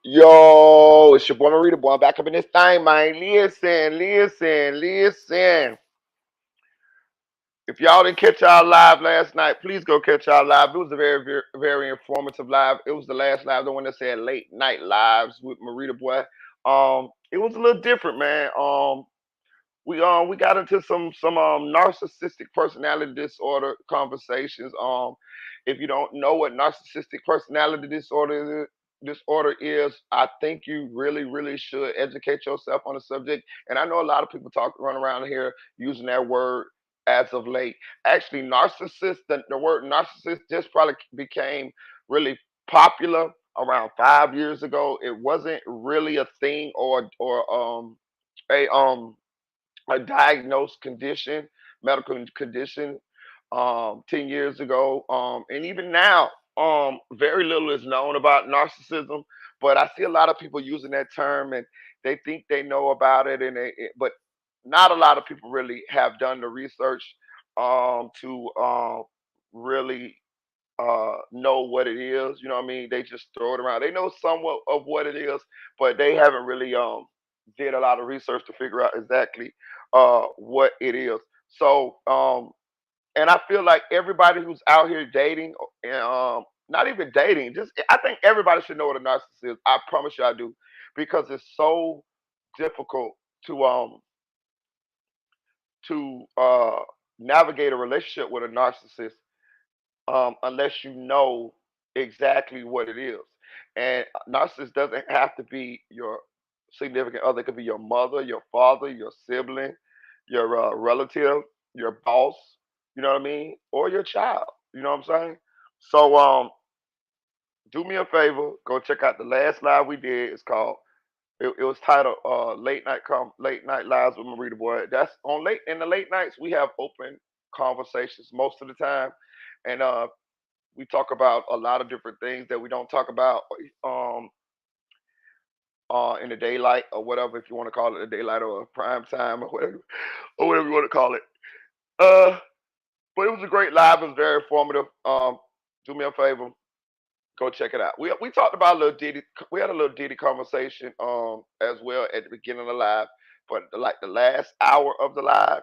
Yo, it's your boy Marita, boy. I'm back up in this thing, man. Listen. If y'all didn't catch our live last night, please go catch our live. It was a very informative live. It was the last live, the one that said late night lives with Marita, boy. It was a little different, man. We got into some narcissistic personality disorder conversations. If you don't know what narcissistic personality disorder is, I think you really should educate yourself on the subject. And I know a lot of people run around here using that word as of late. Actually, the word narcissist just probably became really popular around 5 years ago. It wasn't really a thing or a diagnosed condition, medical condition, 10 years ago. And even now, very little is known about narcissism, but I see a lot of people using that term and they think they know about it, but not a lot of people really have done the research to really know what it is. You know what I mean? They just throw it around. They know somewhat of what it is, but they haven't really did a lot of research to figure out exactly what it is. So and I feel like everybody who's out here dating and not even dating, just I think everybody should know what a narcissist is. I promise you I do. Because it's so difficult to um to navigate a relationship with a narcissist unless you know exactly what it is. And narcissist doesn't have to be your significant other. It could be your mother, your father, your sibling, your relative, your boss. You know what I mean? Or your child. You know what I'm saying? So do me a favor. Go check out the last live we did. It's called. It was titled Late Night Lives with Marita Boy. That's on late in the late nights. We have open conversations most of the time, and we talk about a lot of different things that we don't talk about um in the daylight or whatever, if you want to call it a daylight or a prime time or whatever you want to call it. Uh but it was a great live, it was very informative. Do me a favor, go check it out. We talked about a little Diddy, we had a little Diddy conversation as well at the beginning of the live, but like the last hour of the live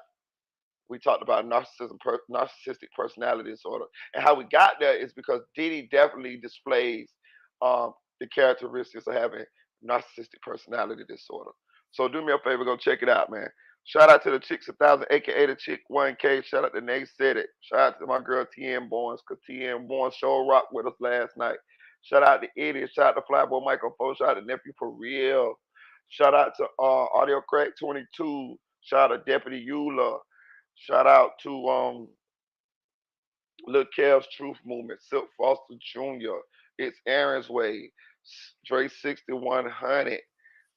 we talked about narcissistic personality disorder, and how we got there is because Diddy definitely displays the characteristics of having narcissistic personality disorder. So do me a favor, go check it out, man. Shout out to the Chicks 1000, aka the Chick 1K. Shout out to Nate Said It. Shout out to my girl TN Barnes, because TN Barnes show rock with us last night. Shout out to Idiot. Shout out to Flyboy Michael Foe. Shout out to Nephew for Real. Shout out to Audio Crack 22. Shout out to Deputy Eula. Shout out to Lil Kev's Truth Movement, Silk Foster Jr., It's Aaron's Way, Dre 6100,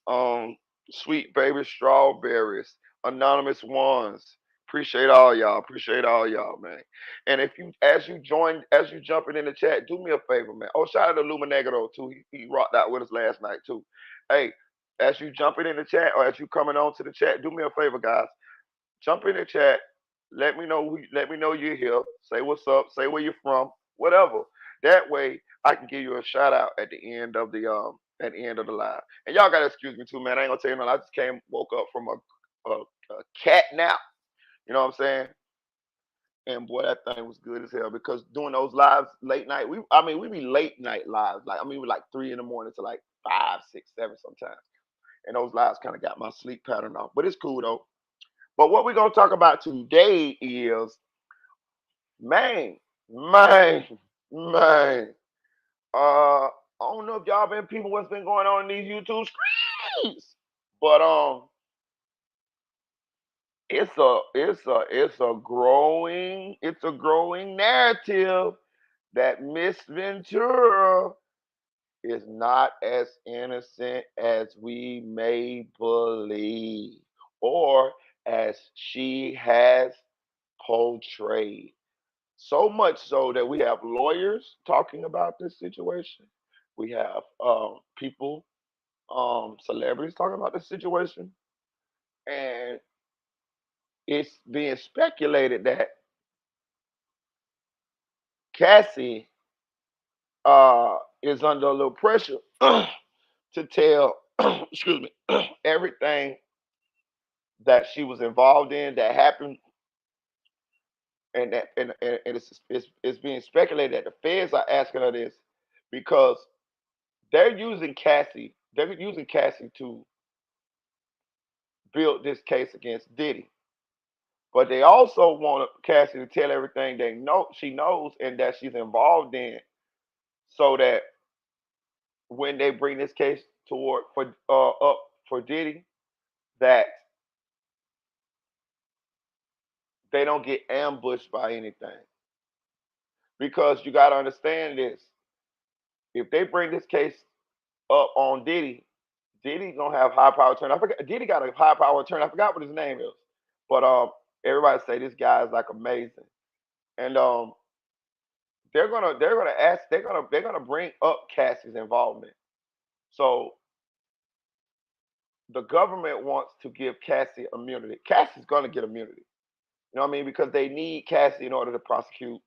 um, Sweet Baby Strawberries, Anonymous Ones. Appreciate all y'all. Appreciate all y'all, man. And if you as you jumping in the chat, do me a favor, man. Oh, shout out to Luminegro too. He rocked out with us last night too. Hey, as you jumping in the chat or as you coming on to the chat, do me a favor, guys. Jump in the chat. Let me know you're here. Say what's up. Say where you're from. Whatever. That way, I can give you a shout out at the end of the live. And y'all gotta excuse me too, man. I ain't gonna tell you nothing. I just woke up from a cat nap. You know what I'm saying? And boy, that thing was good as hell because doing those lives late night, we be late night lives. Like we like 3 in the morning to like 5, 6, 7 sometimes. And those lives kind of got my sleep pattern off. But it's cool though. But what we're gonna talk about today is man, man, man. I don't know if y'all been peeping what's been going on in these YouTube screens, but it's a growing narrative that Miss Ventura is not as innocent as we may believe, or as she has portrayed. So much so that we have lawyers talking about this situation. We have people, celebrities talking about this situation. And it's being speculated that Cassie is under a little pressure to tell, excuse me, everything that she was involved in that happened, and it's being speculated that the feds are asking her this because they're using Cassie. They're using Cassie to build this case against Diddy. But they also want Cassie to tell everything they know she knows and that she's involved in, so that when they bring this case toward for up for Diddy, that they don't get ambushed by anything. Because you got to understand this: if they bring this case up on Diddy, Diddy gonna have high power attorney. I forgot Diddy got a high power attorney. I forgot what his name is, but everybody say this guy is like amazing, and they're gonna bring up Cassie's involvement. So the government wants to give Cassie immunity. Cassie's gonna get immunity. You know what I mean? Because they need Cassie in order to prosecute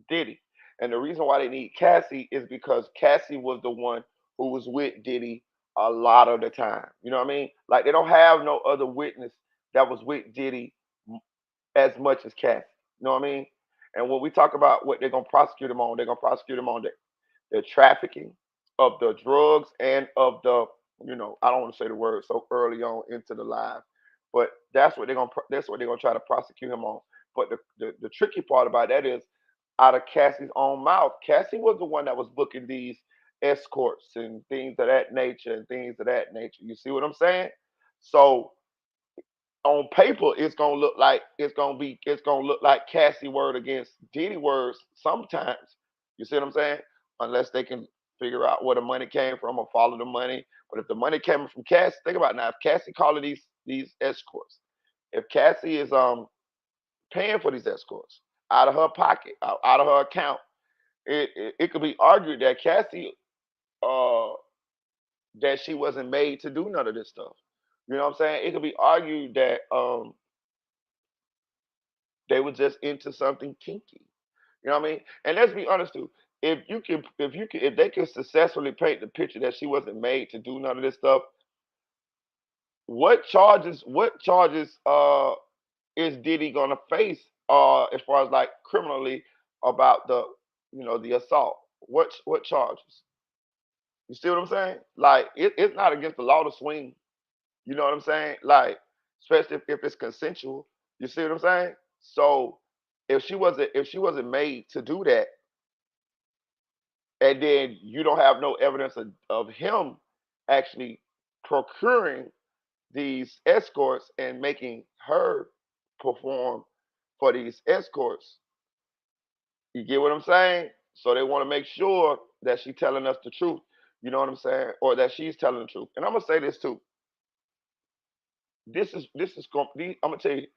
Diddy. And the reason why they need Cassie is because Cassie was the one who was with Diddy a lot of the time. You know what I mean? Like they don't have no other witness that was with Diddy as much as Cassie. You know what I mean? And when we talk about what they're gonna prosecute him on, they're gonna prosecute him on the trafficking of the drugs and of the, I don't want to say the word so early on into the live, but that's what they're gonna try to prosecute him on. But the tricky part about that is, out of Cassie's own mouth, Cassie was the one that was booking these escorts and things of that nature and things of that nature. You see what I'm saying? So on paper, it's gonna look like Cassie word against Diddy words sometimes. You see what I'm saying? Unless they can figure out where the money came from or follow the money. But if the money came from Cassie, think about it now. If Cassie calling these escorts, if Cassie is paying for these escorts out of her pocket, out of her account, it could be argued that Cassie uh that she wasn't made to do none of this stuff. You know what I'm saying? It could be argued that they were just into something kinky. You know what I mean? And let's be honest too. If they can successfully paint the picture that she wasn't made to do none of this stuff, what charges is Diddy gonna face as far as like criminally about the assault? What charges? You see what I'm saying? Like it's not against the law to swing. You know what I'm saying? Like, especially if it's consensual. You see what I'm saying? So if she wasn't made to do that, and then you don't have no evidence of him actually procuring these escorts and making her perform for these escorts, you get what I'm saying? So they want to make sure that she's telling us the truth. You know what I'm saying? Or that she's telling the truth. And I'm gonna say this too. This is going. I'm gonna tell you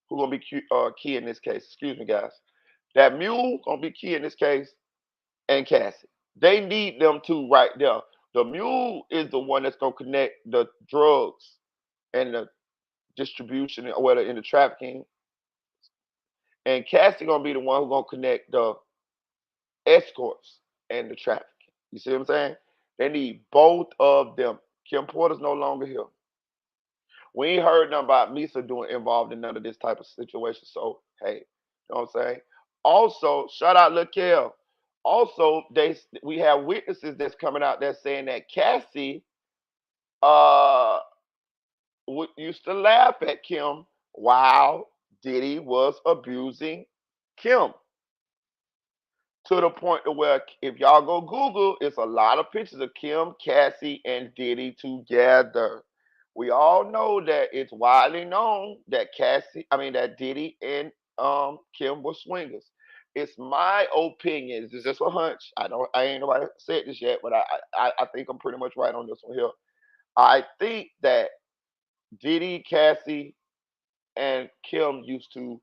who's gonna be key in this case. Excuse me, guys. That mule gonna be key in this case, and Cassie. They need them two right there. The mule is the one that's gonna connect the drugs and the distribution, or whether in the trafficking, and Cassie gonna be the one who's gonna connect the escorts and the trafficking. You see what I'm saying? They need both of them. Kim Porter's no longer here. We ain't heard nothing about Misa doing involved in none of this type of situation. So hey, you know what I'm saying? Also, shout out Lil Kel. Also, we have witnesses that's coming out there saying that Cassie uh used to laugh at Kim while Diddy was abusing Kim, to the point to where if y'all go Google, it's a lot of pictures of Kim, Cassie, and Diddy together. We all know that it's widely known that that Diddy and Kim were swingers. It's my opinion. This is just a hunch. I ain't nobody said this yet, but I think I'm pretty much right on this one here. I think that Diddy, Cassie, and Kim used to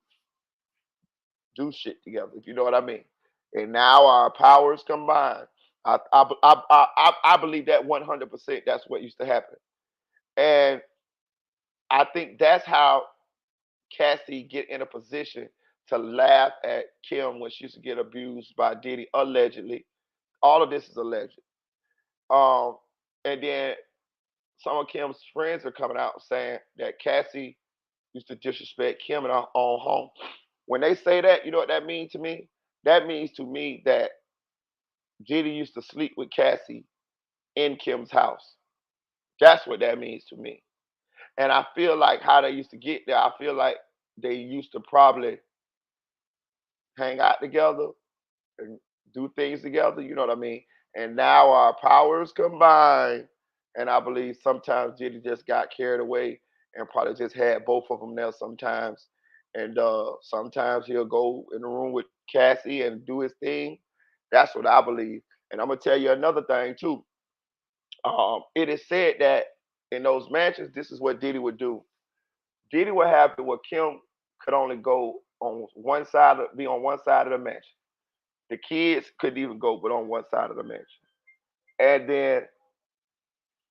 do shit together, if you know what I mean. And now our powers combined. I believe that 100%. That's what used to happen, and I think that's how Cassie get in a position to laugh at Kim when she used to get abused by Diddy allegedly. All of this is alleged. Um, and then some of Kim's friends are coming out saying that Cassie used to disrespect Kim in her own home. When they say that, you know what that means to me? That means to me that Diddy used to sleep with Cassie in Kim's house. That's what that means to me. And I feel like how they used to get there, I feel like they used to probably hang out together and do things together, you know what I mean? And now our powers combine. And I believe sometimes Diddy just got carried away and probably just had both of them there sometimes. And sometimes he'll go in the room with Cassie and do his thing. That's what I believe. And I'm gonna tell you another thing too. It is said that in those mansions, this is what Diddy would do. Diddy would have it where Kim could only go on one side, be on one side of the mansion. The kids couldn't even go but on one side of the mansion. And then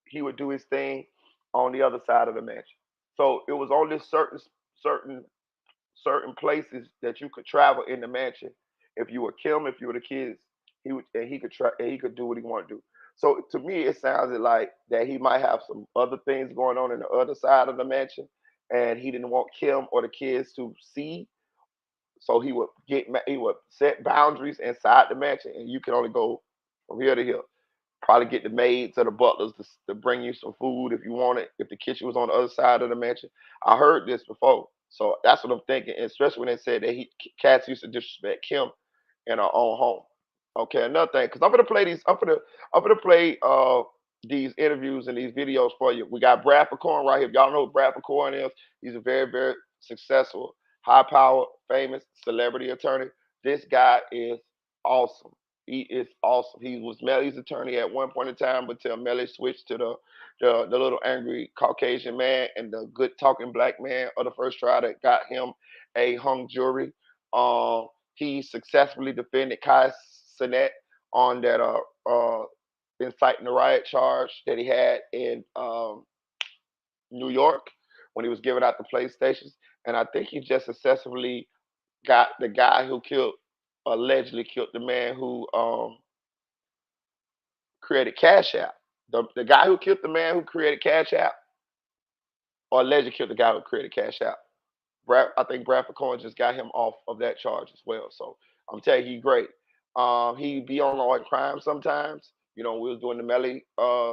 he would do his thing on the other side of the mansion. So it was only certain certain places that you could travel in the mansion. If you were Kim, if you were the kids, he could try and he could do what he wanted to do. So to me, it sounded like that he might have some other things going on in the other side of the mansion, and he didn't want Kim or the kids to see. So he would set boundaries inside the mansion, and you can only go from here to here. Probably get the maids or the butlers to bring you some food if you want it. If the kitchen was on the other side of the mansion, I heard this before, so that's what I'm thinking. Especially when they said that Cats used to disrespect Kim in her own home. Okay, another thing, because I'm gonna play these interviews and these videos for you. We got Brad Corn right here. If y'all know who Brad Corn is, he's a very successful, high power, famous celebrity attorney. This guy is awesome. He is awesome. He was Melly's attorney at one point in time, but until Melly switched to the little angry Caucasian man and the good talking black man of the first trial that got him a hung jury. He successfully defended Kai Sinet on that inciting the riot charge that he had in New York when he was giving out the PlayStations. And I think he just successfully got the guy who allegedly killed the man who created Cash App. The guy who killed the man who created Cash App, or allegedly killed the guy who created Cash App. I think Bradford Cohen just got him off of that charge as well. So I'm telling you, he's great. He be on law and crime sometimes. You know, we was doing the Melly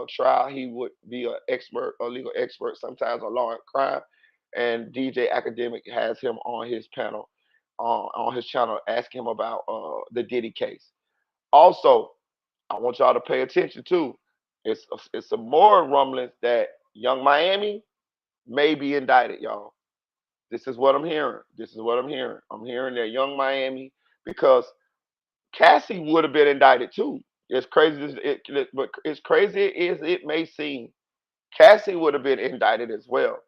trial. He would be an expert, a legal expert sometimes on law and crime. And DJ Academic has him on his panel, on his channel, asking him about the Diddy case. Also, I want y'all to pay attention too. It's some more rumblings that Young Miami may be indicted, y'all. This is what I'm hearing. This is what I'm hearing. I'm hearing that Young Miami, because Cassie would have been indicted too. As crazy as but as crazy as it may seem, Cassie would have been indicted as well.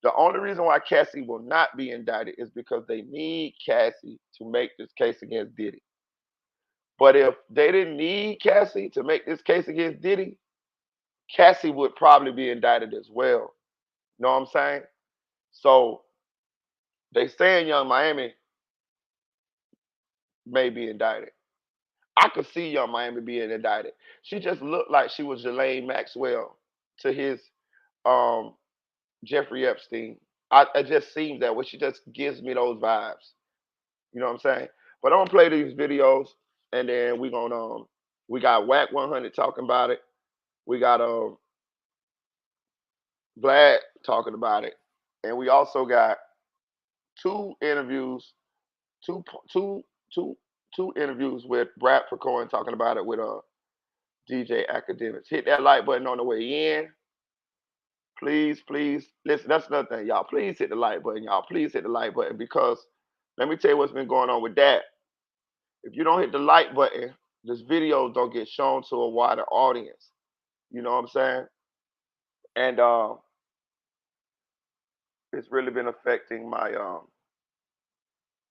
The only reason why Cassie will not be indicted is because they need Cassie to make this case against Diddy. But if they didn't need Cassie to make this case against Diddy, Cassie would probably be indicted as well. You know what I'm saying? So they saying Young Miami may be indicted. I could see Young Miami being indicted. She just looked like she was Ghislaine Maxwell to his um, Jeffrey Epstein. It just seems that way. She just gives me those vibes. You know what I'm saying? But I'm gonna play these videos, and then we got Whack 100 talking about it. We got Vlad talking about it, and we also got two interviews, two two two two interviews with Bradford Cohen talking about it with DJ Academics. Hit that like button on the way in. Please. Listen, that's another thing, y'all. Please hit the like button, y'all. Please hit the like button, because let me tell you what's been going on with that. If you don't hit the like button, this video don't get shown to a wider audience. You know what I'm saying? And it's really been affecting my Went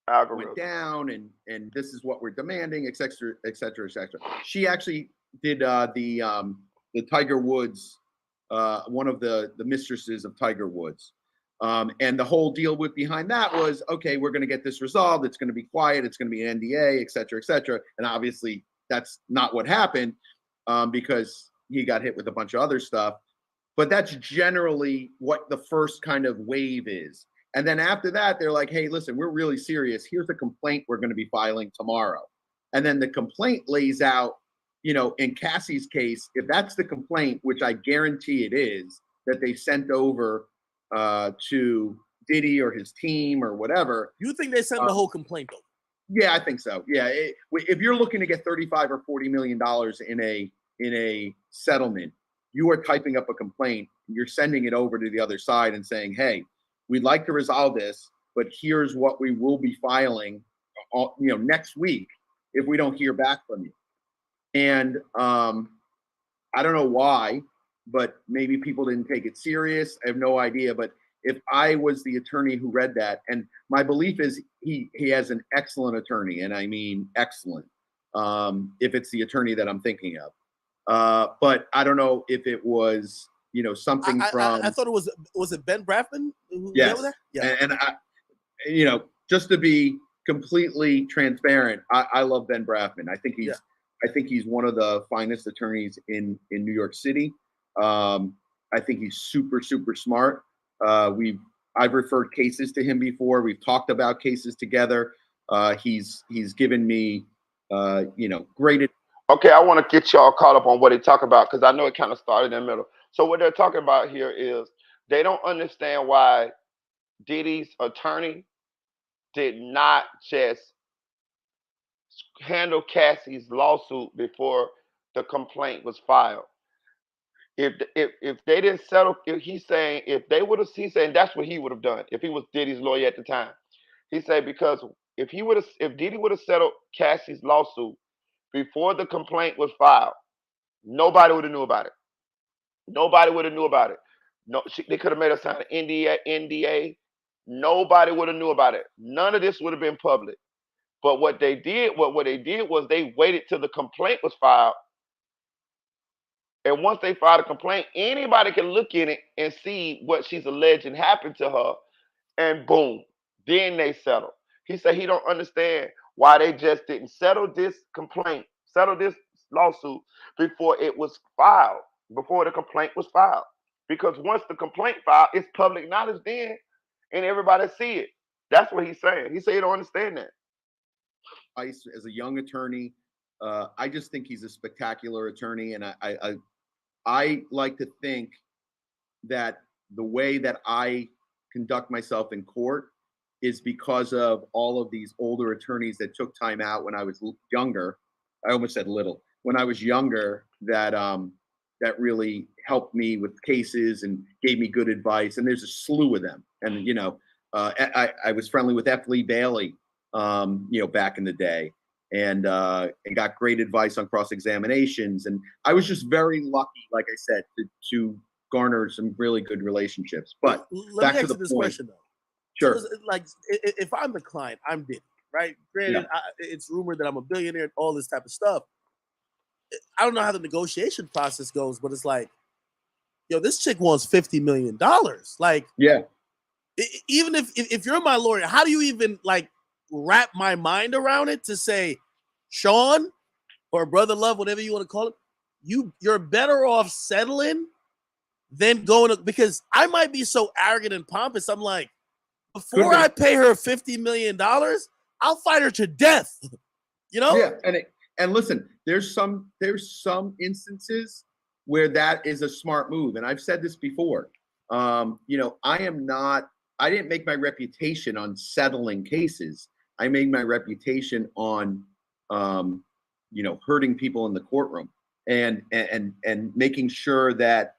algorithm. down, and this is what we're demanding, et cetera, et cetera, et cetera. She actually did the Tiger Woods, one of the mistresses of Tiger Woods. And the whole deal with behind that was, okay, we're going to get this resolved. It's going to be quiet. It's going to be an NDA, et cetera, et cetera. And obviously that's not what happened, because he got hit with a bunch of other stuff. But that's generally what the first kind of wave is. And then after that, they're like, hey, listen, we're really serious. Here's a complaint we're going to be filing tomorrow. And then the complaint lays out, in Cassie's case, if that's the complaint, which I guarantee it is, that they sent over to Diddy or his team or whatever. You think they sent the whole complaint over? Yeah, I think so. Yeah, if you're looking to get $35 or $40 million in a settlement, you are typing up a complaint. You're sending it over to the other side and saying, "Hey, we'd like to resolve this, but here's what we will be filing, next week if we don't hear back from you." And I don't know why, but maybe people didn't take it serious. I have no idea. But if I was the attorney who read that, and my belief is he has an excellent attorney, and I mean excellent, if it's the attorney that I'm thinking of. But I don't know if it was, something from. I thought was it Ben Brafman? Yes. Yeah. And I, just to be completely transparent, I love Ben Brafman. I think he's one of the finest attorneys in New York City. I think he's super, super smart. I've referred cases to him before. We've talked about cases together. He's given me, great. Okay, I want to get y'all caught up on what they talk about because I know it kind of started in the middle. So what they're talking about here is they don't understand why Diddy's attorney did not just handle Cassie's lawsuit before the complaint was filed. If they didn't settle, he's saying he's saying that's what he would have done if he was Diddy's lawyer at the time. He said because if Diddy would have settled Cassie's lawsuit before the complaint was filed, nobody would have knew about it. Nobody would have knew about it. No, they could have made us sign an NDA. Nobody would have knew about it. None of this would have been public. But what they did was they waited till the complaint was filed. And once they filed a complaint, anybody can look in it and see what she's alleging happened to her. And boom, then they settle. He said he don't understand why they just didn't settle this lawsuit before it was filed, before the complaint was filed. Because once the complaint filed, it's public knowledge then, and everybody see it. That's what he's saying. He said he don't understand that. As a young attorney, I just think he's a spectacular attorney, and I like to think that the way that I conduct myself in court is because of all of these older attorneys that took time out when I was younger. I almost said little. When I was younger, that really helped me with cases and gave me good advice. And there's a slew of them. And I was friendly with F. Lee Bailey, back in the day, and got great advice on cross examinations. And I was just very lucky, like I said, to garner some really good relationships. But let me ask you this question though. Sure. So, like, if I'm the client, I'm Diddy, right? Granted, it's rumored that I'm a billionaire, all this type of stuff. I don't know how the negotiation process goes, but it's like, this chick wants $50 million. Like, yeah. Even if you're my lawyer, how do you even like wrap my mind around it to say, Sean or Brother Love, whatever you want to call it, you're better off settling than going to, because I might be so arrogant and pompous. I'm like, before I pay her $50 million, I'll fight her to death. Yeah, and listen, there's some instances where that is a smart move, and I've said this before. I didn't make my reputation on settling cases. I made my reputation on, hurting people in the courtroom and making sure that,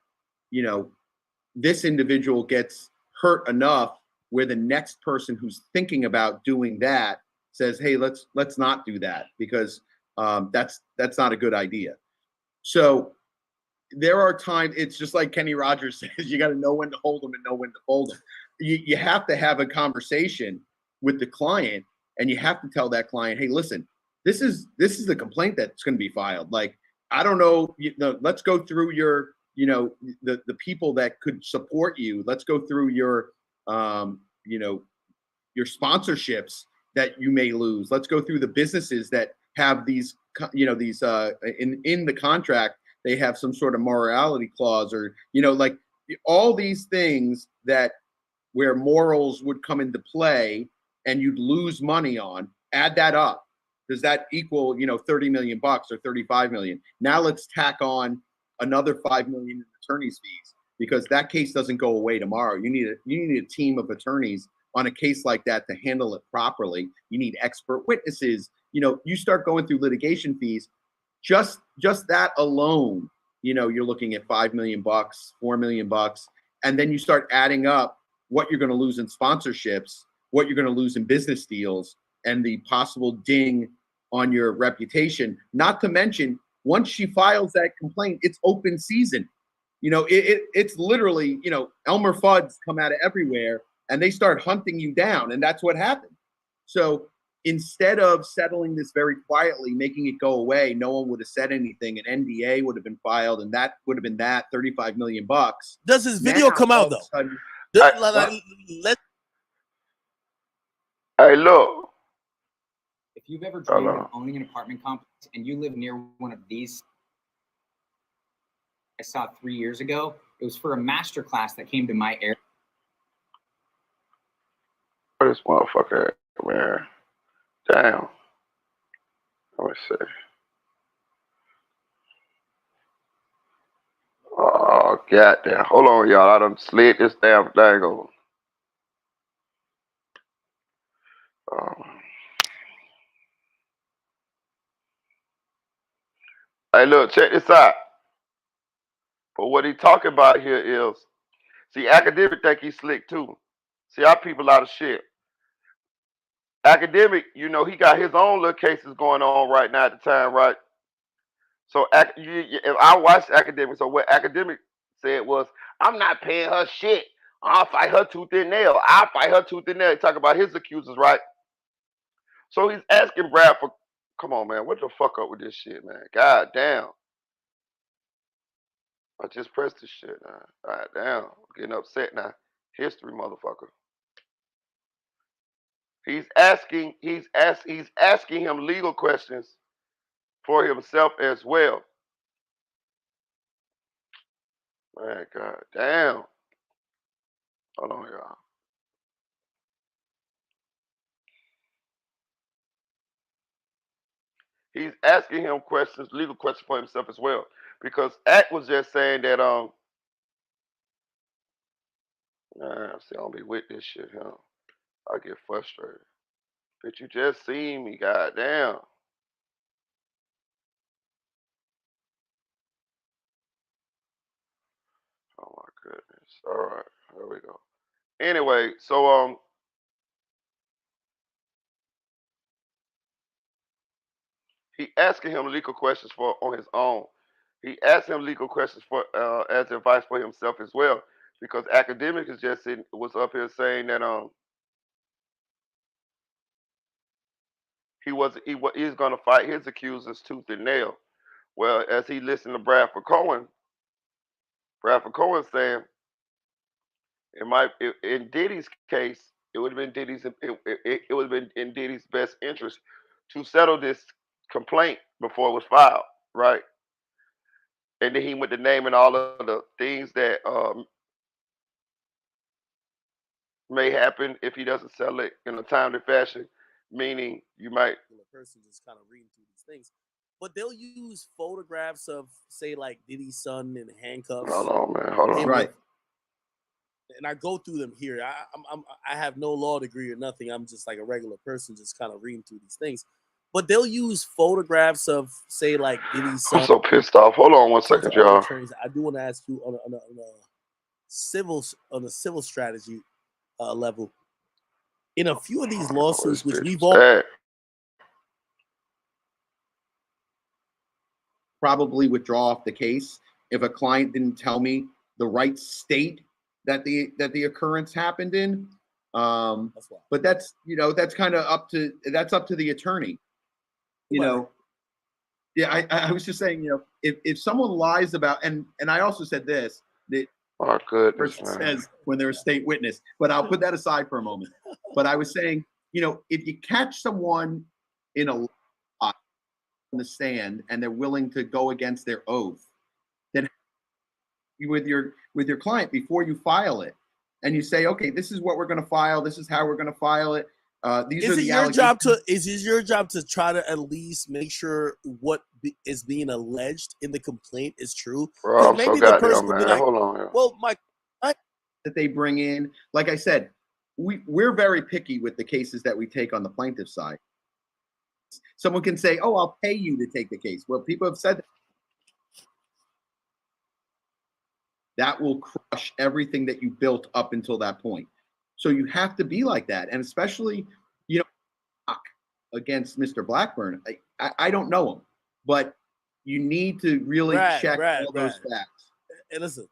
this individual gets hurt enough where the next person who's thinking about doing that says, hey, let's not do that, because that's not a good idea. So there are times, it's just like Kenny Rogers says, you got to know when to hold them and know when to fold them. You have to have a conversation with the client, and you have to tell that client, hey, listen, this is the complaint that's going to be filed. Like, I don't know, let's go through your, the people that could support you. Let's go through your, your sponsorships that you may lose. Let's go through the businesses that have these, in the contract, they have some sort of morality clause, or, like, all these things that where morals would come into play and you'd lose money on, add that up. Does that equal, $30 million or 35 million? Now let's tack on another 5 million in attorney's fees, because that case doesn't go away tomorrow. You need a team of attorneys on a case like that to handle it properly. You need expert witnesses. You start going through litigation fees, just that alone, you're looking at $5 million, $4 million, and then you start adding up what you're going to lose in sponsorships, what you're going to lose in business deals, and the possible ding on your reputation. Not to mention, once she files that complaint, it's open season. It's literally, Elmer Fudd's come out of everywhere and they start hunting you down. And that's what happened. So instead of settling this very quietly, making it go away, no one would have said anything. An NDA would have been filed, and that would have been that $35 million. Does his video come out though? Sudden, Hey, look. If you've ever dreamed of owning an apartment complex and you live near one of these, I saw it 3 years ago. It was for a master class that came to my area. This motherfucker, man. Damn. Let me see. Oh, goddamn. Hold on, y'all. I done slid this damn thing over. Hey, look, check this out. But what he talking about here is, see, academic think he's slick too. See, our people out of shit. Academic, he got his own little cases going on right now at the time, right? So if I watched Academic, so what Academic said was, I'm not paying her shit. I'll fight her tooth and nail. I'll fight her tooth and nail. He talk about his accusers, right? So he's asking Brad for, come on, man, what the fuck up with this shit, man? God damn. I just pressed this shit now. God damn. I'm getting upset now. History, motherfucker. He's asking him legal questions for himself as well. Man, god damn. Hold on, y'all. He's asking him questions, legal questions for himself as well. Because Act was just saying that see, I don't be with this shit, huh? I get frustrated. But you just seen me, goddamn. Oh my goodness. All right, there we go. Anyway, so he asking him legal questions for on his own. He asked him legal questions for as advice for himself as well, because Academic is just was up here saying that he's gonna fight his accusers tooth and nail. Well, as he listened to Bradford Cohen saying in Diddy's case, it would have been it would have been in Diddy's best interest to settle this complaint before it was filed, right? And then he went to naming all of the things that may happen if he doesn't settle it in a timely fashion. Meaning, you might a person just kind of reading through these things, but they'll use photographs of, say, like Diddy's son in handcuffs. Hold on, man. Hold on. Right. And I go through them here. I have no law degree or nothing. I'm just like a regular person, just kind of reading through these things. But they'll use photographs of, say, like Diddy's son. I'm so pissed off. Hold on one second, y'all. Attorneys. I do want to ask you on a civil strategy level. In a few of these lawsuits, which we've all probably withdraw off the case if a client didn't tell me the right state that the occurrence happened in. But that's kind of up to the attorney. Yeah, I was just saying, if someone lies about, and I also said this, that person says when they're a state witness, but I'll put that aside for a moment. But I was saying, if you catch someone in a on the stand and they're willing to go against their oath, then with your client before you file it, and you say, okay, this is what we're going to file. This is how we're going to file it. These are the allegations. Is it your job to try to at least make sure what is being alleged in the complaint is true? Bro, I'm maybe so the person goddamn could be mad. like, Hold on here. well, my that they bring in. Like I said, we're very picky with the cases that we take on the plaintiff side. Someone can say, oh, I'll pay you to take the case. Well, people have said that will crush everything that you built up until that point. So you have to be like that. And especially, you know, against Mr. Blackburn, I don't know him, but you need to really check all those facts. And listen,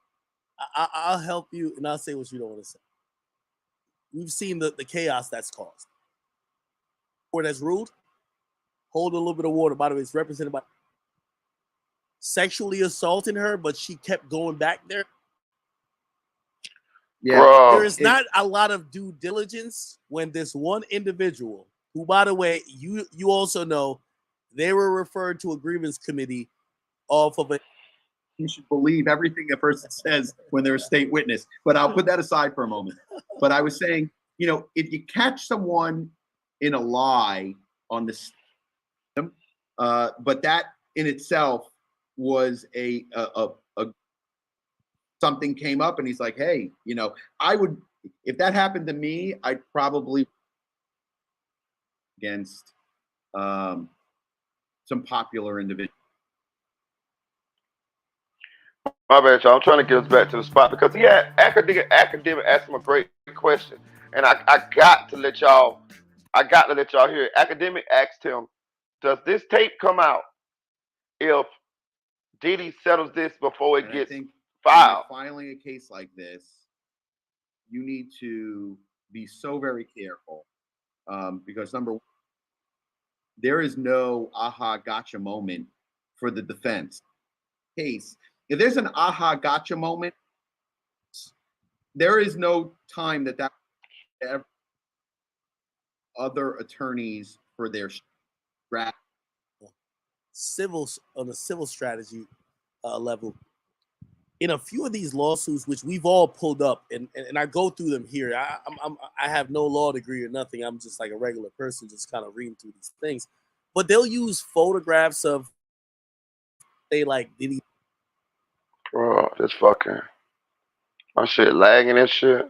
I'll help you, and I'll say what you don't want to say. We've seen the chaos that's caused. Or that's ruled. Hold a little bit of water. By the way, it's represented by sexually assaulting her, but she kept going back there. Yeah, bro, there is not a lot of due diligence when this one individual, who, by the way, you also know, they were referred to a grievance committee off of a. You should believe everything a person says when they're a state witness. But I'll put that aside for a moment. But I was saying, you know, if you catch someone in a lie on the system, but that in itself was a something came up, and he's like, hey, you know, I would, if that happened to me, I'd probably against some popular individual. My bad, y'all. I'm trying to get us back to the spot because academic asked him a great question, and I got to let y'all hear it. Academic asked him, "Does this tape come out if Diddy settles this before it gets filed?" Filing a case like this, you need to be so very careful because number one, there is no aha gotcha moment for the defense case. If there's an aha gotcha moment, there is no time that other attorneys for their on the civil strategy level. In a few of these lawsuits, which we've all pulled up, and I go through them here. I have no law degree or nothing. I'm just like a regular person, just kind of reading through these things. But they'll use photographs of Diddy. Bro, this fucking my shit lagging and shit.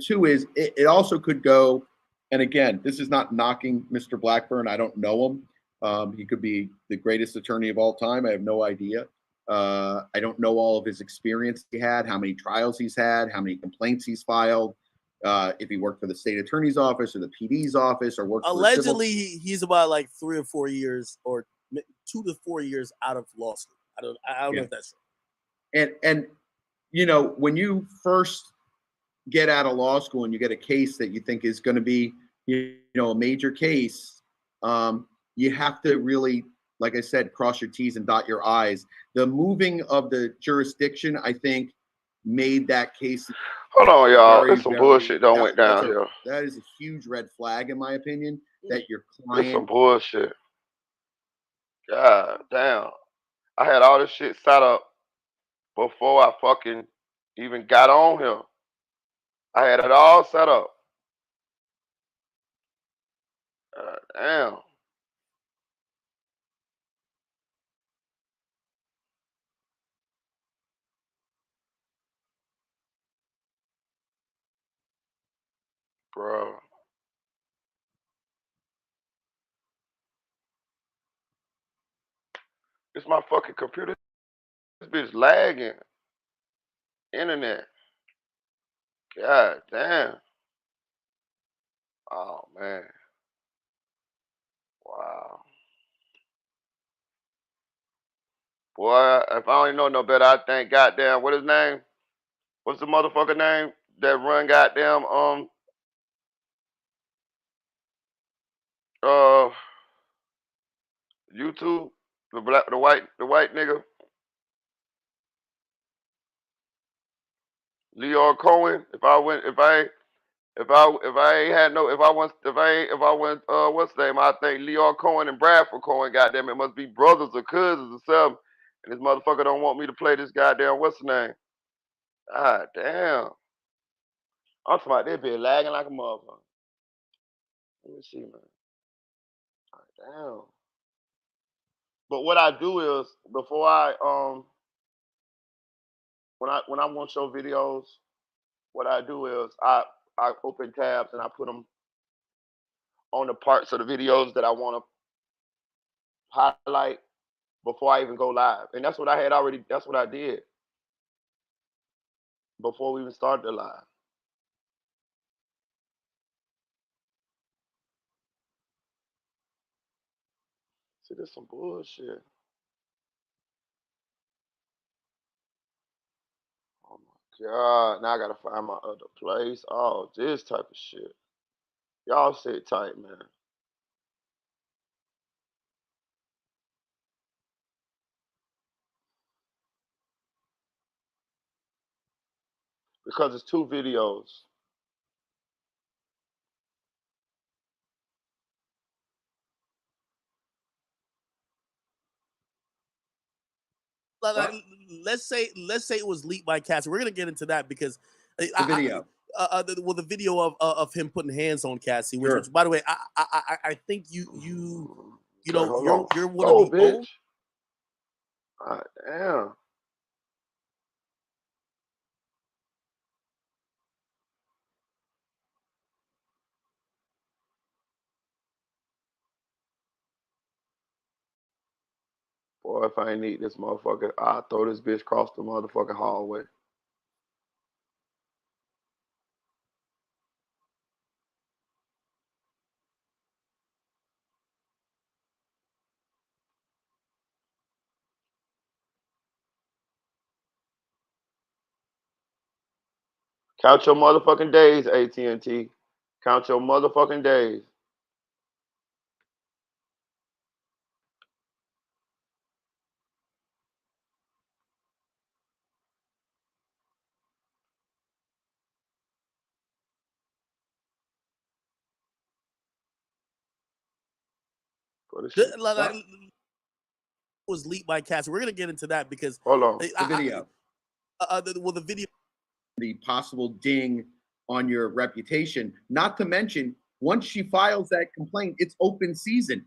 Two is it also could go, and again, this is not knocking Mr. Blackburn. I don't know him. He could be the greatest attorney of all time. I have no idea. I don't know all of his experience he had, how many trials he's had, how many complaints he's filed, if he worked for the state attorney's office or the PD's office or worked allegedly he's about like 3 or 4 years or 2 to 4 years out of law school. I don't know if that's true. And you know, when you first get out of law school and you get a case that you think is going to be, you know, a major case, you have to really, like I said, cross your T's and dot your I's. The moving of the jurisdiction, I think, made that case. Hold on, y'all. There's some bullshit that went down here. That is a huge red flag, in my opinion, that your client. There's some bullshit. God damn. I had all this shit set up before I fucking even got on here. I had it all set up. Damn. Bro. It's my fucking computer. This bitch lagging. Internet. God damn. Oh, man. Wow. Boy, if I don't know no better, I think goddamn, what his name? What's the motherfucker name that run goddamn YouTube? The white nigga? Leo Cohen. If I went what's the name? I think Leo Cohen and Bradford Cohen, goddamn, it must be brothers or cousins or something. And this motherfucker don't want me to play this goddamn what's the name? God damn. I'm talking about this bitch lagging like a motherfucker. Let me see, man. God damn. But what I do is before I when I want to show videos, what I do is I open tabs and I put them on the parts of the videos that I want to highlight before I even go live. And that's what I had already. That's what I did before we even started the live. See, this some bullshit. Oh my god! Now I gotta find my other place. Oh, this type of shit. Y'all sit tight, man. Because it's two videos. Let's say it was leaked by Cassie. We're gonna get into that because The video. The video of him putting hands on Cassie, Sure. which by the way, I think you Okay, know hold on. you're one Go, of the bitch. only. God damn. Boy, if I ain't need this motherfucker, I'll throw this bitch across the motherfucking hallway. Count your motherfucking days, AT&T. Count your motherfucking days. Go this shit. Was leaked by Cassie. We're gonna get into that because Hold on. The video. The video. The possible ding on your reputation. Not to mention, once she files that complaint, it's open season.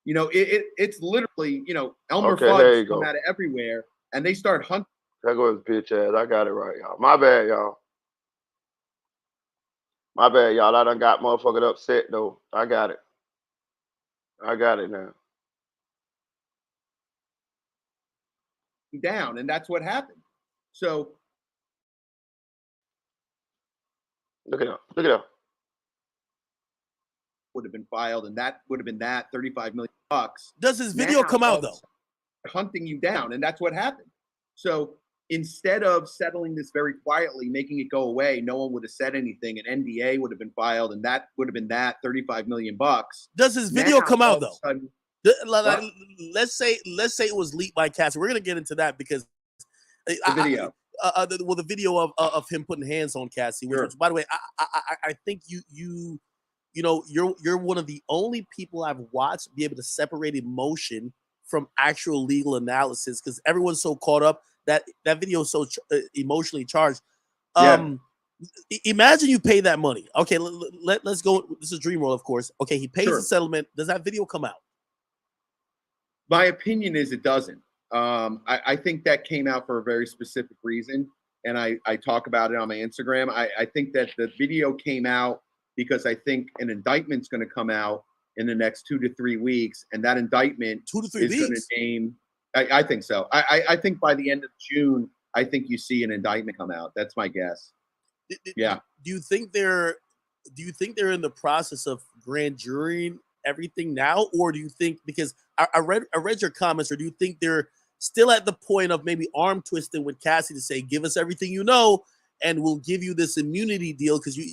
You know, it's literally, you know, Elmer Okay, here you Fudd come go. out of everywhere, and they start hunting. There goes his bitch ass. I got it right, y'all. My bad, y'all. My bad, y'all. I done got motherfucking upset, though. I got it. I got it now. down, and that's what happened. So Look at that. Look at that. would have been filed, and that would have been that $35 million bucks. Does his video come out though? Hunting you down, and that's what happened. So instead of settling this very quietly, making it go away, no one would have said anything. An NDA would have been filed, and that would have been that $35 million bucks. Does his video Now, come out all of a though? sudden, Let's say it was leaked by Cassie. We're gonna get into that because the video. The video of him putting hands on Cassie, Sure. which by the way, I think you know you're one of the only people I've watched be able to separate emotion from actual legal analysis because everyone's so caught up that video is so emotionally charged. Imagine you pay that money. Okay, let's go. This is Dream World, of course. Okay, he pays the settlement. Does that video come out? My opinion is it doesn't. I think that came out for a very specific reason, and I talk about it on my Instagram. I think that the video came out because I think an indictment's going to come out in the next 2 to 3 weeks, and that indictment 2 to 3 is going to name. I think so. I think by the end of June, I think you see an indictment come out. That's my guess. Yeah. Do you think they're in the process of grand jurying everything now, or do you think because I read your comments, or do you think they're still at the point of maybe arm twisting with Cassie to say, give us everything you know, and we'll give you this immunity deal because you.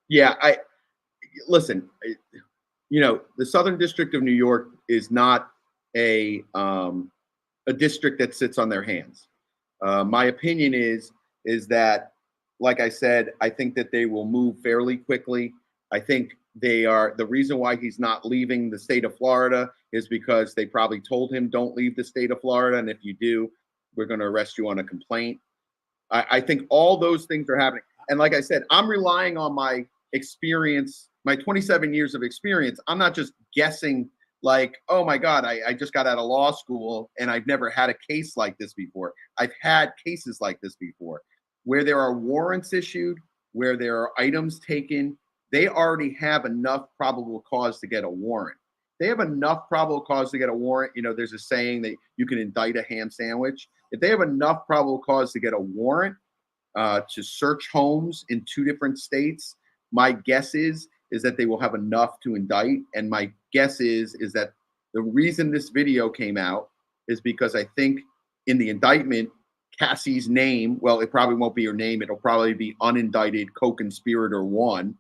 Yeah, listen. You know, the Southern District of New York is not a district that sits on their hands. My opinion is that, like I said, I think that they will move fairly quickly. I think the reason why he's not leaving the state of Florida is because they probably told him don't leave the state of Florida, and if you do, we're going to arrest you on a complaint. I think all those things are happening. And like I said, I'm relying on my experience, my 27 years of experience. I'm not just guessing like, oh my God, I just got out of law school and I've never had a case like this before. I've had cases like this before where there are warrants issued, where there are items taken. They already have enough probable cause to get a warrant. They have enough probable cause to get a warrant. You know, there's a saying that you can indict a ham sandwich. If they have enough probable cause to get a warrant to search homes in 2 different states, my guess is that they will have enough to indict. And my guess is that the reason this video came out is because I think in the indictment, Cassie's name, well, it probably won't be her name. It'll probably be unindicted co-conspirator 1.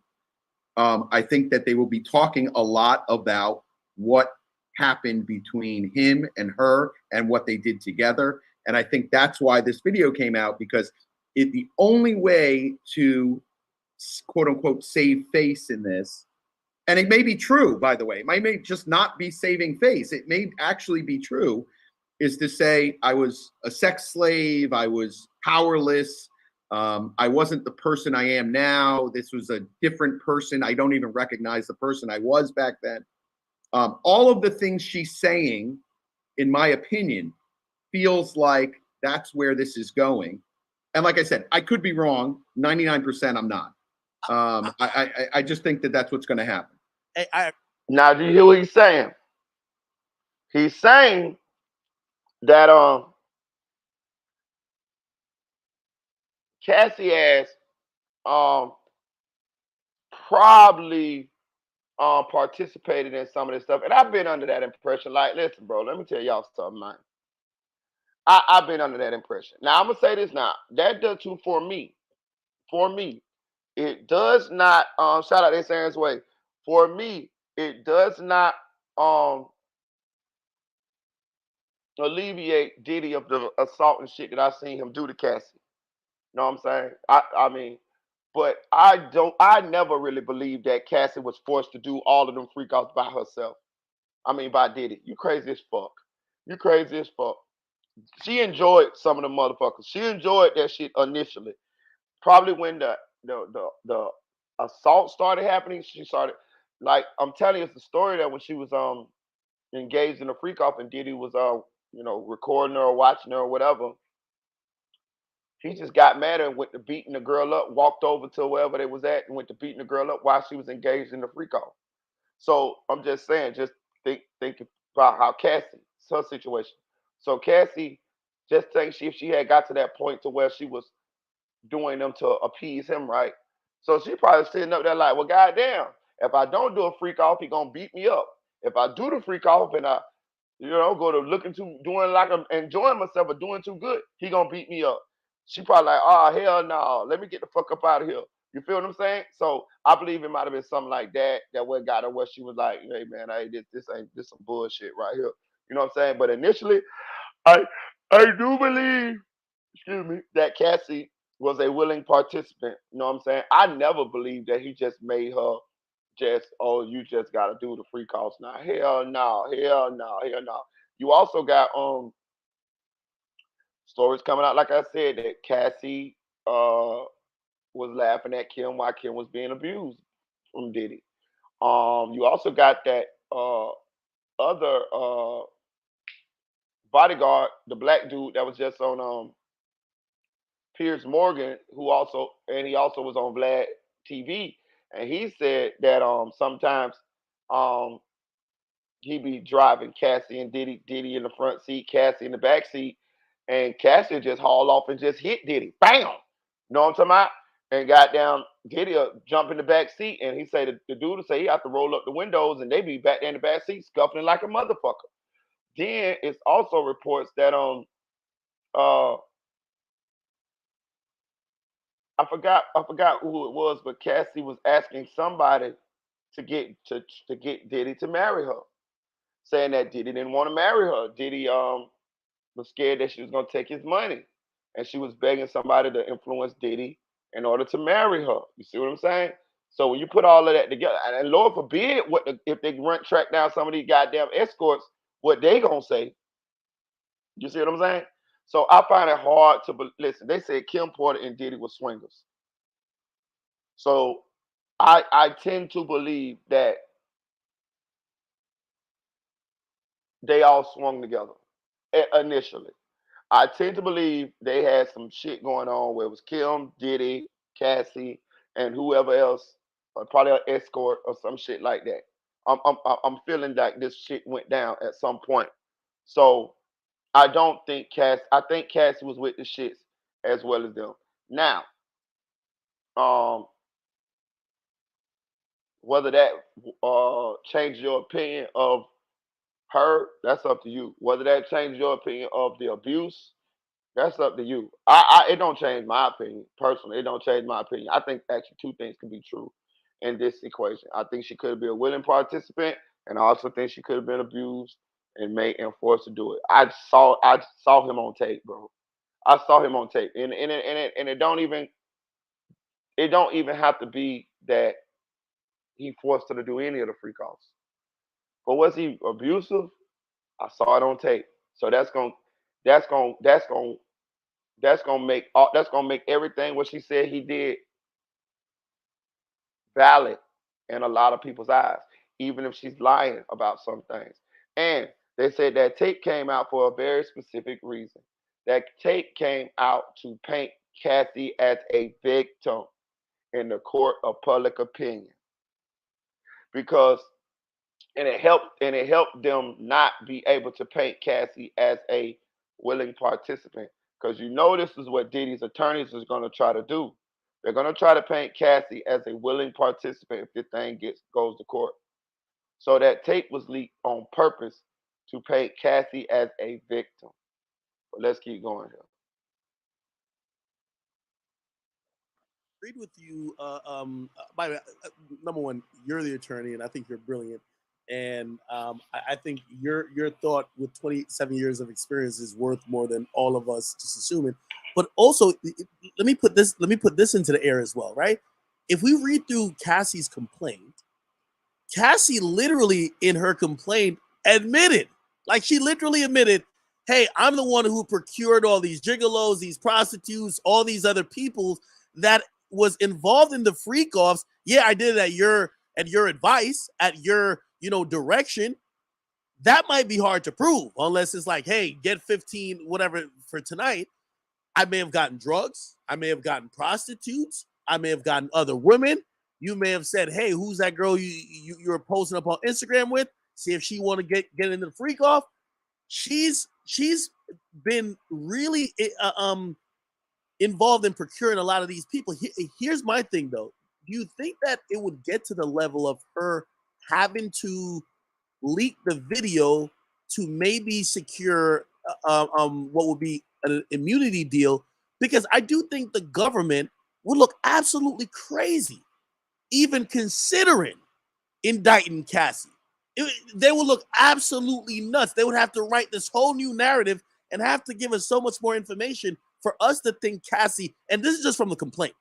I think that they will be talking a lot about what happened between him and her and what they did together. And I think that's why this video came out, because the only way to quote unquote save face in this, and it may be true, by the way, it may just not be saving face, it may actually be true, is to say I was a sex slave, I was powerless, I wasn't the person I am now, this was a different person, I don't even recognize the person I was back then. All of the things she's saying, in my opinion, feels like that's where this is going. And like I said, I could be wrong. 99% I'm not. I just think that that's what's going to happen. Now, do you hear what he's saying? He's saying that Cassie has probably participated in some of this stuff, and I've been under that impression. Like, listen, bro, let me tell y'all something, man. I've been under that impression. Now, I'm gonna say this now. That does too for me. For me, it does not. Shout out to Aaron's Way. For me, it does not alleviate Diddy of the assault and shit that I seen him do to Cassie. You know what I'm saying? I mean, but I never really believed that Cassie was forced to do all of them freak offs by herself. I mean, by Diddy. You crazy as fuck. You crazy as fuck. She enjoyed some of the motherfuckers. She enjoyed that shit initially. Probably when the assault started happening, she started, like, I'm telling you, it's the story that when she was engaged in a freak off and Diddy was recording her or watching her or whatever, he just got mad and went to beating the girl up, walked over to wherever they was at and went to beating the girl up while she was engaged in the freak off. So I'm just saying, just think about how Cassie, her situation. So Cassie, just think if she had got to that point to where she was doing them to appease him, right? So she probably sitting up there like, well, goddamn, if I don't do a freak off, he gonna beat me up. If I do the freak off and I, go to looking to doing like I'm enjoying myself or doing too good, he gonna beat me up. She probably like, oh hell no, let me get the fuck up out of here. You feel what I'm saying? So I believe it might have been something like that what got her where she was like, hey man, this some bullshit right here. You know what I'm saying? But initially, I I do believe, excuse me, that Cassie was a willing participant. You know what I'm saying? I never believed that he just made her just, oh, you just gotta do the free calls now. Hell no, hell no, hell no. You also got stories coming out, like I said, that Cassie was laughing at Kim while Kim was being abused from Diddy. You also got that other bodyguard, the black dude that was just on Piers Morgan, he also was on Vlad TV, and he said that sometimes um he be driving Cassie and Diddy in the front seat, Cassie in the back seat, and Cassie just haul off and just hit Diddy, bam. You know what I'm talking about? And got down, Diddy jump in the back seat, and he said the dude say he have to roll up the windows, and they be back there in the back seat scuffling like a motherfucker. Then it's also reports that uh I forgot who it was, but Cassie was asking somebody to get Diddy to marry her, saying that Diddy didn't want to marry her. Diddy was scared that she was gonna take his money, and she was begging somebody to influence Diddy in order to marry her. You see what I'm saying? So when you put all of that together, and Lord forbid, if they track down some of these goddamn escorts, what they gonna say? You see what I'm saying? So I find it hard to listen. They said Kim Porter and Diddy were swingers. So I tend to believe that they all swung together initially. I tend to believe they had some shit going on where it was Kim, Diddy, Cassie, and whoever else, or probably an escort or some shit like that. I'm feeling like this shit went down at some point. So I don't think Cass. I think Cassie was with the shits as well as them. Now, um, whether that changed your opinion of her, that's up to you. Whether that changed your opinion of the abuse, that's up to you. It don't change my opinion personally. It don't change my opinion. I think actually two things can be true in this equation. I think she could have been a willing participant, and I also think she could have been abused and made and forced to do it. I saw him on tape, bro. I saw him on tape, and it don't even have to be that he forced her to do any of the freak offs. But was he abusive? I saw it on tape. So that's gonna that's gonna that's gonna make everything what she said he did valid in a lot of people's eyes, even if she's lying about some things. And they said that tape came out for a very specific reason. That tape came out to paint Cassie as a victim in the court of public opinion because and it helped them not be able to paint Cassie as a willing participant because you know this is what Diddy's attorneys is going to try to do. They're going to try to paint Cassie as a willing participant if this thing goes to court. So that tape was leaked on purpose to paint Cassie as a victim. But let's keep going here. Agreed with you. By the way, number one, you're the attorney, and I think you're brilliant. And I think your thought with 27 years of experience is worth more than all of us just assuming. But also, let me put this into the air as well, right? If we read through Cassie's complaint, Cassie literally in her complaint admitted, like she literally admitted, hey, I'm the one who procured all these gigolos, these prostitutes, all these other people that was involved in the freak offs. Yeah, I did it at your advice, at your, direction. That might be hard to prove unless it's like, hey, get 15, whatever for tonight. I may have gotten drugs. I may have gotten prostitutes. I may have gotten other women. You may have said, "Hey, who's that girl you're posting up on Instagram with? See if she want to get into the freak off." She's been really involved in procuring a lot of these people. Here's my thing though: do you think that it would get to the level of her having to leak the video to maybe secure what would be an immunity deal? Because I do think the government would look absolutely crazy even considering indicting Cassie. They would look absolutely nuts. They would have to write this whole new narrative and have to give us so much more information for us to think Cassie, and this is just from the complaint,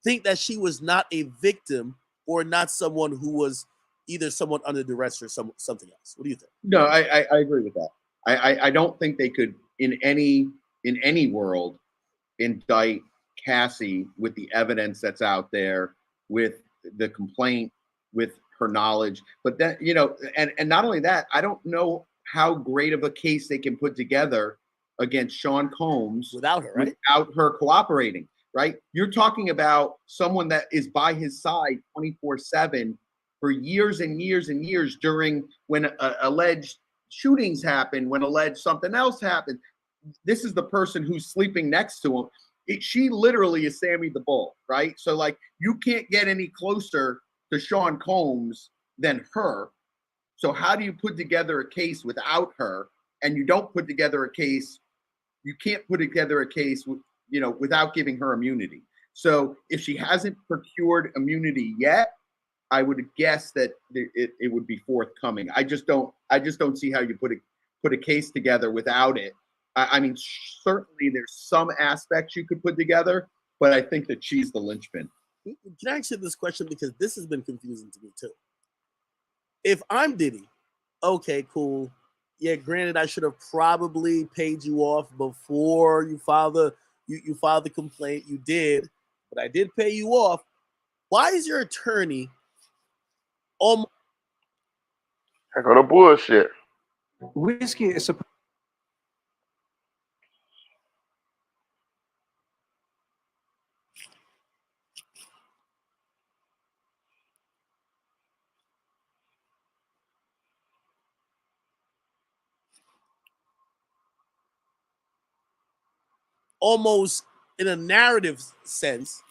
think that she was not a victim or not someone who was either someone under duress or something else. What do you think? No, I agree with that. I don't think they could in any world indict Cassie with the evidence that's out there, with the complaint, with her knowledge. But that, and not only that, I don't know how great of a case they can put together against Sean Combs without her, right? Without her cooperating, right? You're talking about someone that is by his side 24/7 for years and years and years during when alleged shootings happen, when alleged something else happened. This is the person who's sleeping next to him. She literally is Sammy the Bull, right? So like you can't get any closer to Sean Combs than her. So how do you put together a case without her? And you don't put together a case, you can't put together a case, without giving her immunity. So if she hasn't procured immunity yet, I would guess that it would be forthcoming. I just don't see how you put a case together without it. I mean, certainly there's some aspects you could put together, but I think that she's the linchpin. Can I ask you this question, because this has been confusing to me too? If I'm Diddy, okay, cool. Yeah, granted, I should have probably paid you off before you filed the complaint. You did, but I did pay you off. Why is your attorney almost I go to bullshit. Whiskey is supposed almost in a narrative sense,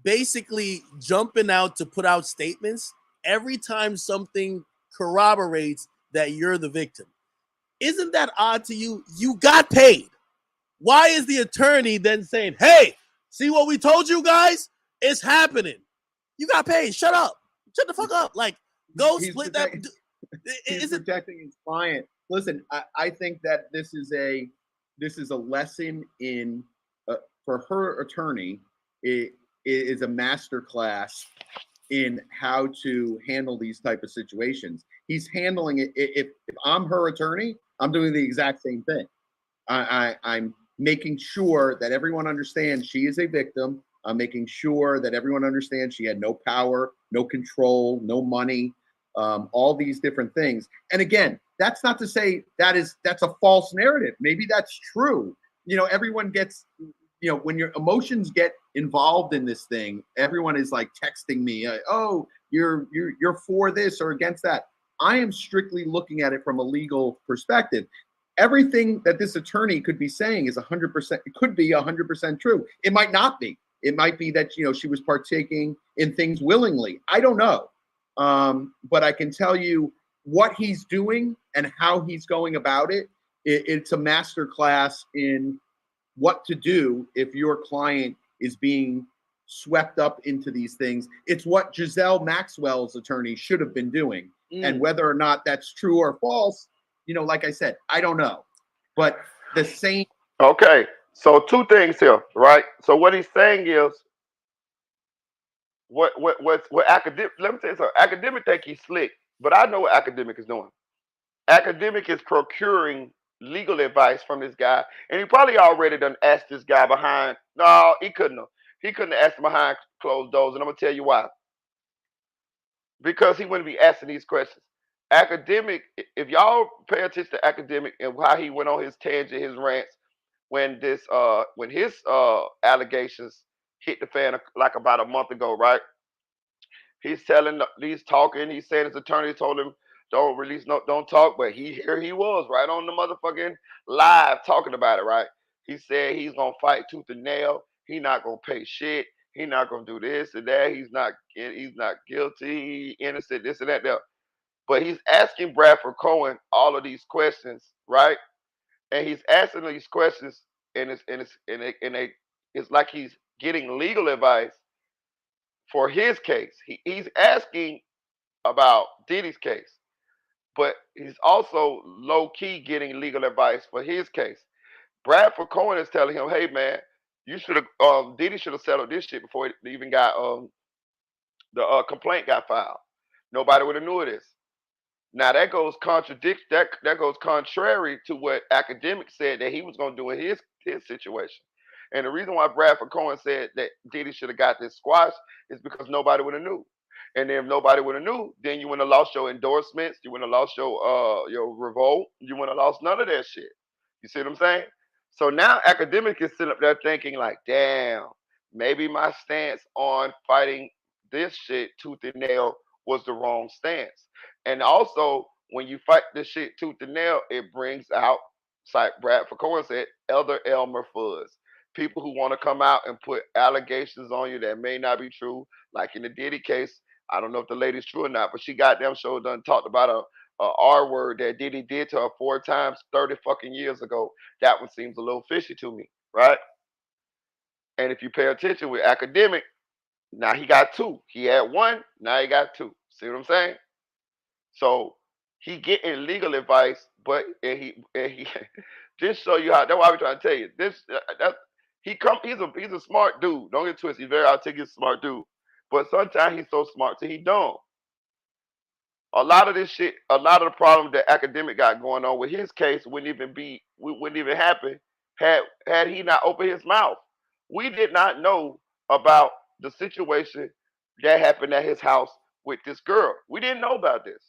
basically jumping out to put out statements every time something corroborates that you're the victim? Isn't that odd to you? You got paid. Why is the attorney then saying, hey, see what we told you guys? It's happening. You got paid. Shut up. Shut the fuck up. Like, go He's split that. He's Is it? protecting his client. Listen, I think that this is a lesson in for her attorney. It is a master class in how to handle these type of situations. He's handling it. If I'm her attorney, I'm doing the exact same thing. I'm making sure that everyone understands she is a victim. I'm making sure that everyone understands she had no power, no control, no money, all these different things. And again, that's not to say that's a false narrative. Maybe that's true. Everyone gets, when your emotions get involved in this thing, everyone is like texting me, oh, you're for this or against that. I am strictly looking at it from a legal perspective. Everything that this attorney could be saying is 100%. It could be 100% true. It might not be. It might be that she was partaking in things willingly. I don't know, but I can tell you what he's doing and how he's going about it. It's a master class in what to do if your client is being swept up into these things. It's what Giselle Maxwell's attorney should have been doing, and whether or not that's true or false. Like I said, I don't know, but the same. Okay, so two things here, right? So what he's saying is, what academic? Let me tell you something. Academic think he's slick, but I know what academic is doing. Academic is procuring legal advice from this guy, and he probably already done asked this guy behind. No, he couldn't have. He couldn't have asked him behind closed doors, and I'm gonna tell you why. Because he wouldn't be asking these questions. Academic, if y'all pay attention to academic and how he went on his tangent, his rants, when his allegations hit the fan like about a month ago, right? He's talking, he's saying his attorney told him don't release, no, don't talk, but here he was right on the motherfucking live talking about it, right? He said he's gonna fight tooth and nail. He not gonna pay shit. He not gonna do this and that. He's not guilty, innocent, this and that. There. But he's asking Bradford Cohen all of these questions, right? And he's asking these questions, it's like he's getting legal advice for his case. He's asking about Diddy's case, but he's also low key getting legal advice for his case. Bradford Cohen is telling him, "Hey man, you should have Diddy should have settled this shit before it even got the complaint got filed. Nobody would have knew of this." Now that goes contrary to what academics said that he was going to do in his situation. And the reason why Bradford Cohen said that Diddy should have got this squash is because nobody would have knew. And then if nobody would have knew, then you wouldn't have lost your endorsements, you wouldn't have lost your revolt, you wouldn't have lost none of that shit. You see what I'm saying? So now academic is sitting up there thinking like, damn, maybe my stance on fighting this shit tooth and nail was the wrong stance. And also, when you fight this shit tooth and nail, it brings out, like Bradford Cohen said, Elder Elmer Fudd. People who want to come out and put allegations on you that may not be true. Like in the Diddy case, I don't know if the lady's true or not, but she goddamn sure done talked about a R word that Diddy did to her 4 times 30 fucking years ago. That one seems a little fishy to me, right? And if you pay attention with academic, now he got two. He had one, now he got two. See what I'm saying? So he getting legal advice, but and he just show you how. That's why I'm trying to tell you this. That he's a smart dude. Don't get twisted. He's very articulate, smart dude. But sometimes he's so smart till he dumb. A lot of this shit, a lot of the problems that academic got going on with his case wouldn't even happen had he not opened his mouth. We did not know about the situation that happened at his house with this girl. We didn't know about this.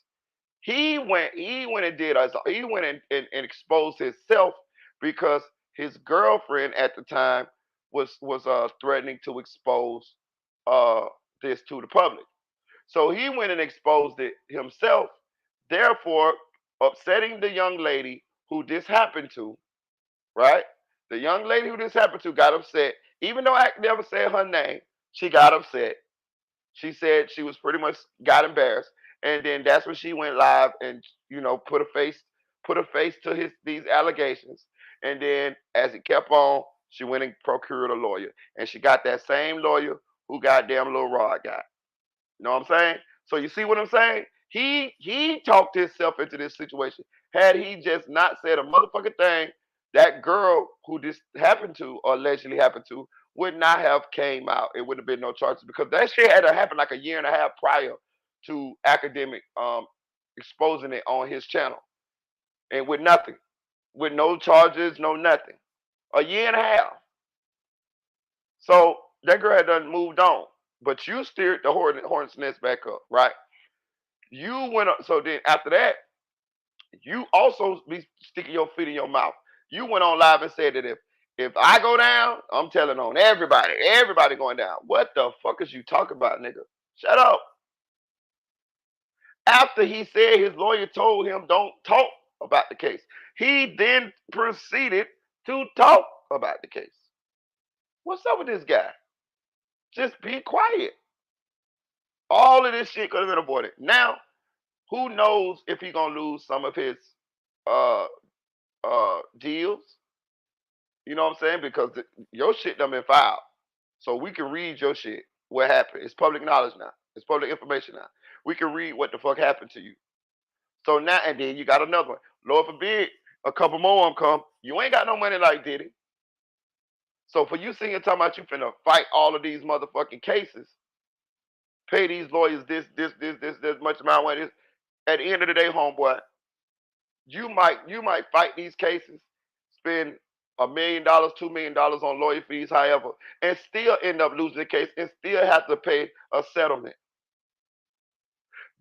He went and did us. He went and exposed himself because his girlfriend at the time was threatening to expose uh this to the public. So he went and exposed it himself, therefore upsetting the young lady who this happened to, right? The young lady who this happened to got upset. Even though I never said her name, she got upset. She said she was pretty much got embarrassed. And then that's when she went live and put a face to his these allegations. And then as it kept on, she went and procured a lawyer. And she got that same lawyer who goddamn Lil Rod got. You know what I'm saying? So you see what I'm saying? He talked himself into this situation. Had he just not said a motherfucking thing, that girl who this happened to or allegedly happened to would not have came out. It would have been no charges because that shit had to happen like a year and a half prior to academic exposing it on his channel and with nothing, with no charges, no nothing. A year and a half. So that girl had done moved on, but you steered the hornet's nest back up, right? You went up. So then after that, you also be sticking your feet in your mouth. You went on live and said that if I go down, I'm telling on everybody. Everybody going down. What the fuck is you talking about, nigga? Shut up. After he said his lawyer told him don't talk about the case, he then proceeded to talk about the case. What's up with this guy? Just be quiet. All of this shit could have been avoided. Now, who knows if he gonna lose some of his uh deals? You know what I'm saying? Because your shit done been filed, so we can read your shit. What happened? It's public knowledge now. It's public information now. We can read what the fuck happened to you. So now and then you got another one. Lord forbid, a couple more of them come. You ain't got no money like Diddy. So for you sitting here talking about you finna fight all of these motherfucking cases, pay these lawyers this much amount of money. At the end of the day, homeboy, you might fight these cases, spend $1 million, $2 million on lawyer fees, however, and still end up losing the case and still have to pay a settlement.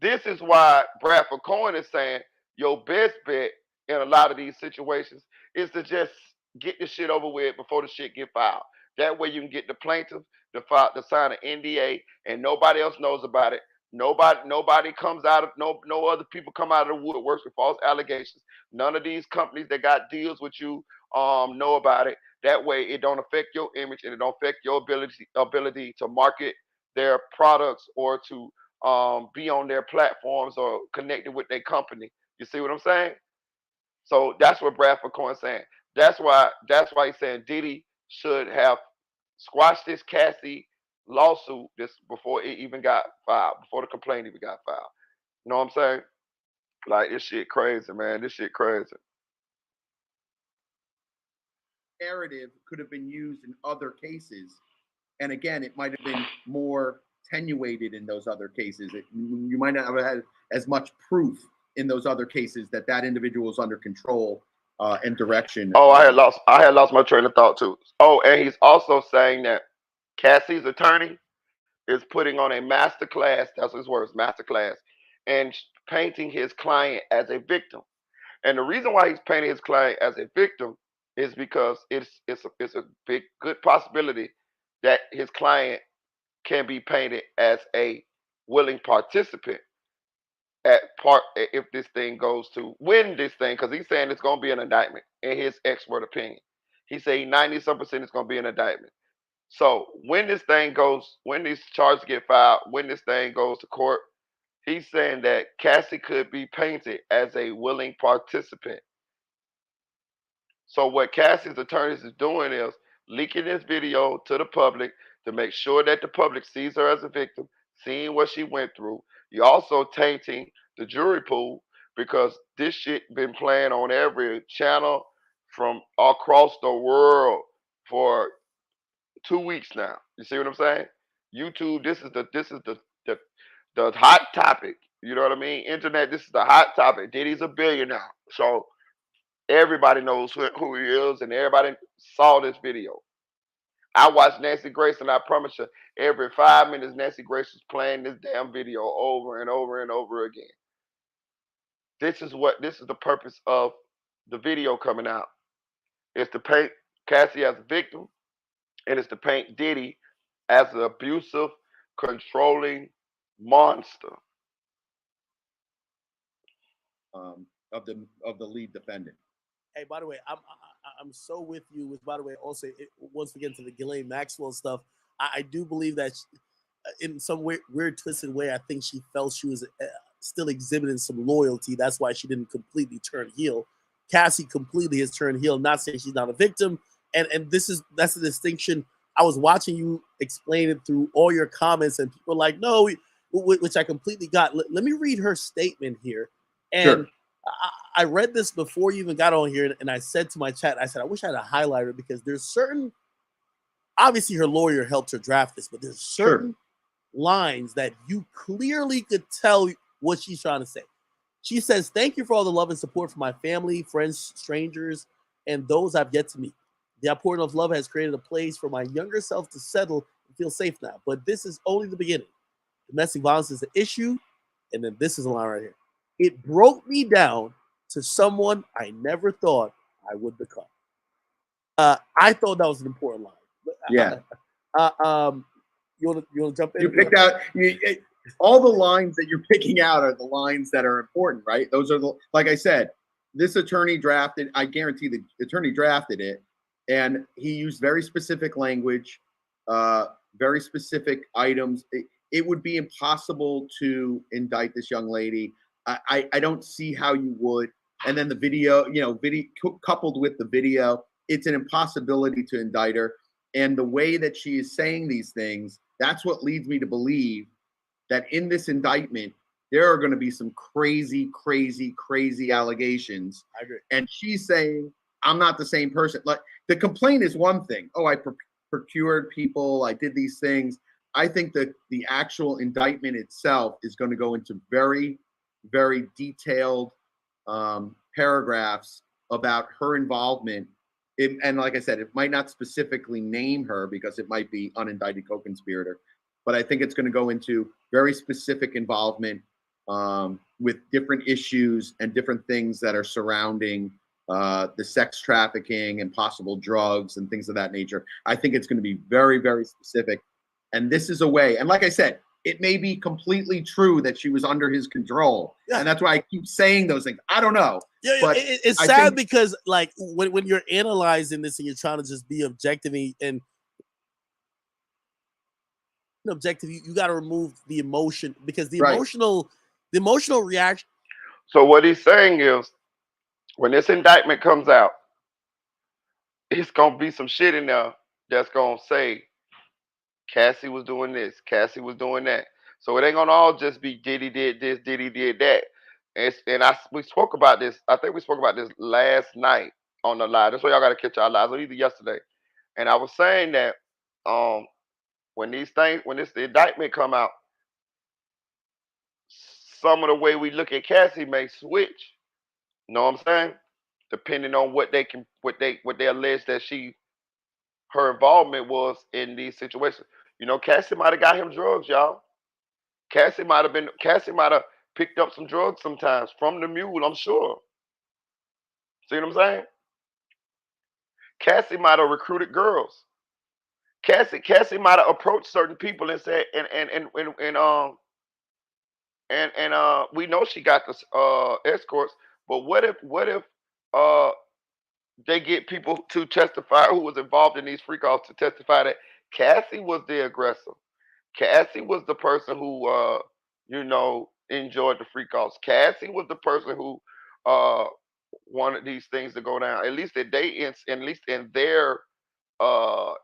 This is why Bradford Cohen is saying your best bet in a lot of these situations is to just get the shit over with before the shit get filed. That way you can get the plaintiff to sign an NDA and nobody else knows about it. Nobody comes out of no other people come out of the woodworks with false allegations. None of these companies that got deals with you know about it. That way it don't affect your image and it don't affect your ability to market their products or to be on their platforms or connected with their company. You see what I'm saying? So that's what Bradford Cohen's saying. That's why he's saying Diddy should have squashed this Cassie lawsuit this before it even got filed, before the complaint even got filed. You know what I'm saying? Like this shit crazy, man. This shit crazy. Narrative could have been used in other cases, and again, it might have been more attenuated in those other cases. You might not have had as much proof in those other cases that that individual is under control and direction. Oh, I had lost my train of thought too. Oh, and he's also saying that Cassie's attorney is putting on a master class. That's his words, master class, and painting his client as a victim. And the reason why he's painting his client as a victim is because it's a big good possibility that his client can be painted as a willing participant at part if this thing goes to win this thing because he's saying it's going to be an indictment in his expert opinion. He say 90 some percent it's going to be an indictment. So when these charges get filed, when this thing goes to court, he's saying that Cassie could be painted as a willing participant. So what Cassie's attorneys is doing is leaking this video to the public to make sure that the public sees her as a victim, seeing what she went through. You're also tainting the jury pool because this shit been playing on every channel from across the world for 2 weeks now. You see what I'm saying? YouTube, the hot topic. You know what I mean? Internet, this is the hot topic. Diddy's a billionaire, so everybody knows who he is, and everybody saw this video. I watched Nancy Grace, and I promise you, every 5 minutes, Nancy Grace is playing this damn video over and over and over again. This is the purpose of the video coming out. It's to paint Cassie as a victim, and it's to paint Diddy as an abusive, controlling monster. Of the lead defendant. Hey, by the way, I'm so with you. With by the way, also once we get into the Ghislaine Maxwell stuff, I do believe that in some weird twisted way, I think she felt she was still exhibiting some loyalty. That's why she didn't completely turn heel. Cassie completely has turned heel. Not saying she's not a victim, and that's the distinction. I was watching you explain it through all your comments, and people were like, no, which I completely got. Let me read her statement here, and. Sure. I read this before you even got on here, and I said to my chat, I said, I wish I had a highlighter because there's certain, obviously her lawyer helped her draft this, but there's certain lines that you clearly could tell what she's trying to say. She says, thank you for all the love and support from my family, friends, strangers, and those I've yet to meet. The outpouring of love has created a place for my younger self to settle and feel safe now, but this is only the beginning. Domestic violence is an issue, and then this is a line right here. It broke me down to someone I never thought I would become. I thought that was an important line. Yeah. You want to jump in? You picked out all the lines that you're picking out are the lines that are important, right? Those are like I said, this attorney drafted. I guarantee the attorney drafted it, and he used very specific language, very specific items. It would be impossible to indict this young lady. I don't see how you would. And then the video, coupled with the video, it's an impossibility to indict her. And the way that she is saying these things, that's what leads me to believe that in this indictment, there are going to be some crazy, crazy, crazy allegations. I agree. And she's saying, I'm not the same person. Like, the complaint is one thing. Oh, I procured people. I did these things. I think that the actual indictment itself is going to go into very, very detailed paragraphs about her involvement. And like I said, it might not specifically name her because it might be unindicted co-conspirator, but I think it's going to go into very specific involvement with different issues and different things that are surrounding the sex trafficking and possible drugs and things of that nature. I think it's going to be very, very specific. And this is a way, and like I said, it may be completely true that she was under his control. Yeah. And that's why I keep saying those things. I don't know. Yeah, but it's sad because like when you're analyzing this and you're trying to just be objective and objective, you got to remove the emotion because the emotional reaction. So what he's saying is when this indictment comes out, it's going to be some shit in there that's going to say Cassie was doing this, Cassie was doing that. So it ain't gonna all just be Diddy did this, Diddy did that. We spoke about this. I think we spoke about this last night on the live. That's why y'all gotta catch our lives, or either yesterday. And I was saying that when this indictment come out, some of the way we look at Cassie may switch. You know what I'm saying? Depending on what they allege that her involvement was in these situations. Cassie might have got him drugs, y'all. Cassie might have picked up some drugs sometimes from the mule, I'm sure. See what I'm saying? Cassie might have recruited girls. Cassie might have approached certain people and said, we know she got the escorts, but what if they get people to testify who was involved in these freak offs to testify that Cassie was the aggressor. Cassie was the person who enjoyed the freak offs. Cassie was the person who wanted these things to go down. At least in their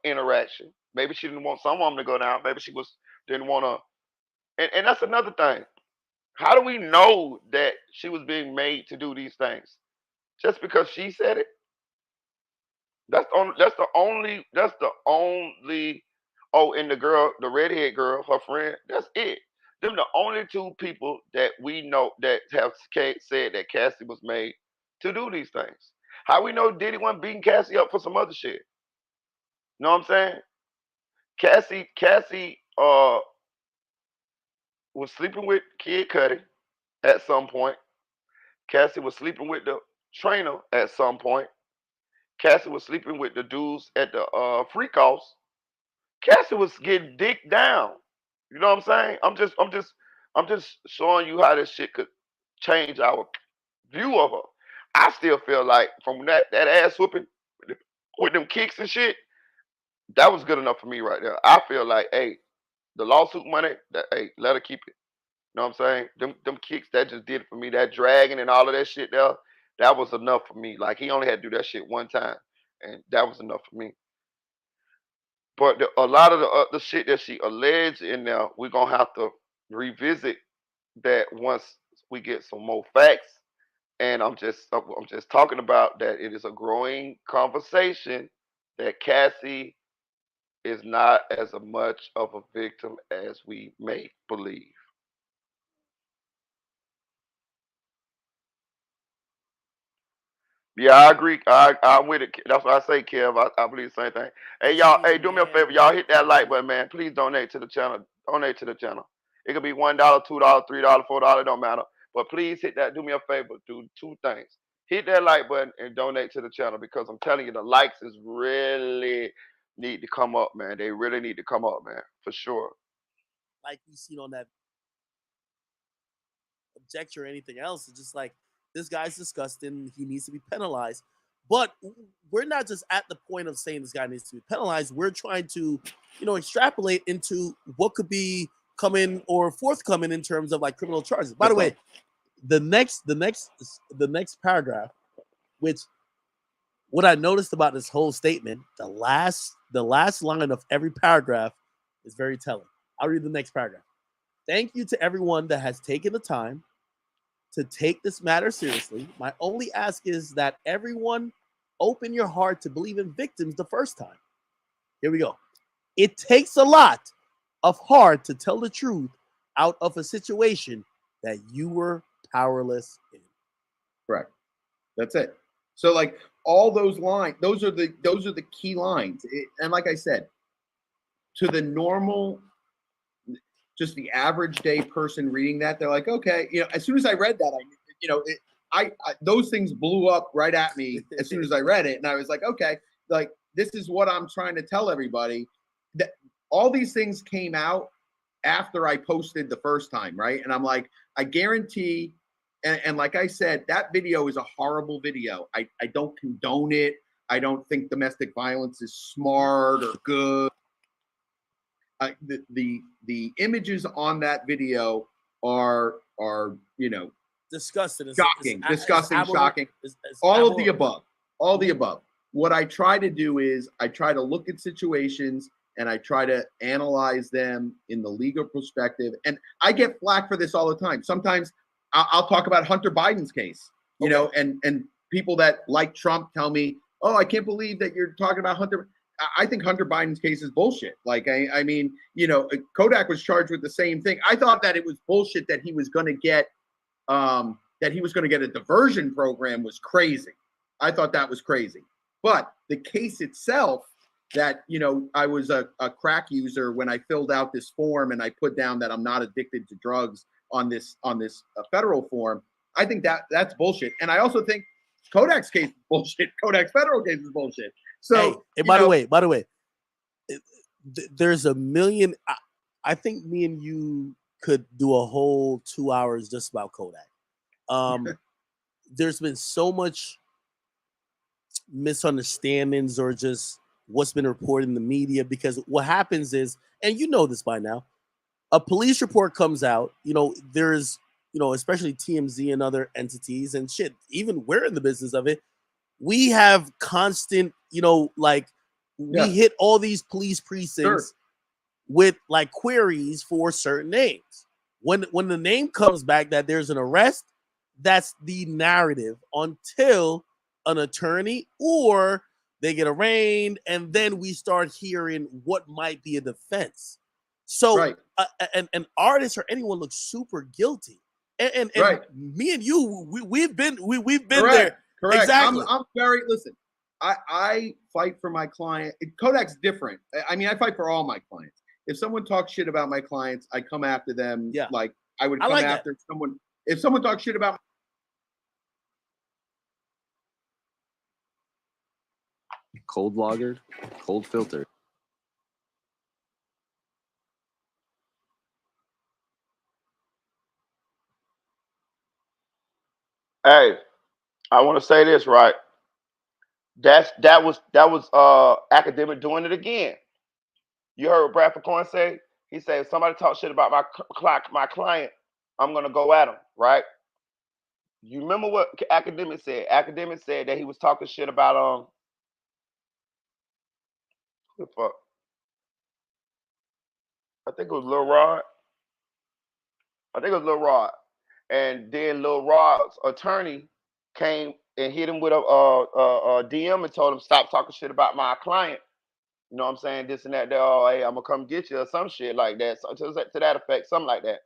interaction. Maybe she didn't want some of them to go down. Maybe didn't want to. And that's another thing. How do we know that she was being made to do these things? Just because she said it? That's the only Oh, and the girl, the redhead girl, her friend. That's it. Them the only two people that we know that have said that Cassie was made to do these things. How we know Diddy wasn't beating Cassie up for some other shit? Know what I'm saying? Cassie was sleeping with Kid Cudi at some point. Cassie was sleeping with the trainer at some point. Cassie was sleeping with the dudes at the freak house. Cassie was getting dick down. You know what I'm saying? I'm just showing you how this shit could change our view of her. I still feel like from that ass whooping with them kicks and shit, that was good enough for me right there. I feel like, hey, the lawsuit money, that hey, let her keep it. You know what I'm saying? Them kicks that just did it for me. That dragging and all of that shit there, that was enough for me. Like he only had to do that shit one time, and that was enough for me. But a lot of the shit that she alleged in there, we're gonna have to revisit that once we get some more facts. And I'm just talking about that it is a growing conversation that Cassie is not as much of a victim as we may believe. Yeah, I agree. I'm with it. That's what I say, Kev. I believe the same thing. Hey, But she y'all. needs Hey, to do be me a favor. handled Y'all hit that like professionally. button, man. Please donate to the channel. Donate to the channel. It could be $1, $2, $3, $4. Don't matter. But please hit that. Do me a favor. Do two things. Hit that like button and donate to the channel because I'm telling you, the likes is really need to come up, man. They really need to come up, man, for sure. Like we seen on that objection or anything else. It's just like this guy's disgusting. He needs to be penalized. But we're not just at the point of saying this guy needs to be penalized. We're trying to, extrapolate into what could be coming or forthcoming in terms of like criminal charges. By the That's way, right. the next paragraph, which what I noticed about this whole statement, the last line of every paragraph is very telling. I'll read the next paragraph. Thank you to everyone that has taken the time to take this matter seriously. My only ask is that everyone open your heart to believe in victims the first time. Here we go. It takes a lot of heart to tell the truth out of a situation that you were powerless in. Correct. That's it. So like all those lines, those are the key lines. And like I said, to the normal, just the average day person reading that, they're like, okay, as soon as I read that, those things blew up right at me as soon as I read it, and I was like, okay, like this is what I'm trying to tell everybody. That all these things came out after I posted the first time, right? And I'm like, I guarantee, and like I said, that video is a horrible video. I don't condone it. I don't think domestic violence is smart or good. The images on that video are Disgusting. shocking, disgusting, Aberrant. shocking. It's All of the abhorrent. above. All the above. What I try to do is I try to look at situations and I try to analyze them in the legal perspective. And I get flack for this all the time. Sometimes I'll talk about Hunter Biden's case, and people that like Trump tell me, "Oh, I can't believe that you're talking about Hunter." I think Hunter Biden's case is bullshit. Like, I mean, Kodak was charged with the same thing. I thought that it was bullshit that he was going to get a diversion program was crazy. I thought that was crazy. But the case itself, that I was a crack user when I filled out this form and I put down that I'm not addicted to drugs on this federal form. I think that's bullshit. And I also think Kodak's case is bullshit. Kodak's federal case is bullshit. So, Hey, by the way, there's a million. I think me and you could do a whole 2 hours just about Kodak. There's been so much misunderstandings or just what's been reported in the media, because what happens is, and you know this by now, a police report comes out, there's, especially TMZ and other entities and shit, even we're in the business of it. We have constant, we hit all these police precincts with like queries for certain names. When the name comes back that there's an arrest, that's the narrative until an attorney or they get arraigned, and then we start hearing what might be a defense. So Right. An artist or anyone looks super guilty. And Right. me and you, we've been Correct. there. Correct. Exactly. I'm very, listen, I fight for my client. Kodak's different. I mean, I fight for all my clients. If someone talks shit about my clients, I come after them. Yeah. Like I would come like after that. someone. If someone talks shit about cold lagered, cold filtered. Hey, I want to say this, right? That was academic doing it again. You heard what Bradford Cohen say? He said, if somebody talk shit about my client, I'm gonna go at him, right? You remember what academic said? Academic said that he was talking shit about who the fuck? I think it was Lil Rod. I think it was Lil Rod. And then Lil Rod's attorney came and hit him with a DM and told him stop talking shit about my client. You know what I'm saying? This and that. Oh, hey, I'm gonna come get you or some shit like that. So to that effect, something like that.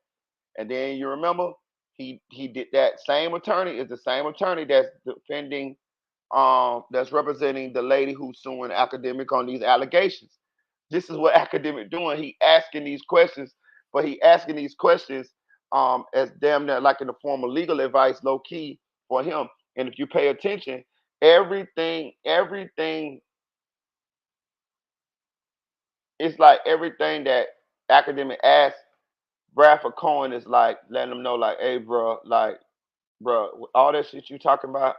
And then you remember he did that same attorney is the same attorney that's defending that's representing the lady who's suing academic on these allegations. This is what academic doing. He asking these questions, but he asking these questions as damn near like in the form of legal advice, low key for him. And if you pay attention, everything it's like everything that academic asks, Bradford Cohen is like letting them know, like, hey, bro, all that shit you talking about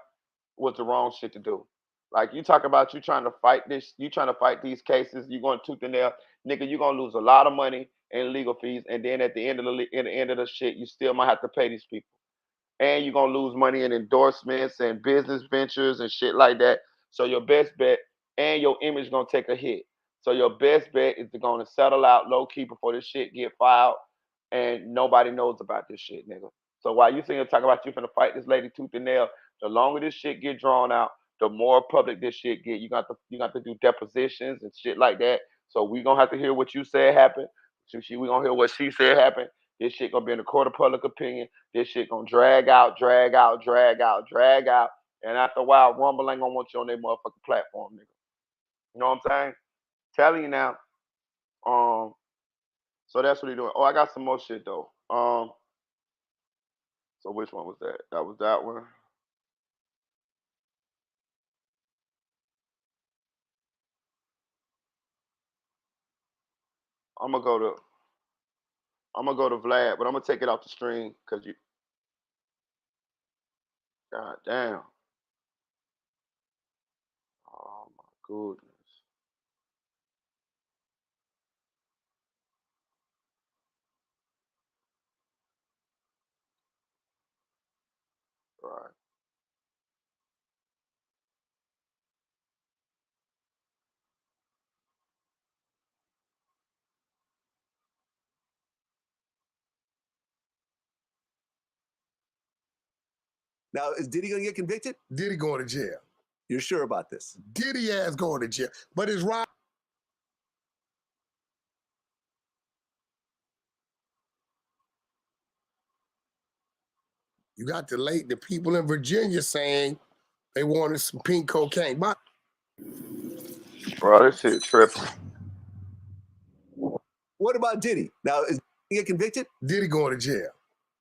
was the wrong shit to do. Like you talk about you trying to fight this, you trying to fight these cases, you going tooth and nail, nigga, you gonna lose a lot of money in legal fees, and then at the end of the shit, you still might have to pay these people, and you're gonna lose money in endorsements and business ventures and shit like that. So your best bet, and your image gonna take a hit. So your best bet is to gonna settle out low key before this shit get filed, and nobody knows about this shit, nigga. So while you sitting here talking about you finna fight this lady tooth and nail, the longer this shit get drawn out, the more public this shit get. You got to do depositions and shit like that. So we gonna have to hear what you said happened. We gonna hear what she said happened. This shit gonna be in the court of public opinion. This shit gonna drag out, drag out, drag out, drag out. And after a while, Rumble ain't gonna want you on their motherfucking platform, nigga. You know what I'm saying? Telling you now. Um, so that's what he doing. Oh, I got some more shit though. So which one was that? That was that one. I'm gonna go to Vlad, but I'm gonna take it off the stream because you. God damn. Oh my goodness. Right. Now, is Diddy going to get convicted? Diddy going to jail. You're sure about this? Diddy ass going to jail. But it's right. You got the people in Virginia saying they wanted some pink cocaine. But Bro, this shit tripping. What about Diddy? Now, is he get convicted? Diddy going to jail.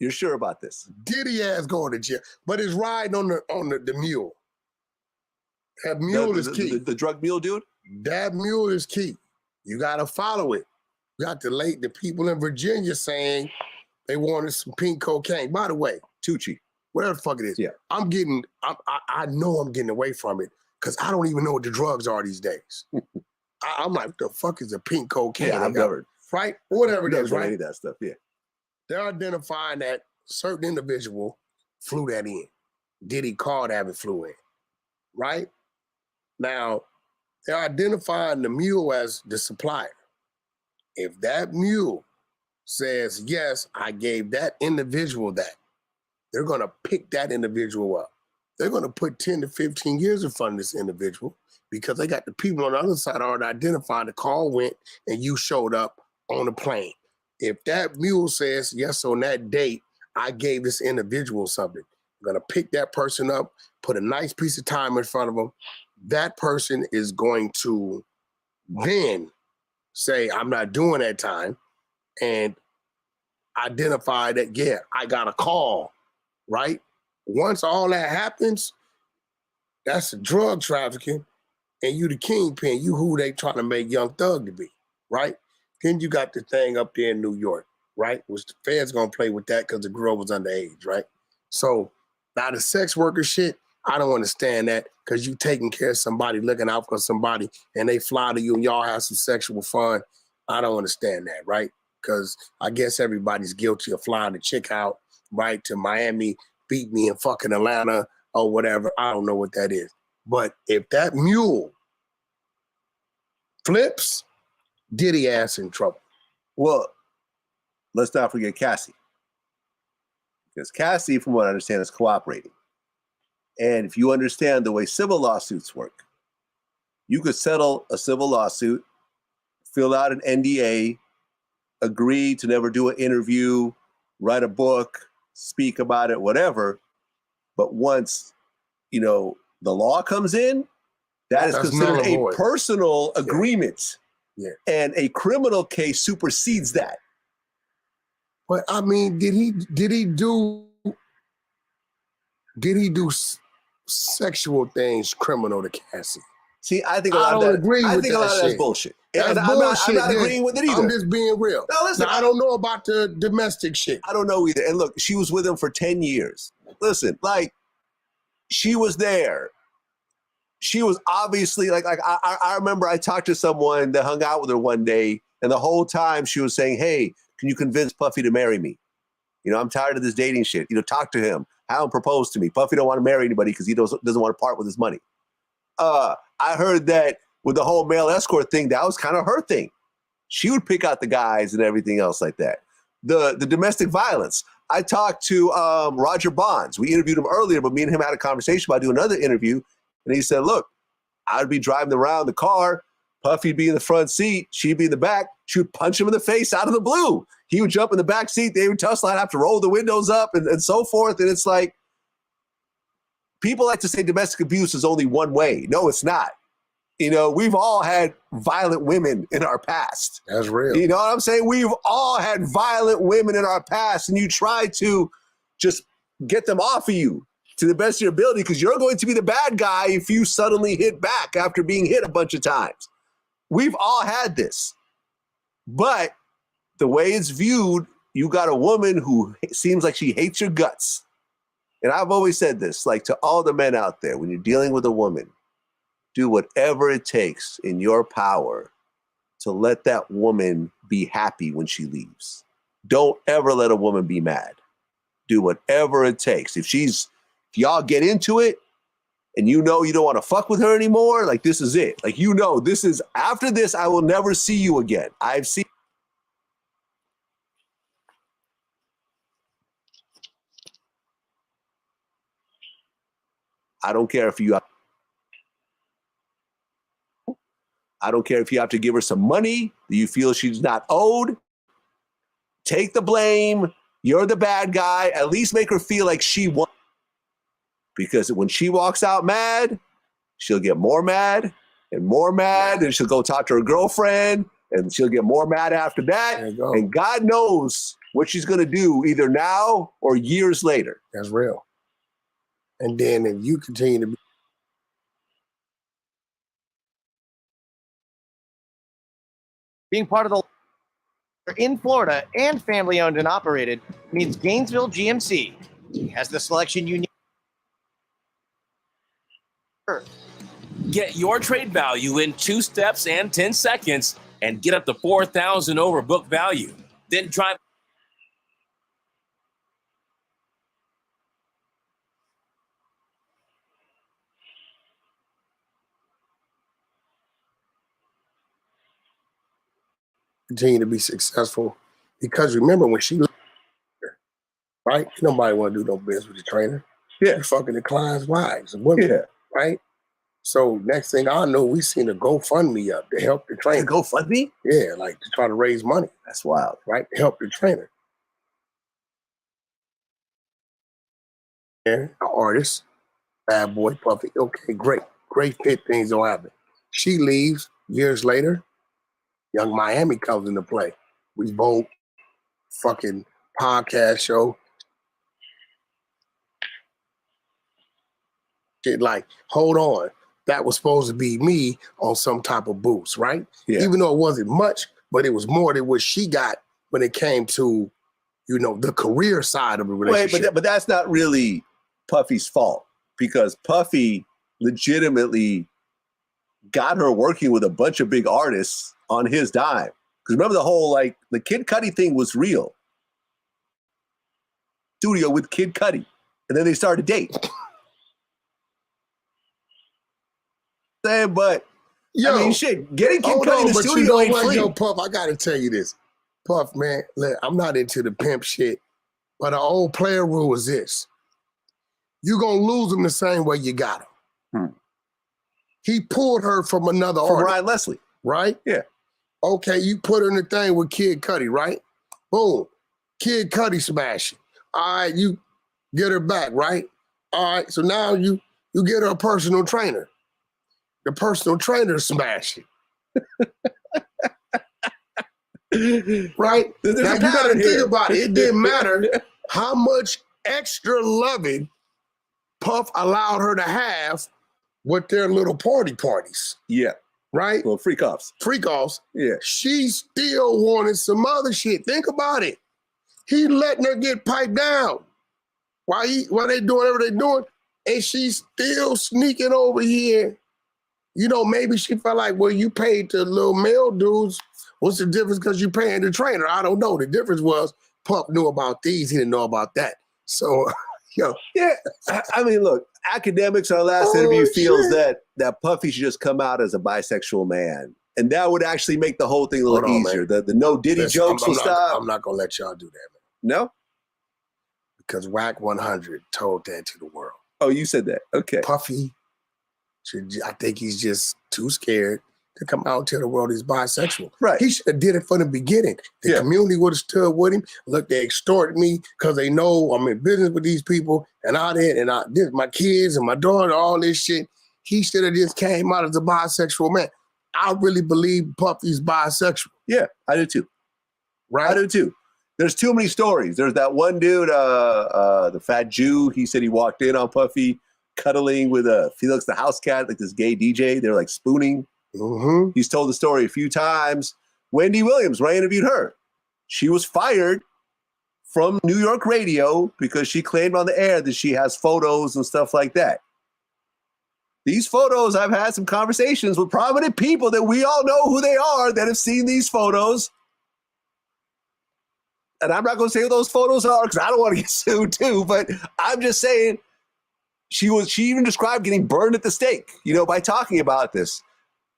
You're sure about this? Diddy ass going to jail. But it's riding on the mule. That mule is key. The drug mule dude? That mule is key. You got to follow it. You got the people in Virginia saying they wanted some pink cocaine. By the way, Tucci. whatever the fuck it is. Yeah. I know I'm getting away from it because I don't even know what the drugs are these days. I'm like, what the fuck is a pink cocaine? Yeah, I've never. Right? Whatever it is, Never right? any of that stuff, yeah. They're identifying that certain individual flew that in. Diddy called having flew in. Right? Now, they're identifying the mule as the supplier. If that mule says, yes, I gave that individual that, they're going to pick that individual up they're going to put 10 to 15 years in front of this individual because they got the people on the other side already identified. The call went and you showed up on the plane. If that mule says, yes, on that date, I gave this individual something, I'm going to pick that person up, put a nice piece of time in front of them. That person is going to then say, I'm not doing that time, and identify that, yeah, I got a call, right? Once all that happens, that's drug trafficking, and you the kingpin, you who they trying to make Young Thug to be, right? Then you got the thing up there in New York, right? Which the feds gonna play with that because the girl was underage, right? So now the sex worker shit, I don't understand that because you taking care of somebody, looking out for somebody, and they fly to you and y'all have some sexual fun. I don't understand that, right? Because I guess everybody's guilty of flying a chick out, right, to Miami, beat me in fucking Atlanta or whatever. I don't know what that is. But if that mule flips, Diddy ass in trouble. Well, let's not forget Cassie. Because Cassie, from what I understand, is cooperating. And if you understand the way civil lawsuits work, you could settle a civil lawsuit, fill out an NDA, agree to never do an interview, write a book, speak about it, whatever. But once, the law comes in, that's considered a personal agreement. Yeah. And a criminal case supersedes that. But I mean, did he do sexual things criminal to Cassie? See, I think a lot of that's bullshit. That's I'm not agreeing with it either. I'm just being real. Now, listen, I don't know about the domestic shit. I don't know either. And look, she was with him for 10 years. Listen, she was there. She was obviously I remember I talked to someone that hung out with her one day, and the whole time she was saying, hey, can you convince Puffy to marry me? I'm tired of this dating shit. Talk to him. Have him propose to me. Puffy don't want to marry anybody because he doesn't want to part with his money. I heard that with the whole male escort thing, that was kind of her thing. She would pick out the guys and everything else like that. The domestic violence. I talked to Roger Bonds. We interviewed him earlier, but me and him had a conversation about doing another interview. And he said, look, I'd be driving around the car. Puffy'd be in the front seat. She'd be in the back. She would punch him in the face out of the blue. He would jump in the back seat. They would tussle. I'd have to roll the windows up and so forth. And it's like, people like to say domestic abuse is only one way. No, it's not. We've all had violent women in our past. That's real. You know what I'm saying? We've all had violent women in our past, and you try to just get them off of you to the best of your ability because you're going to be the bad guy if you suddenly hit back after being hit a bunch of times. We've all had this. But the way it's viewed, you got a woman who seems like she hates your guts. And I've always said this, to all the men out there, when you're dealing with a woman, do whatever it takes in your power to let that woman be happy when she leaves. Don't ever let a woman be mad. Do whatever it takes. If y'all get into it and you don't want to fuck with her anymore, this is it. This is, after this, I will never see you again. I've seen. I don't care if you have to give her some money that you feel she's not owed. Take the blame. You're the bad guy. At least make her feel like she won. Because when she walks out mad, she'll get more mad, and she'll go talk to her girlfriend, and she'll get more mad after that. And God knows what she's going to do either now or years later. That's real. And then if you continue to be being part of the in Florida and family owned and operated means Gainesville GMC has the selection you need. Get your trade value in 2 steps and 10 seconds and get up to $4,000 over book value. Then drive. continue to be successful because remember when she was right, nobody want to do no business with the trainer. Yeah. She fucking the client's wives and women, Yeah. right? So next thing I know, we seen a GoFundMe up to help the trainer. GoFundMe? Yeah, like to try to raise money. That's wild. Right? To help the trainer. Yeah, an artist, bad boy, Puffy. Okay, great. Great fit, things don't happen. She leaves years later. Young Miami comes into play. We both fucking podcast show. Shit like, hold on. That was supposed to be me on some type of boost, right? Yeah. Even though it wasn't much, but it was more than what she got when it came to, the career side of the relationship. Wait, but that's not really Puffy's fault, because Puffy legitimately got her working with a bunch of big artists on his dime. Because remember the whole, the Kid Cudi thing was real. Studio with Kid Cudi. And then they started to date. But, Yo, I mean, shit, getting Kid Cudi in the but studio ain't free. Yo, Puff, I got to tell you this. Puff, man, look, I'm not into the pimp shit, but an old player rule is this. You're going to lose him the same way you got him. He pulled her from another artist. Ryan Leslie. Right? Yeah. Okay, you put her in the thing with Kid Cudi, right? Boom. Kid Cudi smashing. All right, you get her back, right? All right, so now you get her a personal trainer. The personal trainer smashing. Right? There's now a you got to pattern here. think about it. It didn't matter how much extra loving Puff allowed her to have with their little parties. Yeah. Right? Well, freak offs. Yeah. She still wanted some other shit. Think about it. He letting her get piped down while they doing whatever they doing, and she's still sneaking over here. Maybe she felt like, well, you paid the little male dudes. What's the difference because you paying the trainer? I don't know. The difference was Puff knew about these. He didn't know about that. So, Yeah. I mean, look, Academics on our last interview feels that Puffy should just come out as a bisexual man. And that would actually make the whole thing a little easier. The no Diddy jokes will stop. I'm not going to let y'all do that, man. No? Because Whack 100 told that to the world. Oh, you said that. Okay. Puffy, I think he's just too scared to come out and tell the world he's bisexual. Right. He should have did it from the beginning. The community would have stood with him. Look, they extorted me because they know I'm in business with these people, and I did my kids and my daughter, all this shit. He should have just came out as a bisexual man. I really believe Puffy's bisexual. Yeah, I do too. Right? I do too. There's too many stories. There's that one dude, the fat Jew. He said he walked in on Puffy cuddling with Felix the house cat, like this gay DJ. They're like spooning. Mm-hmm. He's told the story a few times. Wendy Williams, when I interviewed her, she was fired from New York radio because she claimed on the air that she has photos and stuff like that. These photos, I've had some conversations with prominent people that we all know who they are that have seen these photos. And I'm not going to say who those photos are because I don't want to get sued too, but I'm just saying she even described getting burned at the stake, by talking about this.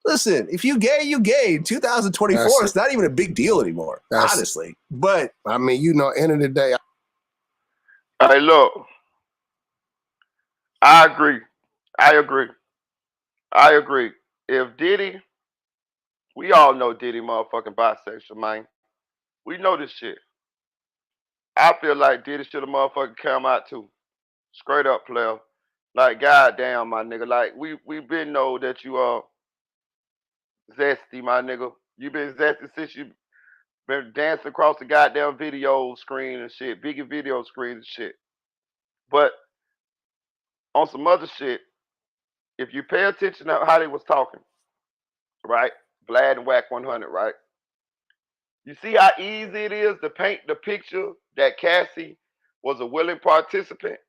Listen, if you gay, you gay. In 2024, it's not even a big deal anymore, honestly. But I mean, end of the day. Hey, look, I agree. If Diddy, we all know Diddy motherfucking bisexual, man. We know this shit. I feel like Diddy should have motherfucking come out too. Straight up, player. Like, goddamn, my nigga. Like, we been know that you are zesty, my nigga. You been zesty since you been dancing across the goddamn video screen and shit. Biggie video screen and shit. But on some other shit, if you pay attention to how they was talking, right? Vlad and Whack 100, right? You see how easy it is to paint the picture that Cassie was a willing participant?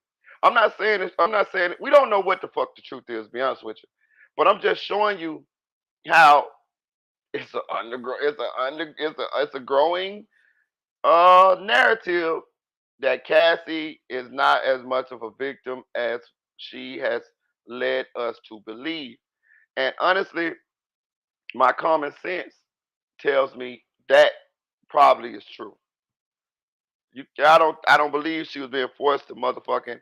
I'm not saying it. We don't know what the fuck the truth is, to be honest with you. But I'm just showing you how it's a growing narrative that Cassie is not as much of a victim as she has led us to believe. And honestly, my common sense tells me that probably is true. I don't believe she was being forced to motherfucking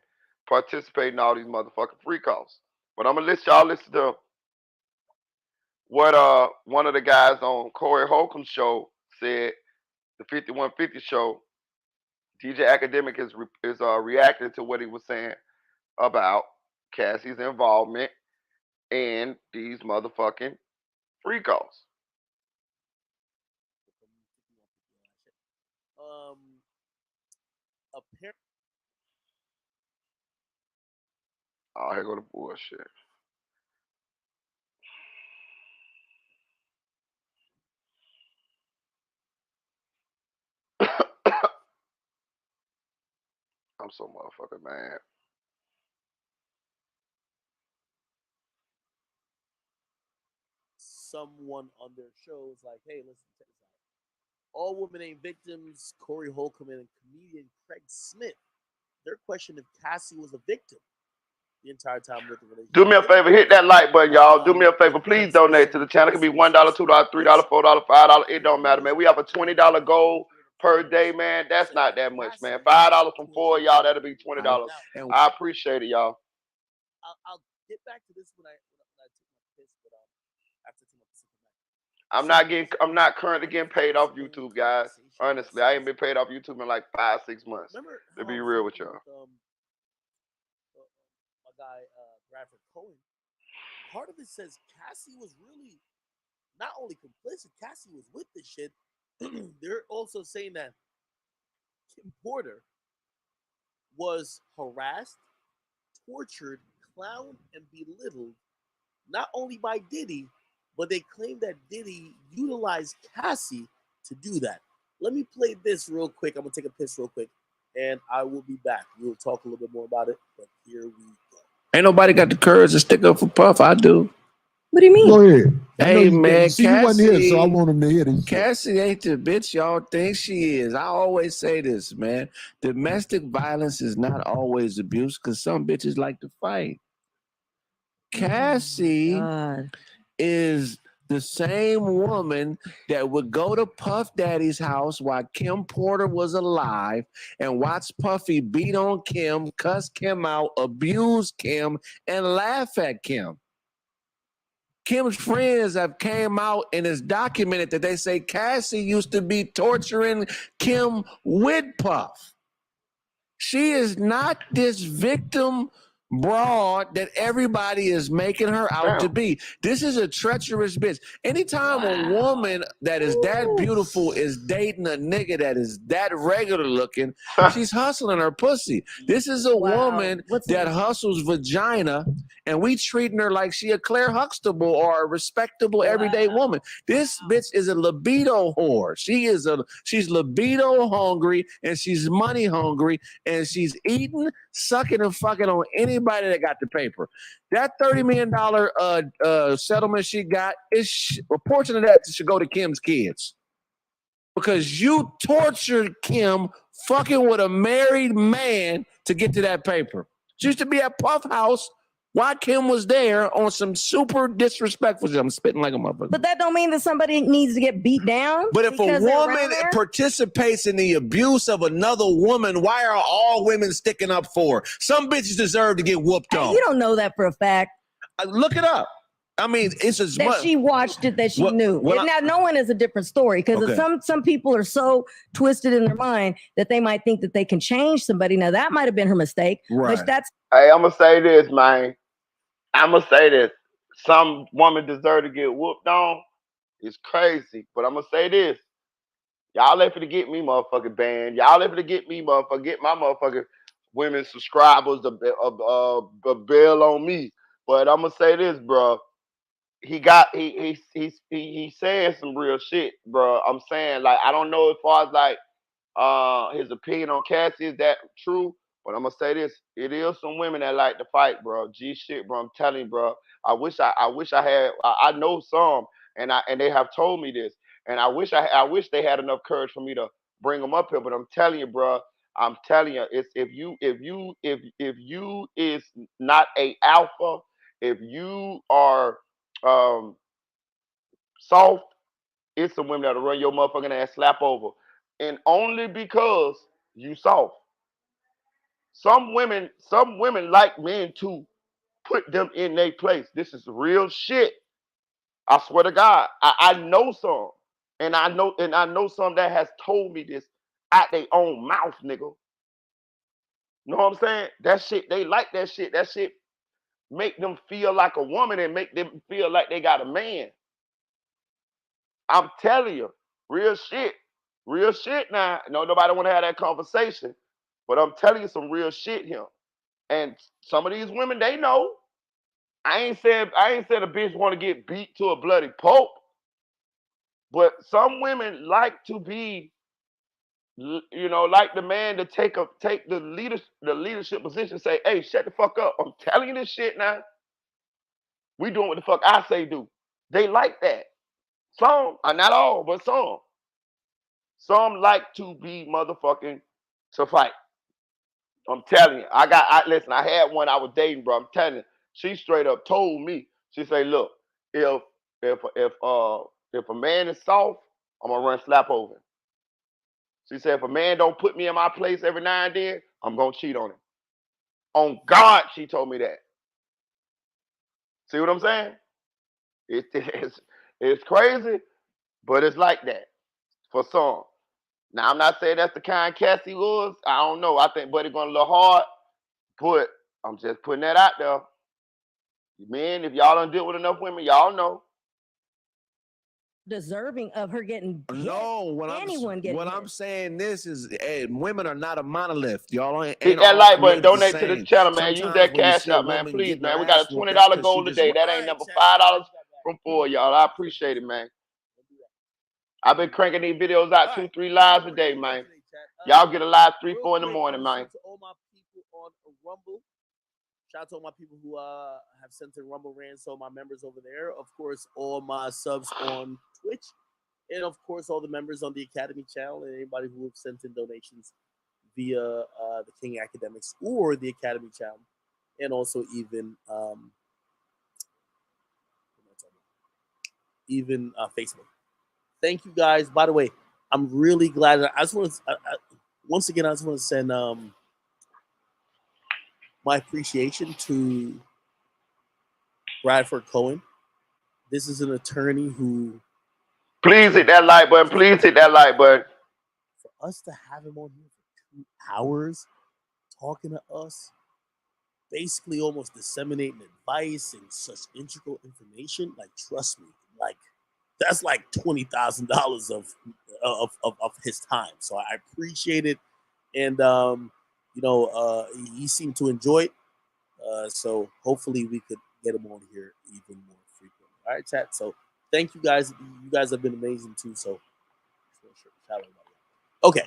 participate in all these motherfucking free calls. But I'm gonna let y'all listen to what one of the guys on Corey Holcomb's show said, the 5150 show. DJ Academic is reacting to what he was saying about Cassie's involvement in these motherfucking free calls. Apparently. Oh, here go the bullshit. I'm so motherfucking mad. Someone on their show is like, hey, listen, check this out. All women ain't victims. Corey Holcomb and comedian Craig Smith. Their question if Cassie was a victim the entire time with the relationship. Do me a favor, hit that like button, y'all. Do me a favor, please donate to the channel. It can be $1, $2, $3, $4, $5. It don't matter, man. We have a $20 goal per day, man. That's not that much, man. $5 from 4 of y'all, that'll be $20. I appreciate it, y'all. I'll get back to this when I took my piss, but after taking my piss, I'm not currently getting paid off YouTube, guys. Honestly, I ain't been paid off YouTube in like 5-6 months. To be real with y'all. My guy Bradford Cohen. Part of it says Cassie was really not only complicit. Cassie was with this shit. They're also saying that Kim Porter was harassed, tortured, clowned, and belittled not only by Diddy, but they claim that Diddy utilized Cassie to do that. Let me play this real quick. I'm going to take a piss real quick, and I will be back. We'll talk a little bit more about it, but here we go. Ain't nobody got the courage to stick up for Puff. I do. What do you mean? Go ahead. Hey, man, See, you wasn't here, so I want him to hear this. Cassie ain't the bitch y'all think she is. I always say this, man. Domestic violence is not always abuse because some bitches like to fight. Cassie is the same woman that would go to Puff Daddy's house while Kim Porter was alive and watch Puffy beat on Kim, cuss Kim out, abuse Kim, and laugh at Kim. Kim's friends have came out and it's documented that they say Cassie used to be torturing Kim with Puff. She is not this victim broad that everybody is making her out to be. This is a treacherous bitch. Anytime a woman that is that beautiful is dating a nigga that is that regular looking, she's hustling her pussy. This is a woman that hustles vagina, and we treating her like she a Claire Huxtable or a respectable everyday woman. This bitch is a libido whore. She's libido hungry and she's money hungry, and she's eating, sucking, and fucking on anybody that got the paper. That $30 million settlement she got, a portion of that should go to Kim's kids. Because you tortured Kim fucking with a married man to get to that paper. She used to be at Puff House while Kim was there on some super disrespectful shit. I'm spitting like a motherfucker. But that don't mean that somebody needs to get beat down. But if a woman participates in the abuse of another woman, why are all women sticking up for her? Some bitches deserve to get whooped on. You don't know that for a fact. Look it up. I mean, it's as that she watched it, that she knew. Now, knowing is a different story because some people are so twisted in their mind that they might think that they can change somebody. Now, that might have been her mistake. Right. But that's. Hey, I'm gonna say this, man. I'm gonna say this. Some woman deserve to get whooped on. It's crazy, but I'm gonna say this. Y'all effort to get me motherfucking banned. Y'all effort to get me motherfucking get my motherfucking women subscribers a bill on me. But I'm gonna say this, bro. He's saying some real shit, bro. I'm saying, like, I don't know as far as like his opinion on Cassie is that true, but I'm gonna say this: it is some women that like to fight, bro. G shit, bro. I'm telling you, bro. I wish I had. I know some, and they have told me this, and I wish they had enough courage for me to bring them up here. But I'm telling you, bro. I'm telling you, it's if you is not a alpha, if you are soft, it's some women that'll run your motherfucking ass slap over. And only because you soft. Some women like men to put them in their place. This is real shit. I swear to God. I know some. And I know some that has told me this out their own mouth, nigga. Know what I'm saying? That shit, they like that shit. That shit make them feel like a woman and make them feel like they got a man. I'm telling you, real shit. Real shit now. No, nobody want to have that conversation. But I'm telling you some real shit here. And some of these women, they know. I ain't said a bitch want to get beat to a bloody pulp. But some women like to be, like the man to take the leadership position. Say, hey, shut the fuck up. I'm telling you this shit now. We doing what the fuck I say do. They like that. Some, not all, but some. Some like to be motherfucking to fight. I'm telling you. Listen, I had one I was dating, bro. I'm telling you. She straight up told me. She say, look, if a man is soft, I'm gonna run slap over him. She said, if a man don't put me in my place every now and then, I'm gonna cheat on him. On God, she told me that. See what I'm saying? It's crazy, but it's like that for some. Now I'm not saying that's the kind Cassie was. I don't know. I think Buddy going a little hard, but I'm just putting that out there. Men, if y'all don't deal with enough women, y'all know. Deserving of her getting hit. No, what I'm saying this is, hey, women are not a monolith. Y'all ain't Hit that all like button, created the donate to the same. channel, man. Use Sometimes that when you cash see a out, man. woman Please, getting man. her We got ass a whooped, $20 that's because she goal just today. That ain't number $5 from 4, y'all. I appreciate it, man. I've been cranking these videos out 2-3 lives a day, man. Y'all get a live 3-4 in the morning, man. To all my people on Rumble. Shout out to all my people who have sent in Rumble rants, all my members over there. Of course, all my subs on Twitch. And of course, all the members on the Academy channel and anybody who have sent in donations via the King Academics or the Academy channel. And also even Facebook. Thank you guys. By the way, I'm really glad. I just want to, once again, I just want to send my appreciation to Bradford Cohen. This is an attorney who. Please hit that like button. Please hit that like button. For us to have him on here for 2 hours talking to us, basically almost disseminating advice and such integral information, like, trust me, like, that's like $20,000 of his time. So I appreciate it, and he seemed to enjoy it. So hopefully we could get him on here even more frequently. All right, chat. So thank you guys. You guys have been amazing too. So shout out. Okay,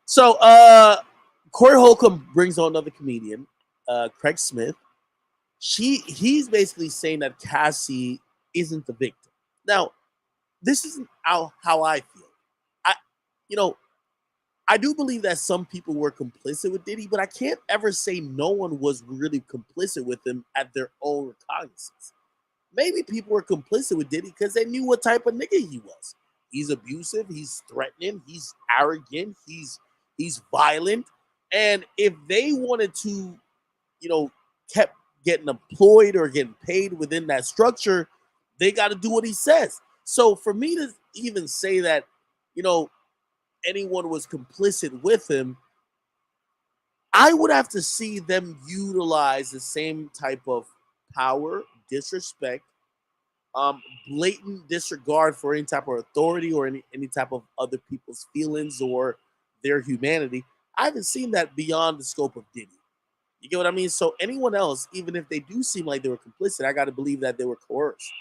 so Corey Holcomb brings on another comedian, Craig Smith. He's basically saying that Cassie isn't the victim. Now, this isn't how I feel. I do believe that some people were complicit with Diddy, but I can't ever say no one was really complicit with him at their own recognizance. Maybe people were complicit with Diddy because they knew what type of nigga he was. He's abusive, he's threatening, he's arrogant, he's violent. And if they wanted to, kept getting employed or getting paid within that structure, they got to do what he says. So for me to even say that, anyone was complicit with him, I would have to see them utilize the same type of power, disrespect, blatant disregard for any type of authority or any type of other people's feelings or their humanity. I haven't seen that beyond the scope of Diddy. You get what I mean? So anyone else, even if they do seem like they were complicit, I got to believe that they were coerced,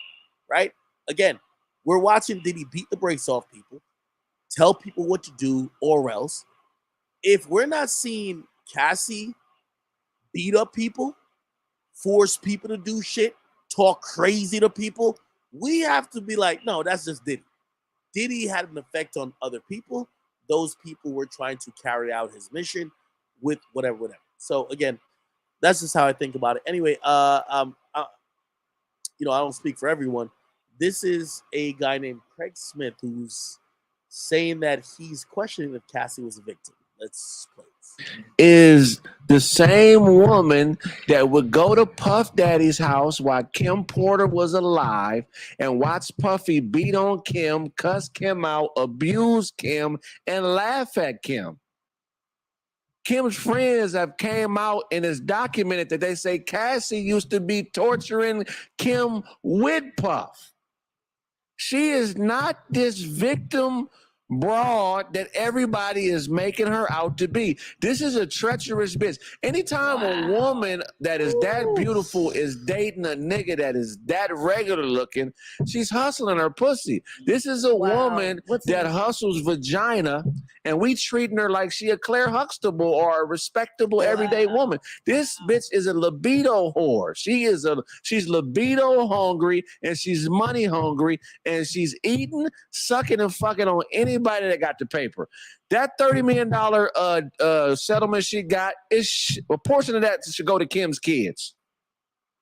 right? Again, we're watching Diddy beat the brakes off people, tell people what to do, or else. If we're not seeing Cassie beat up people, force people to do shit, talk crazy to people, we have to be like, no, that's just Diddy. Diddy had an effect on other people. Those people were trying to carry out his mission with whatever. So again, that's just how I think about it. Anyway, I don't speak for everyone. This is a guy named Craig Smith who's saying that he's questioning if Cassie was a victim. Let's play this. Is the same woman that would go to Puff Daddy's house while Kim Porter was alive and watch Puffy beat on Kim, cuss Kim out, abuse Kim, and laugh at Kim. Kim's friends have came out and it's documented that they say Cassie used to be torturing Kim with Puff. She is not this victim broad that everybody is making her out to be. This is a treacherous bitch. Anytime a woman that is that beautiful is dating a nigga that is that regular looking, she's hustling her pussy. This is a woman that hustles vagina, and we treating her like she a Claire Huxtable or a respectable everyday woman. This bitch is a libido whore. She's libido hungry and she's money hungry, and she's eating, sucking, and fucking on anybody that got the paper. That $30 million settlement she got, a portion of that should go to Kim's kids.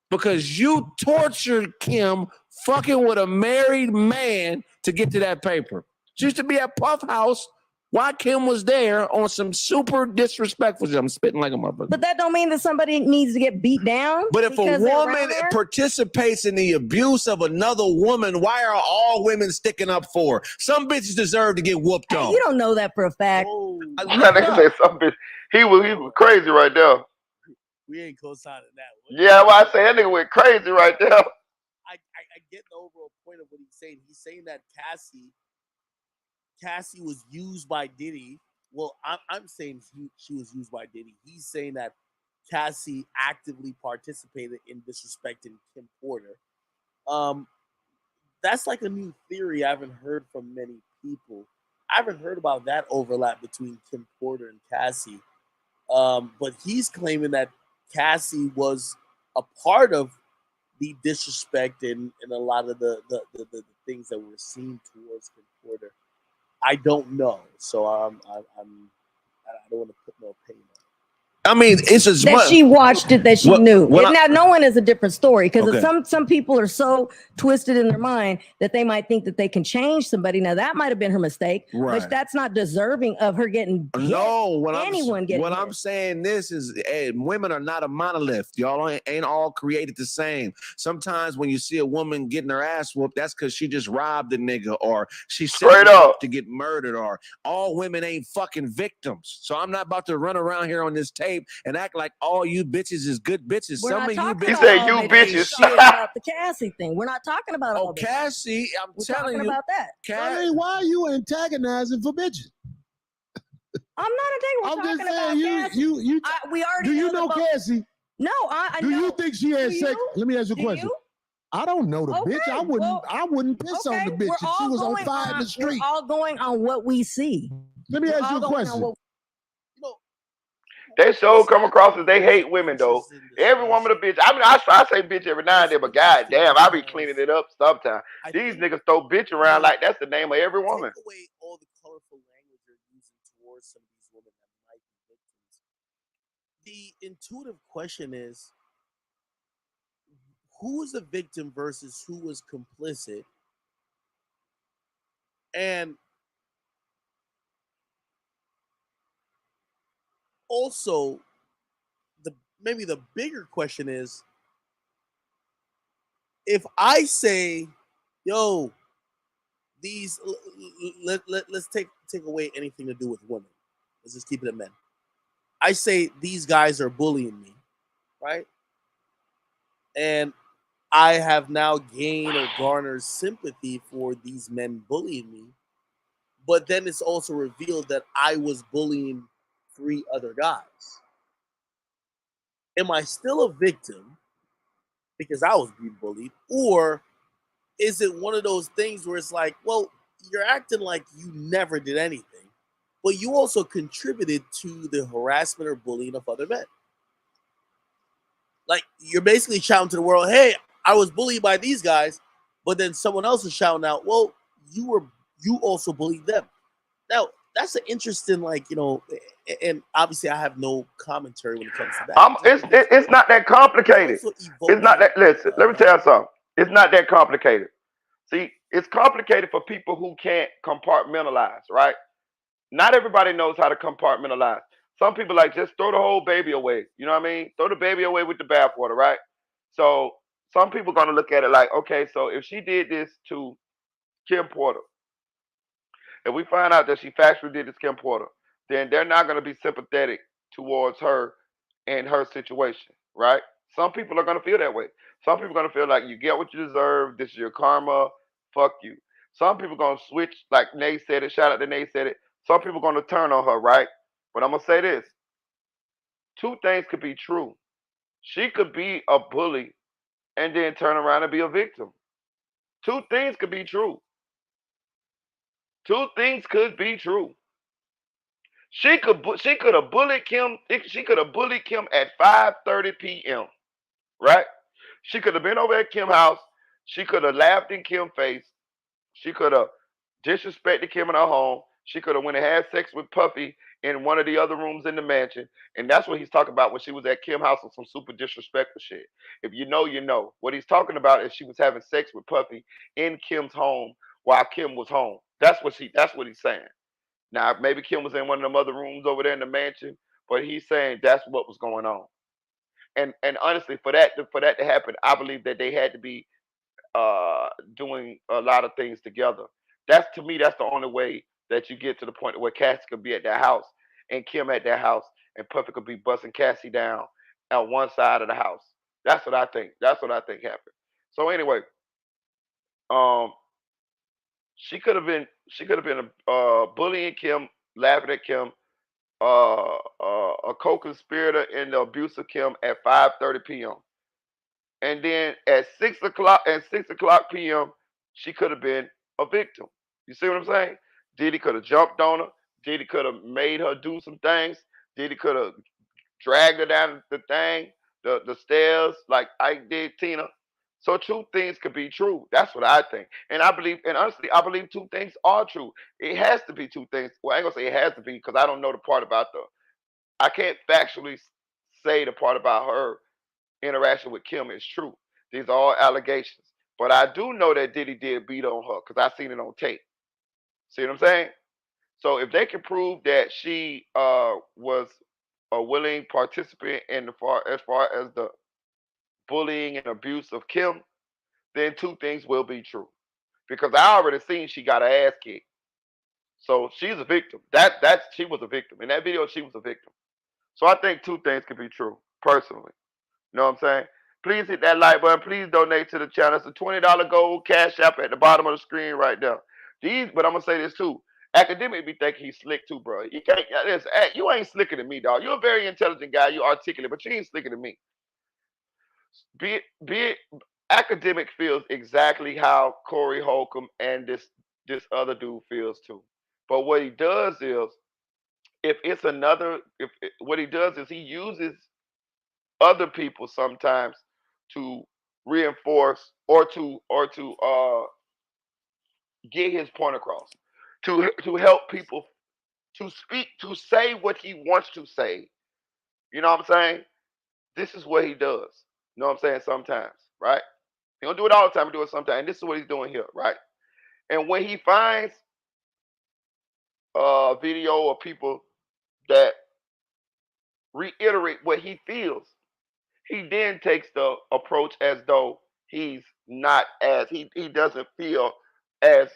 Because you tortured Kim fucking with a married man to get to that paper. She used to be at Puff House while Kim was there on some super disrespectful shit. I'm spitting like a motherfucker. But that don't mean that somebody needs to get beat down. But if a woman participates in the abuse of another woman, why are all women sticking up for her? Some bitches deserve to get whooped on. You don't know that for a fact. That nigga said some bitch. He was crazy right there. We ain't co-signing that one. Yeah, well, I say that nigga went crazy right there. I get the overall point of what he's saying. He's saying that Cassie was used by Diddy. Well, I'm saying she was used by Diddy. He's saying that Cassie actively participated in disrespecting Kim Porter. That's like a new theory I haven't heard from many people. I haven't heard about that overlap between Kim Porter and Cassie. But he's claiming that Cassie was a part of the disrespect and a lot of the things that were seen towards Kim Porter. I don't know, so I don't want to put no pain on it. I mean, it's as that much she watched it, that she knew. Now, knowing is a different story because some people are so twisted in their mind that they might think that they can change somebody. Now, that might have been her mistake, but that's not deserving of her getting hit. No, what hit. I'm saying this is, hey, women are not a monolith. Y'all ain't all created the same. Sometimes when you see a woman getting her ass whooped, that's because she just robbed a nigga or she set up to get murdered, or all women ain't fucking victims. So I'm not about to run around here on this tape and act like all you bitches is good bitches. Some of you bitches. He said you bitches. About the Cassie thing. We're not talking about all Cassie, We're telling you about that. I mean, why are you antagonizing for bitches? I'm not I'm just saying we already do you know Cassie? No, I do know. You think she had sex? Let me ask you a question. I don't know the bitch. I wouldn't piss on the bitch if she was on fire in the street. We're all going on what we see. Let me ask you a question. They so come across as they hate women though. Every woman a bitch. I mean, I say bitch every now and then, but goddamn, I be cleaning it up sometimes. These niggas throw bitch around like that's the name of every woman. Take away all the colorful language they're using towards some of these women that might be victims. The intuitive question is, who is the victim versus who was complicit? And also, maybe the bigger question is, if I say, yo, let's take away anything to do with women. Let's just keep it at men. I say these guys are bullying me, right? And I have now gained or garnered sympathy for these men bullying me. But then it's also revealed that I was bullying 3 other guys. Am I still a victim because I was being bullied? Or is it one of those things where it's like, well, you're acting like you never did anything, but you also contributed to the harassment or bullying of other men? Like, you're basically shouting to the world, hey, I was bullied by these guys, but then someone else is shouting out, well, you also bullied them. Now, that's an interesting, like, and obviously I have no commentary when it comes to that. It's not that complicated. It's not that. Listen, let me tell you something. It's not that complicated. See, it's complicated for people who can't compartmentalize, right? Not everybody knows how to compartmentalize. Some people like just throw the whole baby away. You know what I mean? Throw the baby away with the bathwater, right? So some people are gonna look at it like, okay, so if she did this to Kim Porter, if we find out that she factually did this Kim Porter, then they're not gonna be sympathetic towards her and her situation, right? Some people are gonna feel that way. Some people are gonna feel like you get what you deserve. This is your karma. Fuck you. Some people gonna switch, like Nate said it. Shout out to Nate said it. Some people gonna turn on her, right? But I'm gonna say this: two things could be true. She could be a bully and then turn around and be a victim. Two things could be true. Two things could be true. She could have bullied Kim. She could have bullied Kim at 5:30 p.m. Right? She could have been over at Kim's house. She could have laughed in Kim's face. She could have disrespected Kim in her home. She could have went and had sex with Puffy in one of the other rooms in the mansion. And that's what he's talking about when she was at Kim's house on some super disrespectful shit. If you know, you know. What he's talking about is she was having sex with Puffy in Kim's home while Kim was home. That's what he's saying. Now maybe Kim was in one of them other rooms over there in the mansion, but he's saying that's what was going on. And honestly, for that to happen, I believe that they had to be doing a lot of things together. That's to me, that's the only way that you get to the point where Cassie could be at their house and Kim at their house, and Puffy could be busting Cassie down at one side of the house. That's what I think. That's what I think happened. So anyway, um, she could have been bullying Kim, laughing at Kim, a co-conspirator in the abuse of Kim at 5:30 p.m. And then at 6 o'clock p.m., she could have been a victim. You see what I'm saying? Diddy could have jumped on her. Diddy could have made her do some things. Diddy could have dragged her down the thing, the stairs, like Ike did Tina. So two things could be true. That's what I think. And I believe, and honestly, I believe two things are true. It has to be two things. Well, I ain't gonna say it has to be because I don't know the part about I can't factually say the part about her interaction with Kim is true. These are all allegations. But I do know that Diddy did beat on her because I seen it on tape. See what I'm saying? So if they can prove that she was a willing participant in as far as the bullying and abuse of Kim, then two things will be true. Because I already seen she got her ass kicked. So she's a victim. That's she was a victim. In that video, she was a victim. So I think two things could be true, personally. You know what I'm saying? Please hit that like button. Please donate to the channel. It's a $20 gold cash app at the bottom of the screen right there. But I'm gonna say this too. Academic be thinking he's slick too, bro. You can't. Listen, you ain't slicker than me, dog. You're a very intelligent guy. You're articulate, but you ain't slicker than me. Be it academic feels exactly how Corey Holcomb and this other dude feels too. But what he does is, what he does is he uses other people sometimes to reinforce or to get his point across, to help people to say what he wants to say. You know what I'm saying? This is what he does. You know what I'm saying? Sometimes, right? He don't do it all the time. He do it sometimes. And this is what he's doing here, right? And when he finds a video of people that reiterate what he feels, he then takes the approach as though he's not as he doesn't feel as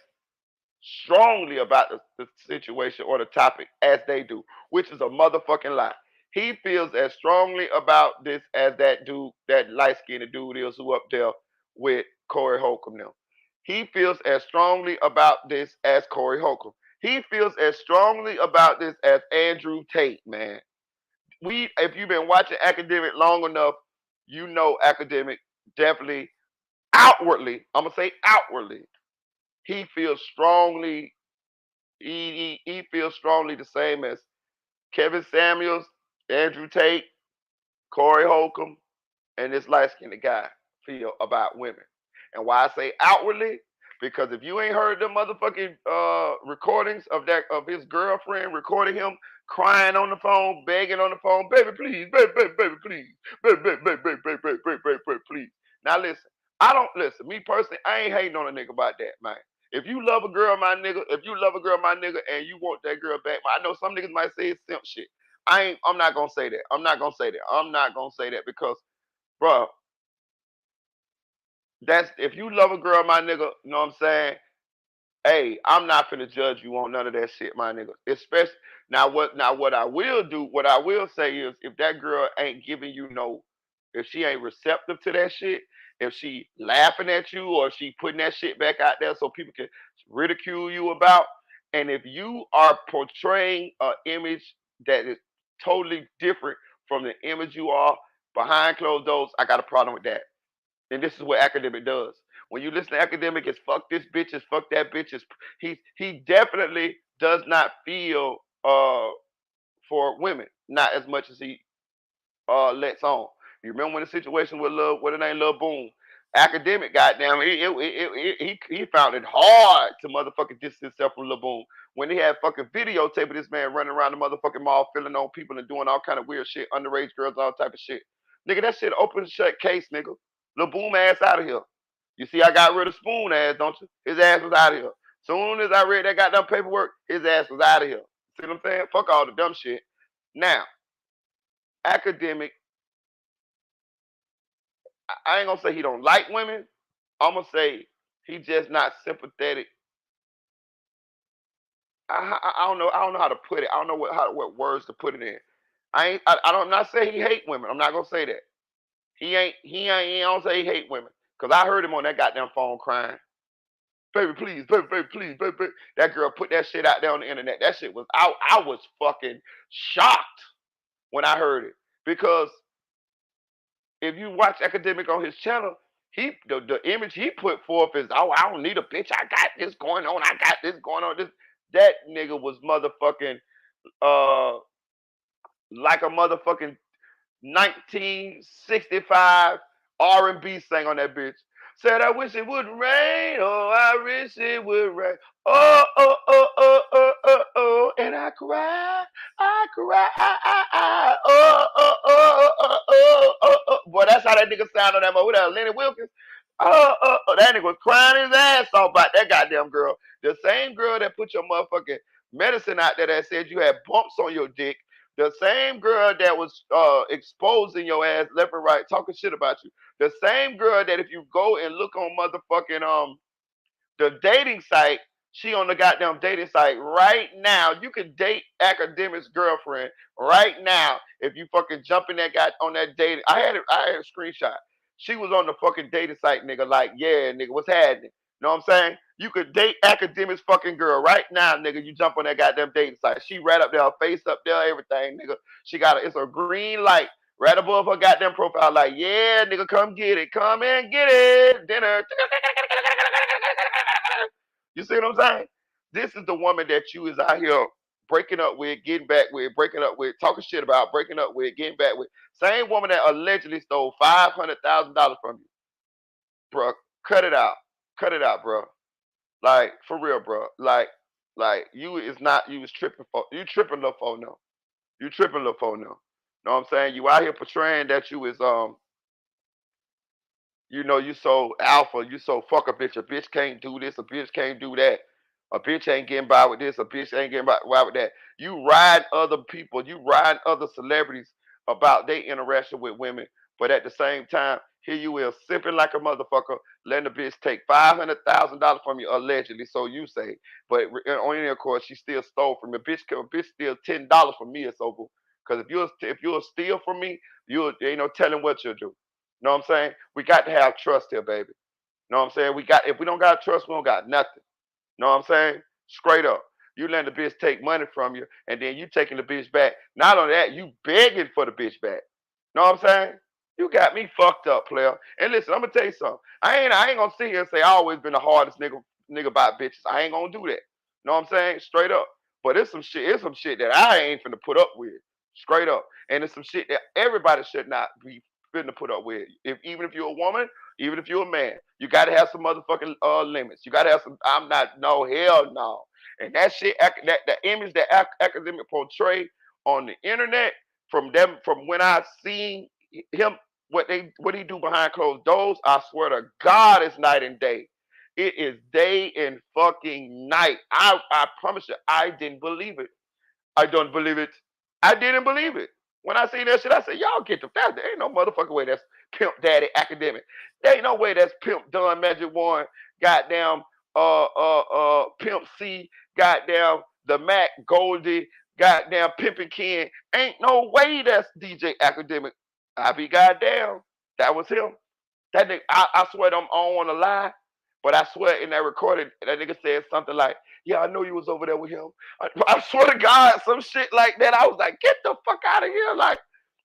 strongly about the situation or the topic as they do, which is a motherfucking lie. He feels as strongly about this as that dude, that light skinned dude is who up there with Corey Holcomb now. He feels as strongly about this as Corey Holcomb. He feels as strongly about this as Andrew Tate, man. If you've been watching Academic long enough, you know Academic definitely outwardly, I'm gonna say outwardly, he feels strongly, he feels strongly the same as Kevin Samuels, Andrew Tate, Corey Holcomb, and this light skinned guy feel about women. And why I say outwardly, because if you ain't heard them motherfucking recordings of his girlfriend recording him crying on the phone, begging on the phone, baby, please, baby, baby, baby, please, baby, baby, baby, baby, baby, baby, baby, baby, please. Now listen, I don't listen. Me personally, I ain't hating on a nigga about that, man. If you love a girl, my nigga, and you want that girl back, I know some niggas might say it's simp shit. I'm not gonna say that. I'm not gonna say that because, bro, that's if you love a girl, my nigga. You know what I'm saying? Hey, I'm not finna judge you on none of that shit, my nigga. Especially what I will do, what I will say is if that girl ain't giving you no, if she ain't receptive to that shit, if she laughing at you or she putting that shit back out there so people can ridicule you about, and if you are portraying an image that is totally different from the image you are behind closed doors, I got a problem with that. And this is what academic does. When you listen to academic, it's fuck this bitch, it's fuck that bitch. He definitely does not feel for women, not as much as he lets on. You remember when the situation with what it ain't Lil Boom? Academic, goddamn, he found it hard to motherfucking distance himself from Lil Boom. When he had fucking videotape of this man running around the motherfucking mall, filling on people and doing all kind of weird shit, underage girls, all type of shit. Nigga, that shit open and shut case, nigga. Lil Boom ass out of here. You see, I got rid of Spoon ass, don't you? His ass was out of here. Soon as I read that goddamn paperwork, his ass was out of here. See what I'm saying? Fuck all the dumb shit. Now, academic, I ain't gonna say he don't like women. I'm gonna say he just not sympathetic. I don't know. I don't know how to put it. I don't know what words to put it in. I'm not saying he hate women. I'm not gonna say that. He don't say he hate women. Cause I heard him on that goddamn phone crying. Baby, please, baby, please, baby. That girl put that shit out there on the internet. That shit was out. I was fucking shocked when I heard it. Because if you watch Academic on his channel, the image he put forth is, oh, I don't need a bitch. I got this going on. I got this going on. That nigga was motherfucking like a motherfucking 1965 R&B sang on that bitch. Said I wish it would rain, oh I wish it would rain. Oh oh oh oh oh oh oh, and I cry, oh oh oh oh oh oh oh. Boy, that's how that nigga sound on that mother. Who that? Lenny Wilkins. That nigga was crying his ass off about that goddamn girl. The same girl that put your motherfucking medicine out there that said you had bumps on your dick. The same girl that was exposing your ass left and right, talking shit about you. The same girl that if you go and look on motherfucking the dating site, she on the goddamn dating site right now. You can date Academic's girlfriend right now if you fucking jump in that guy on that dating. I had a screenshot. She was on the fucking dating site, nigga. Like, yeah, nigga, what's happening? Know what I'm saying? You could date Academic's fucking girl right now, nigga. You jump on that goddamn dating site. She right up there, her face up there, everything, nigga. It's a green light right above her goddamn profile. Like, yeah, nigga, come get it. Come and get it. Dinner. You see what I'm saying? This is the woman that you is out here breaking up with, getting back with, breaking up with, talking shit about, breaking up with, getting back with. Same woman that allegedly stole $500,000 from you. Bro, cut it out. Cut it out, bro. Like, for real, bro. Like you was tripping for, you tripping little for no. You tripping little for no. Know what I'm saying? You out here portraying that you is you know, you so alpha, you so fuck a bitch. A bitch can't do this, a bitch can't do that. A bitch ain't getting by with this, a bitch ain't getting by with that. You ride other people, you ride other celebrities about their interaction with women, but at the same time, here you is simping like a motherfucker, letting the bitch take $500,000 from you allegedly, so you say. But on of course, she still stole from me. A bitch steal $10 from me, it's over. Because if you'll steal from me, you ain't no telling what you'll do. Know what I'm saying? We got to have trust here, baby. Know what I'm saying? If we don't got trust, we don't got nothing. Know what I'm saying? Straight up. You letting the bitch take money from you, and then you taking the bitch back. Not only that, you begging for the bitch back. Know what I'm saying? You got me fucked up, player. And listen, I'm gonna tell you something. I ain't gonna sit here and say I always been the hardest nigga about bitches. I ain't gonna do that. Know what I'm saying? Straight up. But it's some shit that I ain't finna put up with. Straight up. And it's some shit that everybody should not be finna put up with. Even if you're a woman, even if you're a man, you gotta have some motherfucking limits. You gotta have some. I'm not. No, hell no. And that shit, that the image that academic portray on the internet from when I seen him, what he do behind closed doors, I swear to God, it's night and day. It is day and fucking night. I promise you, I didn't believe it. I don't believe it. I didn't believe it. When I seen that shit, I said, y'all get the fact. There ain't no motherfucking way that's Pimp Daddy Academic. There ain't no way that's Pimp Don Magic One, goddamn Pimp C, goddamn the Mac Goldie, goddamn Pimpin' Ken. Ain't no way that's DJ Academic. I be goddamn. That was him. That nigga, I swear I don't want to lie, but I swear in that recording, that nigga said something like, yeah, I know you was over there with him. I swear to God, some shit like that. I was like, get the fuck out of here. Like,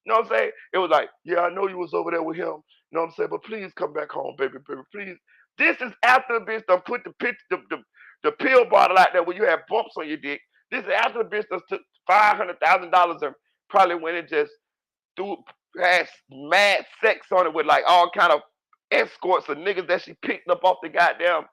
you know what I'm saying? It was like, yeah, I know you was over there with him. You know what I'm saying? But please come back home, baby, please. This is after the bitch done put the pill bottle out there when you have bumps on your dick. This is after the bitch done took $500,000 and probably went and just threw had mad sex on it with like all kind of escorts of niggas that she picked up off the goddamn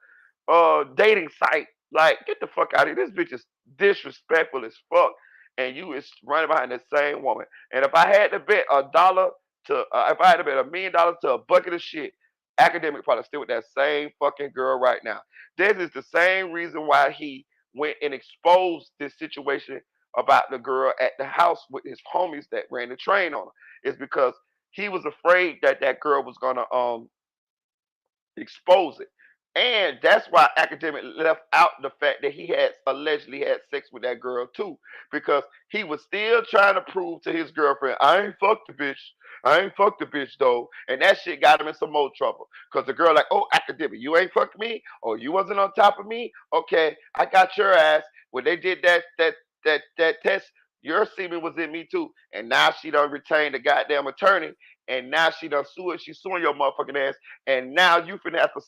dating site. Like, get the fuck out of here. This bitch is disrespectful as fuck. And you is running behind the same woman. And if I had to bet $1 to, if I had to bet $1 million to a bucket of shit, Academic probably still with that same fucking girl right now. This is the same reason why he went and exposed this situation about the girl at the house with his homies that ran the train on her. It's because he was afraid that that girl was gonna expose it. And that's why Academic left out the fact that he had allegedly had sex with that girl too, because he was still trying to prove to his girlfriend, I ain't fucked the bitch. I ain't fucked the bitch though. And that shit got him in some more trouble. Cause the girl like, oh, Academic, you ain't fucked me? Or you wasn't on top of me? Okay, I got your ass. When they did that test, your semen was in me too. And now she done retained a goddamn attorney. And now she done sue it. She's suing your motherfucking ass. And now you finna have to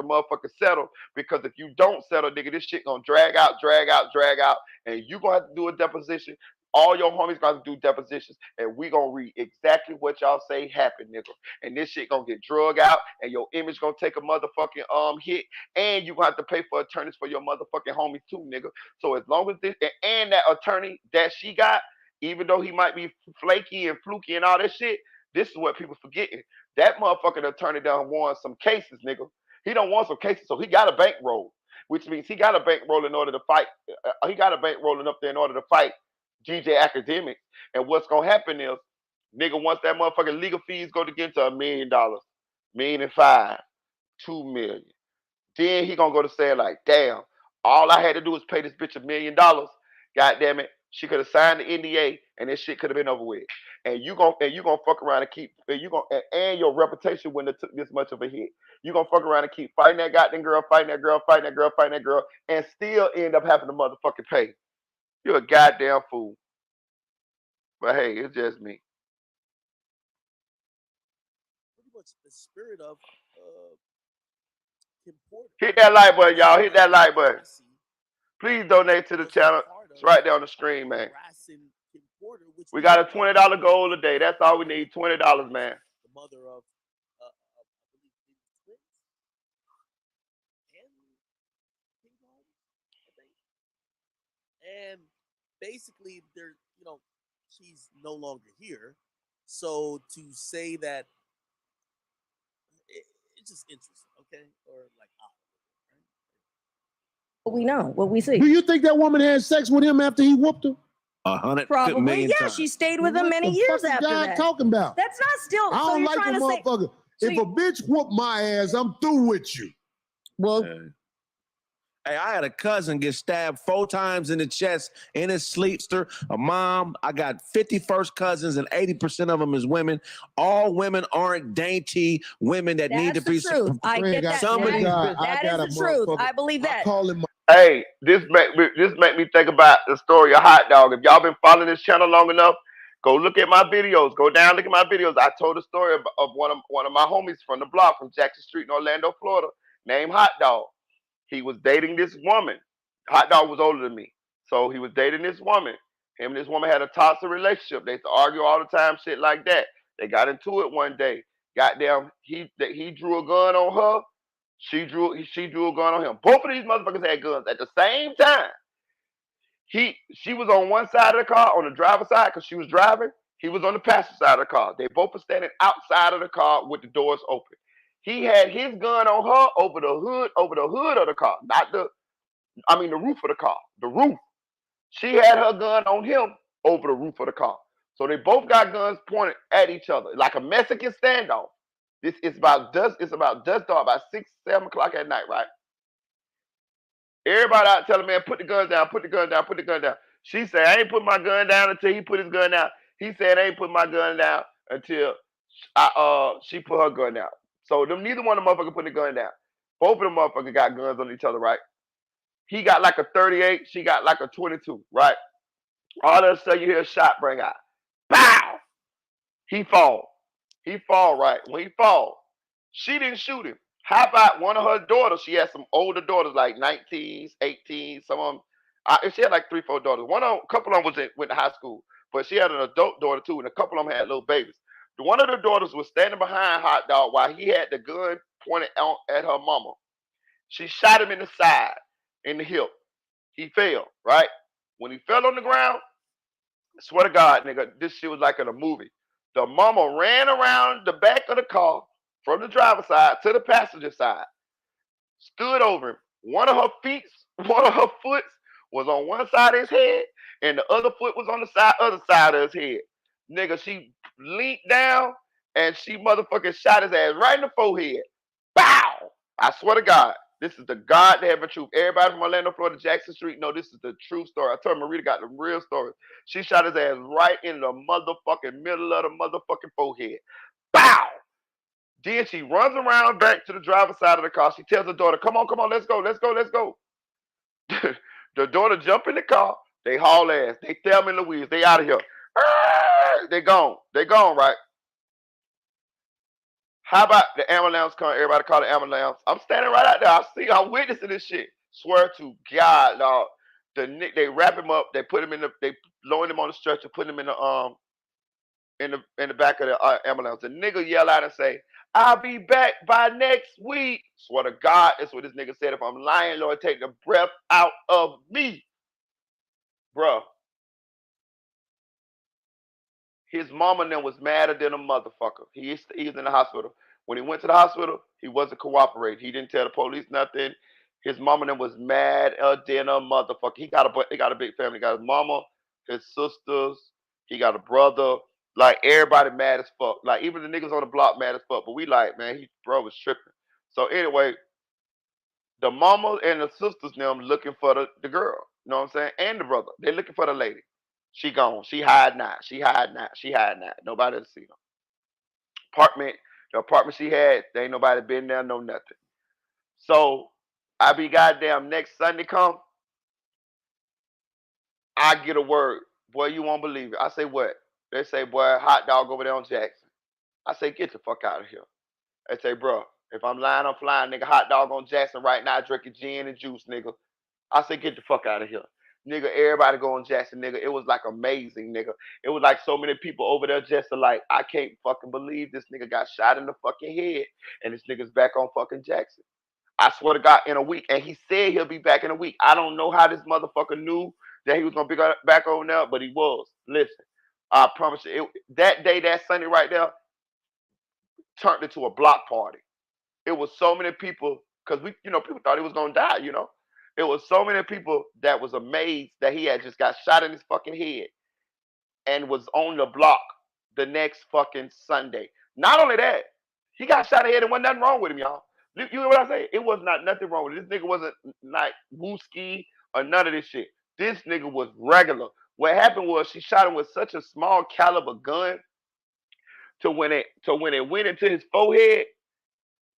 motherfucking settle, because if you don't settle, nigga, this shit gonna drag out, and you gonna have to do a deposition. All your homies gonna have to do depositions, and we gonna read exactly what y'all say happened, nigga. And this shit gonna get drug out, and your image gonna take a motherfucking hit, and you gonna have to pay for attorneys for your motherfucking homies too, nigga. So as long as this and that attorney that she got, even though he might be flaky and fluky and all that shit, this is what people forgetting. That motherfucking attorney done won some cases, nigga. He don't want some cases, so he got a bankroll, which means he got a bankroll in order to fight. He got a bankrolling up there in order to fight DJ Academic. And what's gonna happen is, nigga, once that motherfucking legal fees go to get to $1 million, $1.5 million, $2 million, then he gonna go to say like, damn, all I had to do was pay this bitch $1 million. God damn it, she could have signed the NDA and this shit could have been over with. And you gonna fuck around and keep and your reputation wouldn't have took this much of a hit. You gonna fuck around and keep fighting that goddamn girl, fighting that girl, and still end up having to motherfucking pay. You're a goddamn fool. But hey, it's just me. Pretty much the spirit of Kim Porter. Hit that like button, y'all. Hit that like button. Please donate to the channel. It's right there on the screen, man. We got a $20 goal today. That's all we need. $20, man. The mother of, I believe, twins and basically, they're, she's no longer here. So to say that, it's just interesting, okay? Or like, What we know, what we see. Do you think that woman had sex with him after he whooped her? 100 Probably, million yeah. times. She stayed with him many years after that. Talking about? That's not still. I don't so you're like a trying to say, motherfucker. If a bitch whoop my ass, I'm through with you. Well, hey, I had a cousin get stabbed 4 times in the chest in his sleepster. A mom. I got 50 first cousins, and 80% of them is women. All women aren't dainty women that need to be. Truth. I get that. Somebody, that is the truth. I believe that. Hey, this make me think about the story of Hot Dog. If y'all been following this channel long enough, go look at my videos. Go down, look at my videos. I told a story of one of my homies from the block from Jackson Street in Orlando, Florida, named Hot Dog. He was dating this woman. Hot Dog was older than me, so he was dating this woman. Him and this woman had a toxic relationship. They used to argue all the time, shit like that. They got into it one day. Goddamn, he drew a gun on her. She drew a gun on him. Both of these motherfuckers had guns at the same time. She was on one side of the car, on the driver's side, because she was driving. He was on the passenger side of the car. They both were standing outside of the car with the doors open. He had his gun on her over the hood of the car, not the roof of the car, the roof. She had her gun on him over the roof of the car. So they both got guns pointed at each other, like a Mexican standoff. This is about dusk. It's about dusk dark, about 6, 7 o'clock at night, right? Everybody out telling man, put the gun down, put the gun down, put the gun down. She said, I ain't put my gun down until he put his gun down. He said, I ain't put my gun down until she put her gun down. So them neither one of them motherfuckers put the gun down. Both of them motherfuckers got guns on each other, right? He got like a 38, she got like a 22, right? All of a sudden you hear a shot bring out. Bow! He fall. He fall, right? When he fall, she didn't shoot him. How about one of her daughters? She had some older daughters, like 19s, 18s. Some of them, she had like 3, 4 daughters. A couple of them went to high school, but she had an adult daughter too, and a couple of them had little babies. One of the daughters was standing behind Hot Dog while he had the gun pointed out at her mama. She shot him in the side, in the hip. He fell, right? When he fell on the ground, I swear to God, nigga, this shit was like in a movie. The mama ran around the back of the car from the driver's side to the passenger side, stood over him. One of her foot was on one side of his head, and the other foot was on the other side of his head. Nigga, she leaned down and she motherfucking shot his ass right in the forehead. Bow! I swear to God, this is the goddamn truth. Everybody from Orlando, Florida, Jackson Street, know this is the true story. I told Marita got the real story. She shot his ass right in the motherfucking middle of the motherfucking forehead. Bow! Then she runs around back to the driver's side of the car. She tells her daughter, come on, let's go, let's go, let's go. The daughter jump in the car. They haul ass. They Thelma and Louise. They out of here. They gone. They gone, right? How about the ambulance come? Everybody call the ambulance. I'm standing right out there. I'm witnessing this shit. Swear to God, dog. They wrap him up. They put him they lower him on the stretcher, put him in the back of the ambulance. The nigga yell out and say, I'll be back by next week. Swear to God, that's what this nigga said. If I'm lying, Lord, take the breath out of me. Bruh. His mama then was madder than a motherfucker. He's in the hospital. When he went to the hospital, he wasn't cooperating. He didn't tell the police nothing. His mama then was mad than a motherfucker. He got a big family. He got his mama, his sisters. He got a brother. Like everybody mad as fuck. Like even the niggas on the block mad as fuck. But we like, man, bro was tripping. So anyway, the mama and the sisters now looking for the girl. You know what I'm saying? And the brother. They're looking for the lady. She gone. She hiding out. She hiding out. She hiding out. Nobody to see her. The apartment she had, there ain't nobody been there, no nothing. So I be goddamn next Sunday come, I get a word. Boy, you won't believe it. I say what? They say, boy, hot dog over there on Jackson. I say, get the fuck out of here. They say, bro, if I'm lying, I'm flying, nigga. Hot dog on Jackson right now, drinking gin and juice, nigga. I say, get the fuck out of here. Nigga, everybody going Jackson, nigga. It was like amazing, nigga. It was like so many people over there just like, I can't fucking believe this nigga got shot in the fucking head and this nigga's back on fucking Jackson. I swear to God, in a week. And he said he'll be back in a week. I don't know how this motherfucker knew that he was going to be back over there, but he was. Listen, I promise you, that day, that Sunday right there, turned into a block party. It was so many people, because people thought he was going to die, It was so many people that was amazed that he had just got shot in his fucking head and was on the block the next fucking Sunday. Not only that, he got shot in the head and wasn't nothing wrong with him, y'all. You know what I say? It was not nothing wrong with it. This nigga wasn't like wooski or none of this shit. This nigga was regular. What happened was she shot him with such a small caliber gun to when it went into his forehead,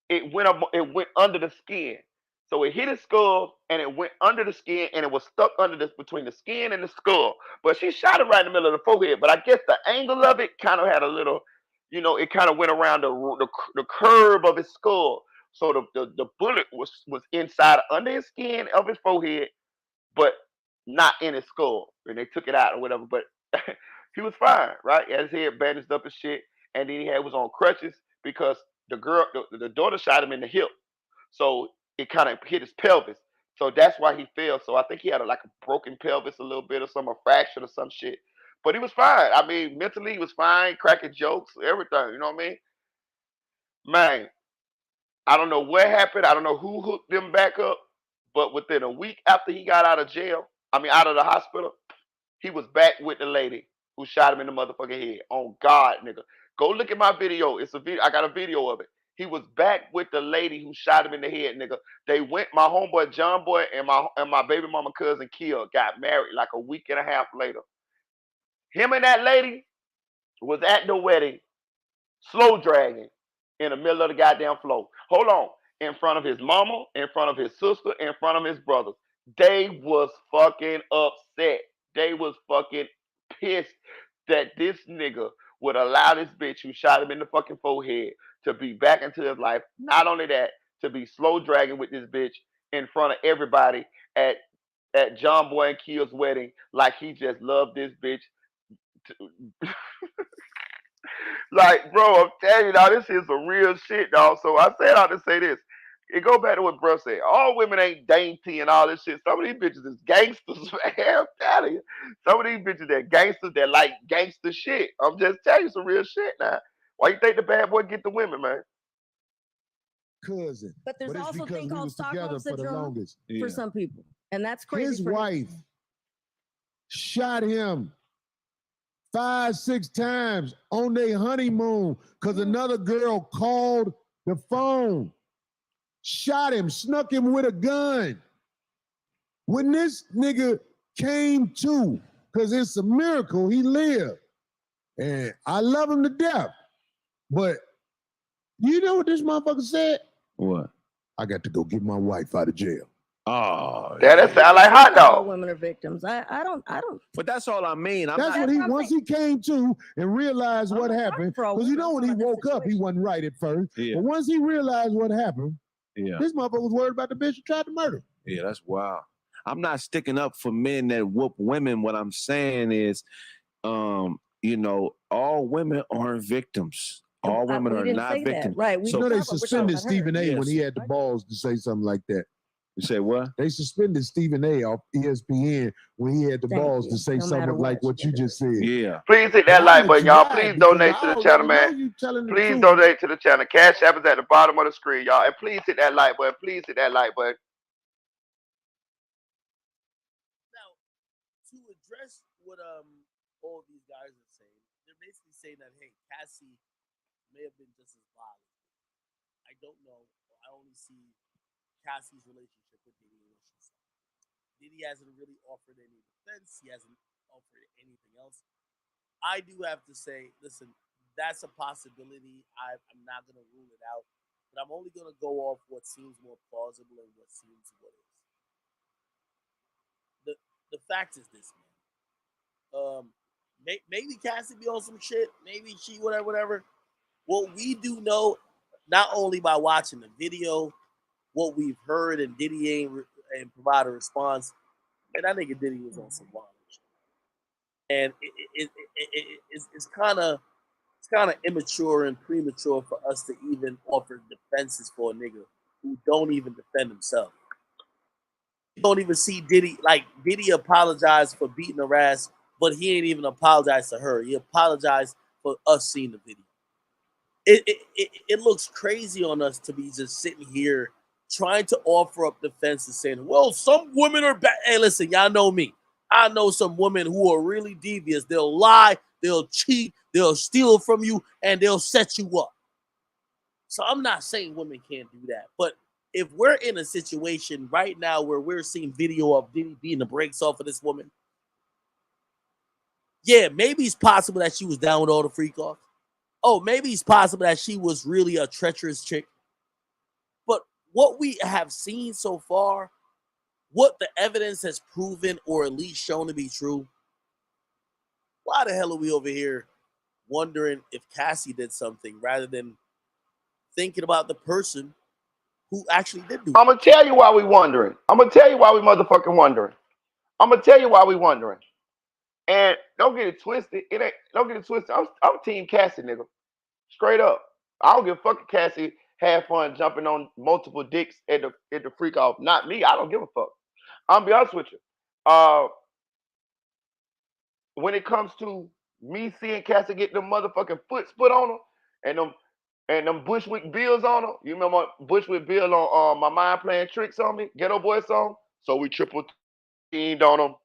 it went under the skin. So it hit his skull and it went under the skin and it was stuck between the skin and the skull. But she shot it right in the middle of the forehead. But I guess the angle of it kind of had a little, it kind of went around the curve of his skull. So the bullet was inside under his skin of his forehead, but not in his skull. And they took it out or whatever. But he was fine, right? He had his head bandaged up and shit. And then he was on crutches because the daughter shot him in the hip. So it kind of hit his pelvis. So that's why he fell. So I think he had a broken pelvis a little bit or a fracture or some shit. But he was fine. I mean, mentally he was fine, cracking jokes, everything. You know what I mean? Man, I don't know what happened. I don't know who hooked them back up. But within a week after he got out of jail, out of the hospital, he was back with the lady who shot him in the motherfucking head. On God, nigga. Go look at my video. It's a video. I got a video of it. He was back with the lady who shot him in the head, nigga. They went. My homeboy John Boy and my baby mama cousin Kia got married like a week and a half later. Him and that lady was at the wedding, slow dragging in the middle of the goddamn floor. Hold on. In front of his mama, in front of his sister, in front of his brothers. They was fucking upset. They was fucking pissed that this nigga would allow this bitch who shot him in the fucking forehead to be back into his life. Not only that, to be slow dragging with this bitch in front of everybody at John Boy and Kia's wedding, like he just loved this bitch. Like, bro, I'm telling you, dog, this is some real shit, dog. So I said I to say this. It go back to what bro said. All women ain't dainty and all this shit. Some of these bitches is gangsters, man. I'm telling you. Some of these bitches that gangsters that like gangster shit. I'm just telling you some real shit now. Why you think the bad boy get the women, man? Cousin. But there's it's also a because thing we called was together Stockholm for the syndrome longest. for some people, and that's crazy. His wife shot him 5, 6 times on their honeymoon because another girl called the phone, shot him, snuck him with a gun. When this nigga came to, because it's a miracle, he lived. And I love him to death. But you know what this motherfucker said? What? I got to go get my wife out of jail. Oh, yeah, that sound like hot dog. All women are victims. I don't. But that's all I mean. That's what once he came to and realized what happened. Because you know when he woke up, he wasn't right at first. Yeah. But once he realized what happened, yeah, this motherfucker was worried about the bitch who tried to murder him. Yeah, that's wild. I'm not sticking up for men that whoop women. What I'm saying is, you know, all women aren't victims. All women are not victims. Right. We know they suspended Stephen A. when he had the balls to say something like that. You say what? They suspended Stephen A. off ESPN when he had the balls to say something like what you just said. Yeah. Please hit that like button, y'all. Please donate to the channel, man. Please donate to the channel. Cash App is at the bottom of the screen, y'all. And please hit that like button. Please hit that like button. Now, to address what all of these guys are saying, they're basically saying that, hey, Cassie may have been just as violent. I don't know. I only see Cassie's relationship with Diddy and what she said. Diddy hasn't really offered any defense. He hasn't offered anything else. I do have to say, listen, that's a possibility. I'm not going to rule it out, but I'm only going to go off what seems more plausible and what seems what is. The fact is this, man. Maybe Cassie be on some shit. Maybe she, whatever. What we do know, not only by watching the video, what we've heard, and Diddy ain't and provide a response, and that nigga Diddy was on some wild shit. And it's kind of immature and premature for us to even offer defenses for a nigga who don't even defend himself. You don't even see Diddy, like Diddy apologized for beating her ass, but he ain't even apologized to her. He apologized for us seeing the video. It looks crazy on us to be just sitting here trying to offer up defenses saying, well, some women are bad. Hey, listen, y'all know me. I know some women who are really devious. They'll lie, they'll cheat, they'll steal from you, and they'll set you up. So I'm not saying women can't do that. But if we're in a situation right now where we're seeing video of Diddy beating the brakes off of this woman, yeah, maybe it's possible that she was down with all the freak offs. Oh, maybe it's possible that she was really a treacherous chick. But what we have seen so far, what the evidence has proven or at least shown to be true, why the hell are we over here wondering if Cassie did something rather than thinking about the person who actually did do it? I'm going to tell you why we wondering. I'm going to tell you why we motherfucking wondering. I'm going to tell you why we wondering. And don't get it twisted. Don't get it twisted. I'm Team Cassie, nigga. Straight up. I don't give a fuck if Cassie had fun jumping on multiple dicks at the freak off. Not me. I don't give a fuck. I'll be honest with you. When it comes to me seeing Cassie get them motherfucking foot split on her And them Bushwick Bills on them. You remember Bushwick Bill on My Mind Playing Tricks on Me, Ghetto Boy song? So we triple teamed on them,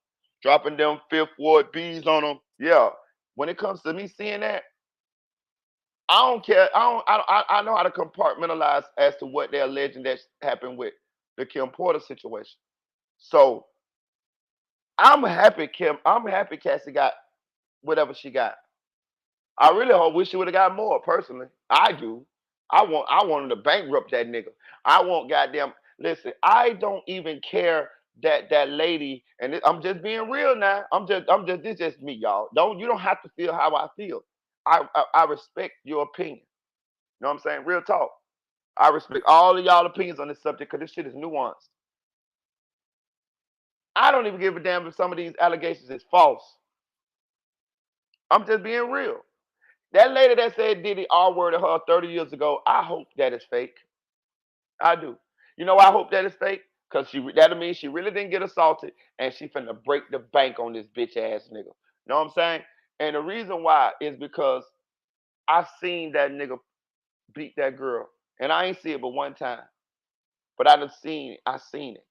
dropping them Fifth Ward B's on them. Yeah. When it comes to me seeing that, I don't care. I know how to compartmentalize as to what they're alleging that happened with the Kim Porter situation. So I'm happy Cassie got whatever she got. I really wish she would have got more, personally. I do. I want him to bankrupt that nigga. I want goddamn listen, I don't even care that lady, and I'm just being real now. This is just me, y'all. You don't have to feel how I feel. I respect your opinion. You know what I'm saying? Real talk. I respect all of y'all opinions on this subject because this shit is nuanced. I don't even give a damn if some of these allegations is false. I'm just being real. That lady that said Diddy R-worded her 30 years ago, I hope that is fake. I do. You know I hope that is fake? Because that'll mean she really didn't get assaulted and she finna break the bank on this bitch ass nigga. You know what I'm saying? And the reason why is because I seen that nigga beat that girl. And I ain't see it but one time. But I seen it.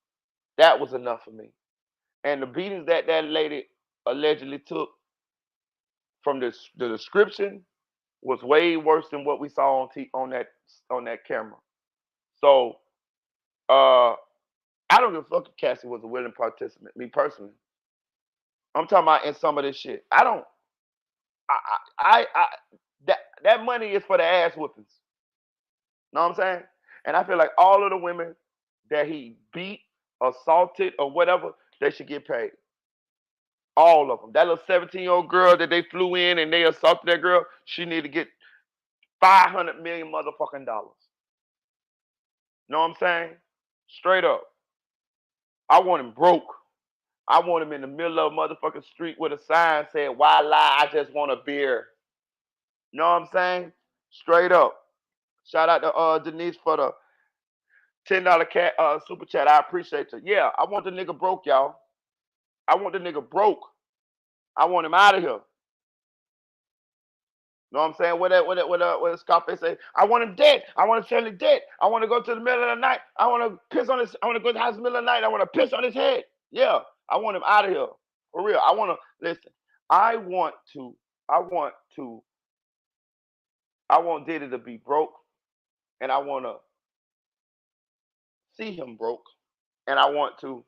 That was enough for me. And the beatings that lady allegedly took from the description was way worse than what we saw on that camera. So I don't give a fuck if Cassie was a willing participant. Me personally, I'm talking about in some of this shit. I don't. I that money is for the ass whoopings. Know what I'm saying? And I feel like all of the women that he beat, assaulted, or whatever, they should get paid. All of them. That little 17-year-old girl that they flew in and they assaulted that girl, she need to get 500 million motherfucking dollars. Know what I'm saying? Straight up. I want him broke. I want him in the middle of a motherfucking street with a sign saying, "Why lie? I just want a beer." Know what I'm saying? Straight up. Shout out to Denise for the $10 super chat. I appreciate you. Yeah, I want the nigga broke, y'all. I want the nigga broke. I want him out of here. Know what I'm saying? What Scarface say? I want him dead. I want to sell him dead. I want to go to the middle of the night. I want to piss on his. I want to go to the house in the middle of the night. I want to piss on his head. Yeah, I want him out of here for real. I want to listen. I want Diddy to be broke, and I want to see him broke, and I want to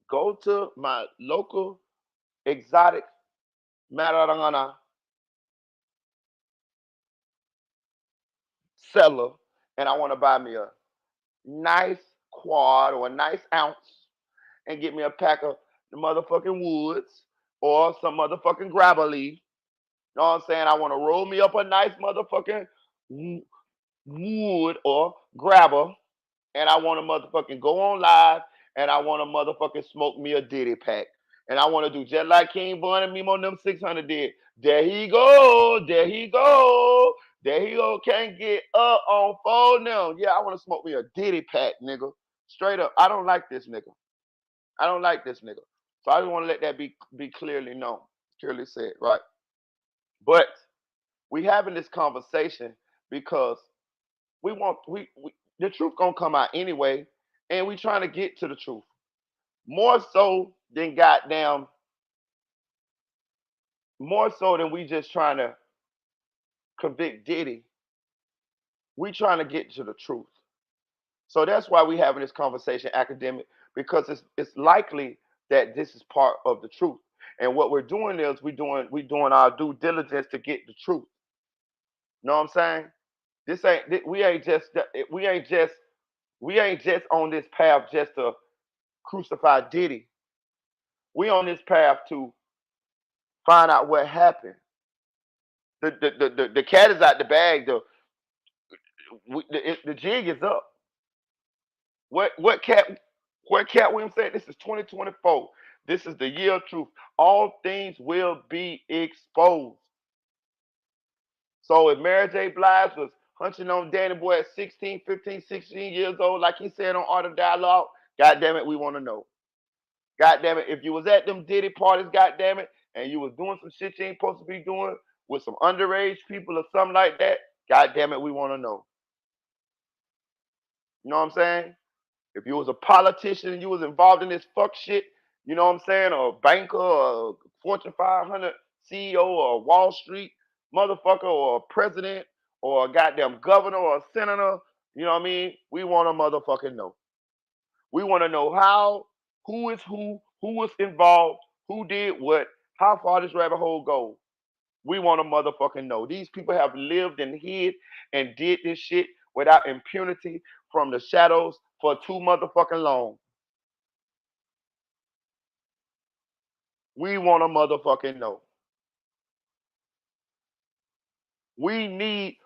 go to my local exotic marijuana seller, and I want to buy me a nice quad or a nice ounce and get me a pack of the motherfucking woods or some motherfucking grabber leaf. You know what I'm saying? I want to roll me up a nice motherfucking wood or grabber, and I want to motherfucking go on live, and I want to motherfucking smoke me a Diddy pack. And I want to do just like King Von and Memo them 600 did. There he go, there he go, there he go. Can't get up on phone now. Yeah, I want to smoke me a Diddy pack, nigga. Straight up. I don't like this nigga. I don't like this nigga. So I just want to let that be clearly known, clearly said, right? But we having this conversation because we the truth gonna come out anyway, and we trying to get to the truth. More so than we just trying to convict Diddy. We trying to get to the truth. So that's why we having this conversation, academic, because it's likely that this is part of the truth. And what we're doing is we doing our due diligence to get the truth. Know what I'm saying? We ain't just on this path just to crucify Diddy. We on this path to find out what happened. The cat is out the bag. The jig is up. What Cat Williams said? This is 2024. This is the year of truth. All things will be exposed. So if Mary J. Blige was hunching on Danny Boy at 16, 15, 16 years old, like he said on Art of Dialogue, God damn it, we want to know. God damn it, if you was at them Diddy parties, God damn it, and you was doing some shit you ain't supposed to be doing with some underage people or something like that, God damn it, we want to know. You know what I'm saying? If you was a politician and you was involved in this fuck shit, you know what I'm saying, or a banker or a Fortune 500 CEO or a Wall Street motherfucker or a president or a goddamn governor or a senator, you know what I mean? We want to motherfucking know. We want to know how, who is who was involved, who did what, how far this rabbit hole goes. We want to motherfucking know. These people have lived and hid and did this shit without impunity from the shadows for too motherfucking long. We want to motherfucking know. We need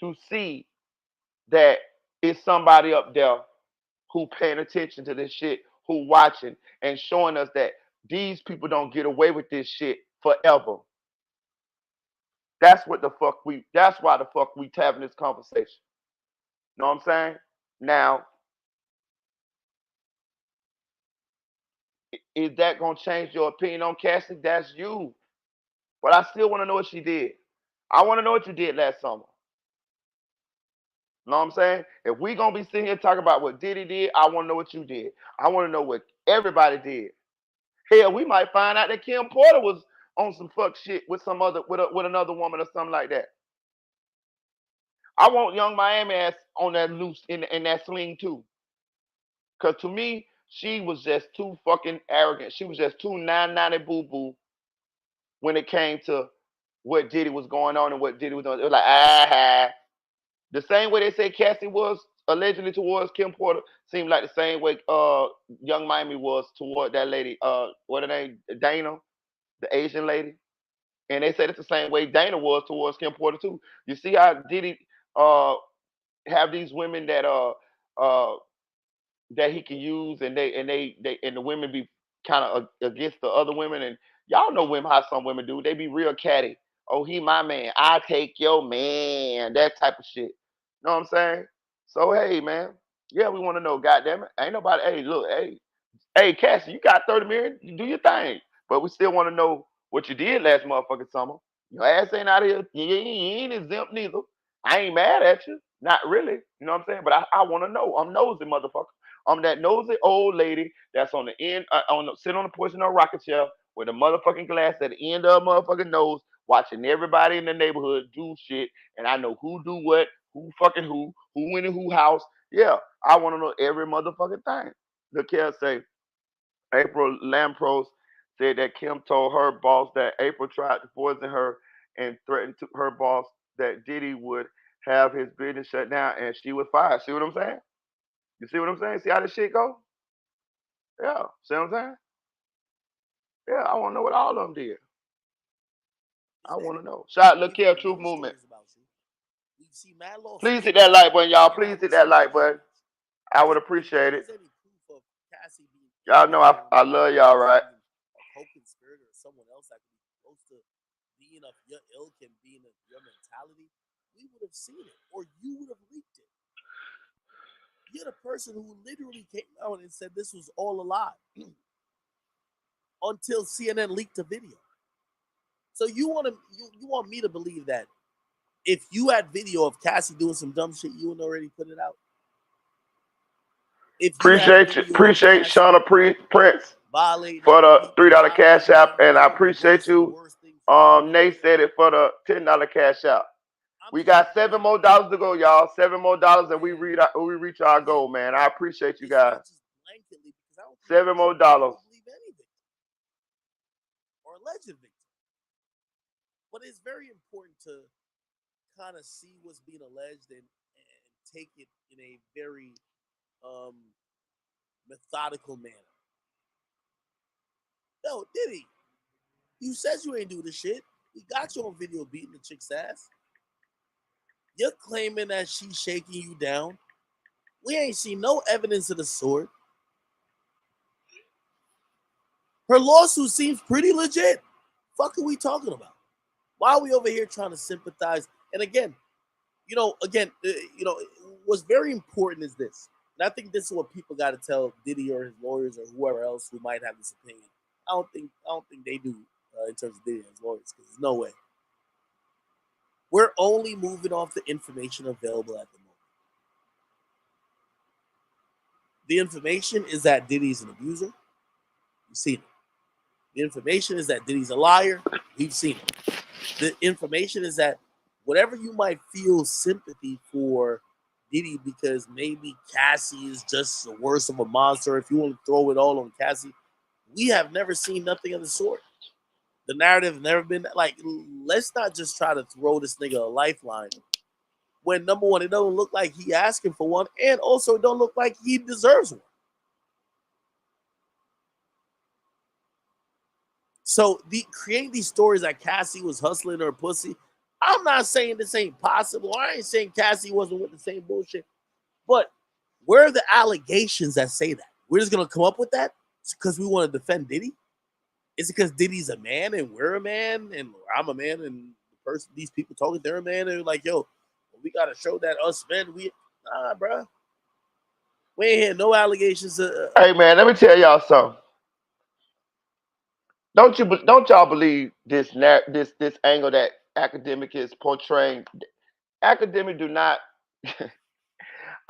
to see that it's somebody up there who paying attention to this shit, who watching and showing us that these people don't get away with this shit forever. That's why the fuck we having this conversation. Know what I'm saying? Now, is that gonna change your opinion on Cassie? That's you. But I still want to know what she did. I want to know what you did last summer. Know what I'm saying? If we gonna be sitting here talking about what Diddy did, I want to know what you did. I want to know what everybody did. Hell, we might find out that Kim Porter was on some fuck shit with some other with another woman or something like that. I want Young Miami ass on that loose in that sling too. Cause to me, she was just too fucking arrogant. She was just too 990 boo boo when it came to what Diddy was going on and what Diddy was doing. It was like, the same way they say Cassie was allegedly towards Kim Porter seemed like the same way Young Miami was toward that lady, what her name, Dana, the Asian lady. And they said it's the same way Dana was towards Kim Porter too. You see how Diddy uh have these women uh that he can use, and they and the women be kind of against the other women, and y'all know women how some women do. They be real catty. Oh, he my man. I take your man. That type of shit. Know what I'm saying? So hey, man. Yeah, we want to know. Goddamn it, ain't nobody. Hey, look. Hey, Cassie, you got 30 million. You do your thing. But we still want to know what you did last motherfucking summer. Your ass ain't out here. You ain't exempt neither. I ain't mad at you. Not really. You know what I'm saying? But I want to know. I'm nosy, motherfucker. I'm that nosy old lady that's on the end, sitting on the porch in a rocket chair with a motherfucking glass at the end of a motherfucking nose, watching everybody in the neighborhood do shit, and I know who do what, who fucking who went in who house. Yeah, I want to know every motherfucking thing. Look here, say April Lampros said that Kim told her boss that April tried to poison her and threatened to her boss that Diddy would have his business shut down and she was fired. See what I'm saying? You see what I'm saying? See how this shit go? Yeah. See what I'm saying? Yeah, I want to know what all of them did. I want to know. Shout, look here, Truth Movement. Please hit that like button, y'all. Please hit that like button. I would appreciate it. Y'all know I love y'all, right? Co-conspirator or someone else that could be close to being of your ilk and being of your mentality, we would have seen it, or you would have leaked it. You're the person who literally came out and said this was all a lie until CNN leaked a video. So you want me to believe that if you had video of Cassie doing some dumb shit, you would already put it out. Appreciate you. Appreciate Shauna Prince for the $3 cash app, and I appreciate you. Nate said it for the $10 cash app. We got $7 more to go, y'all. $7 more, and we reach our goal, man. I appreciate you guys. $7 more. Or alleged victim. But it's very important to kind of see what's being alleged and take it in a very methodical manner. Yo, Diddy, you said you ain't do the shit. We got you on video beating the chick's ass. You're claiming that she's shaking you down. We ain't seen no evidence of the sort. Her lawsuit seems pretty legit. Fuck are we talking about? Why are we over here trying to sympathize? And again, what's very important is this. And I think this is what people got to tell Diddy or his lawyers or whoever else who might have this opinion. I don't think they do in terms of Diddy and his lawyers, because there's no way. We're only moving off the information available at the moment. The information is that Diddy's an abuser. We've seen it. The information is that Diddy's a liar. We've seen it. The information is that whatever you might feel sympathy for Diddy because maybe Cassie is just the worst of a monster, if you want to throw it all on Cassie, we have never seen nothing of the sort. The narrative never been like, let's not just try to throw this nigga a lifeline. When number one, it don't look like he asking for one, and also it don't look like he deserves one. So creating these stories that Cassie was hustling her pussy, I'm not saying this ain't possible. I ain't saying Cassie wasn't with the same bullshit. But where are the allegations that say that? We're just going to come up with that because we want to defend Diddy? Is it because Diddy's a man and we're a man and I'm a man and these people talking, they're a man and they're like, yo, we got to show that us men, nah, bro. We ain't had no allegations. Hey, man, let me tell y'all something. Don't y'all believe this angle that Academic is portraying? Academic do not.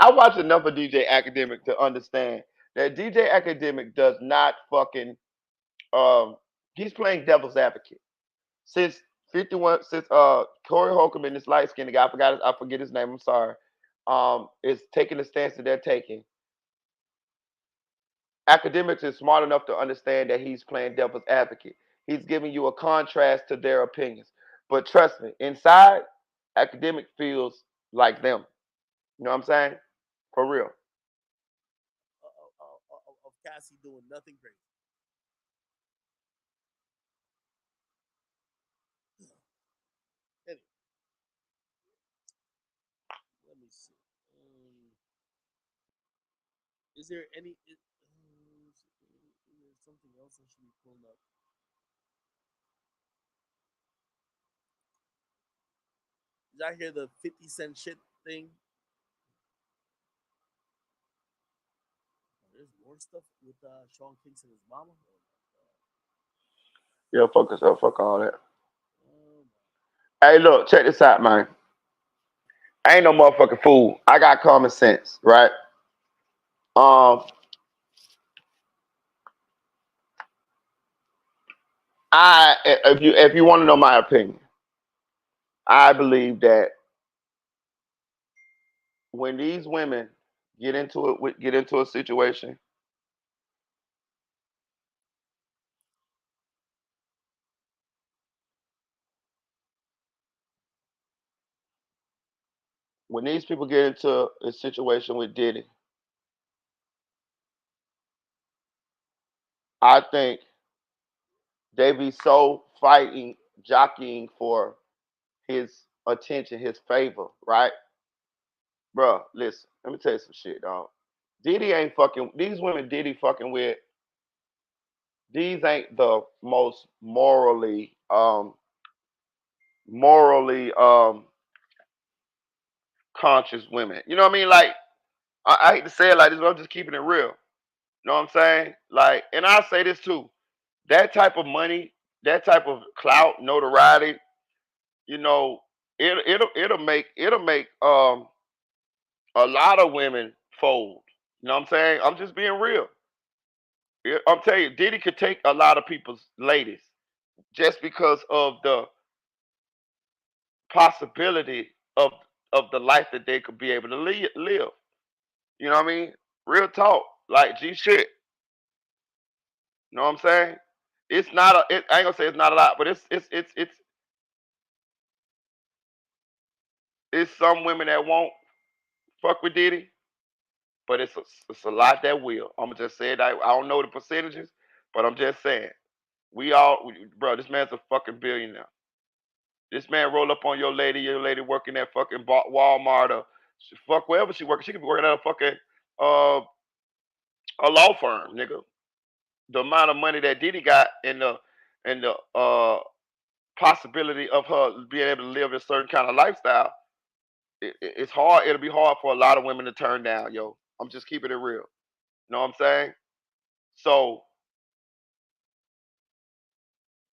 I watch enough of DJ Academic to understand that DJ Academic does not fucking. He's playing devil's advocate since 51. Since Corey Holcomb and this light skinned guy, I forget his name. I'm sorry. Is taking the stance that they're taking. Academics is smart enough to understand that he's playing devil's advocate. He's giving you a contrast to their opinions. But trust me, inside, Academic feels like them. You know what I'm saying? For real. Of Cassie doing nothing crazy. Anyway, let me see. Is there any? Is there something else I should be pulling up? Did I hear the 50 Cent shit thing? There's more stuff with Sean Kingston and his mama. Yeah, fuck all that. Hey, look, check this out, man. I ain't no motherfucking fool. I got common sense, right? If you want to know my opinion, I believe that when these women get into a situation, when these people get into a situation with Diddy, I think they be so jockeying for his attention, his favor, right? Bruh, listen, let me tell you some shit, dog. Diddy ain't fucking, these women Diddy fucking with, these ain't the most morally conscious women. You know what I mean? Like, I hate to say it like this, but I'm just keeping it real. You know what I'm saying? Like, and I'll say this too. That type of money, that type of clout, notoriety, you know, it'll make a lot of women fold. You know what I'm saying? I'm just being real. I'm telling you, Diddy could take a lot of people's ladies just because of the possibility of the life that they could be able to live. You know what I mean? Real talk, like G shit. You know what I'm saying? It's not a. I ain't gonna say it's not a lot, but it's some women that won't fuck with Diddy, but it's a lot that will. I'm gonna just say it. I don't know the percentages, but I'm just saying bro. This man's a fucking billionaire. This man roll up on your lady working at fucking Walmart or fuck wherever she working. She could be working at a fucking uh a law firm, nigga. The amount of money that Diddy got and the possibility of her being able to live a certain kind of lifestyle, it's hard. It'll be hard for a lot of women to turn down, yo. I'm just keeping it real. You know what I'm saying? So,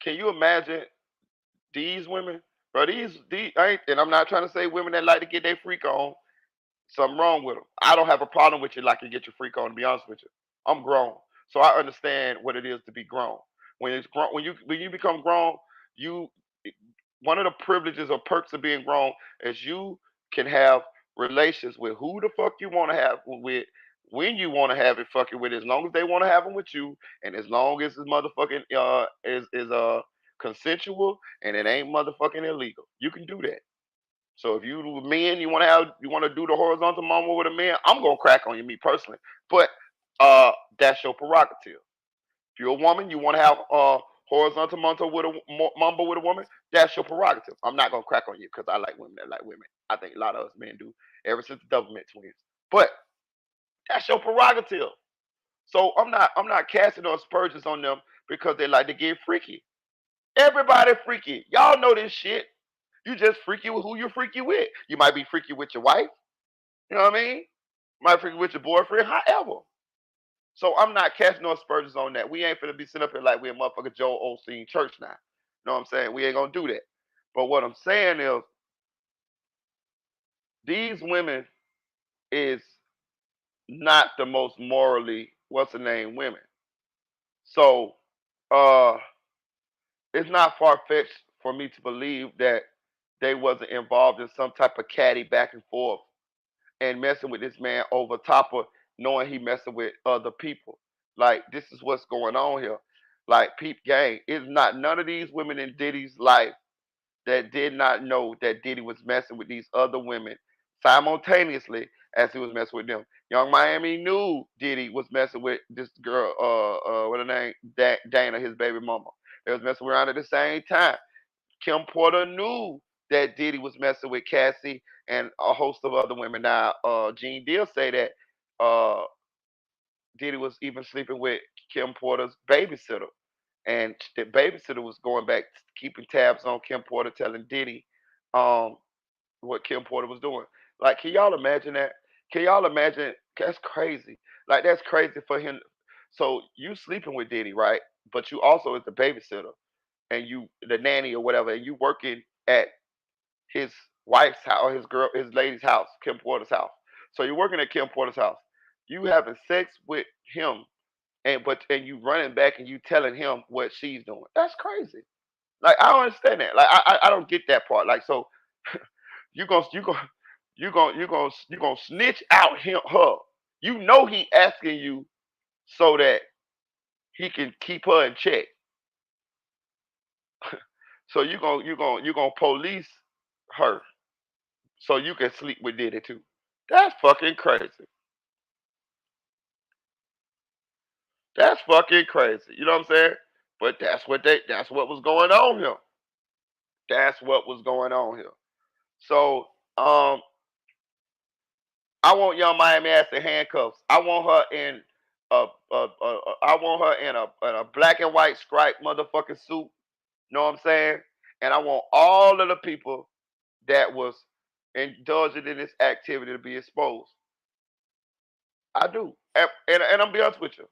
can you imagine these women Bro, these and I'm not trying to say women that like to get their freak on, something wrong with them. I don't have a problem with you like you get your freak on, to be honest with you. I'm grown. So I understand what it is to be grown. When it's grown when you become grown, you one of the privileges or perks of being grown is you can have relations with who the fuck you want to have with, when you want to have it fucking with, as long as they want to have them with you, and as long as it's motherfucking is consensual and it ain't motherfucking illegal. You can do that. So if you men, you want to do the horizontal mama with a man, I'm gonna crack on you, me personally. But that's your prerogative. If you're a woman, you want to have horizontal mumble with a woman, that's your prerogative. I'm not gonna crack on you because I like women that like women. I think a lot of us men do ever since the government twins. But that's your prerogative. So I'm not casting no aspersions on them because they like to get freaky. Everybody freaky. Y'all know this shit. You just freaky with who you're freaky with. You might be freaky with your wife. You know what I mean? You might be freaky with your boyfriend. However. So I'm not casting no aspersions on that. We ain't finna be sitting up here like we're motherfucking Joel Osteen church now. You know what I'm saying? We ain't gonna do that. But what I'm saying is these women is not the most morally what's the name women. So uh it's not far fetched for me to believe that they wasn't involved in some type of catty back and forth and messing with this man over top of knowing he messing with other people. Like this is what's going on here. Like peep gang, it's not none of these women in Diddy's life that did not know that Diddy was messing with these other women simultaneously as he was messing with them. Young Miami knew Diddy was messing with this girl, what her name, Dana, his baby mama. They was messing around at the same time. Kim Porter knew that Diddy was messing with Cassie and a host of other women. Now, Gene Deal say that uh, Diddy was even sleeping with Kim Porter's babysitter, and the babysitter was going back, keeping tabs on Kim Porter, telling Diddy um, what Kim Porter was doing. Like, can y'all imagine that? Can y'all imagine? That's crazy. Like, that's crazy for him. So you sleeping with Diddy, right? But you also is the babysitter and you the nanny or whatever, and you working at his wife's house or his lady's house, Kim Porter's house. So you're working at Kim Porter's house. You having sex with him, and you running back and you telling him what she's doing. That's crazy. Like I don't understand that. Like I don't get that part. Like so, you gonna you gonna you gonna snitch out her. You know he asking you so that he can keep her in check. So you gonna police her so you can sleep with Diddy too. That's fucking crazy. That's fucking crazy. You know what I'm saying? But that's what was going on here. That's what was going on here. So I want Young Miami ass in handcuffs. I want her in I want her in a black and white striped motherfucking suit. Know what I'm saying? And I want all of the people that was indulging in this activity to be exposed. I do. And I'm be honest with you.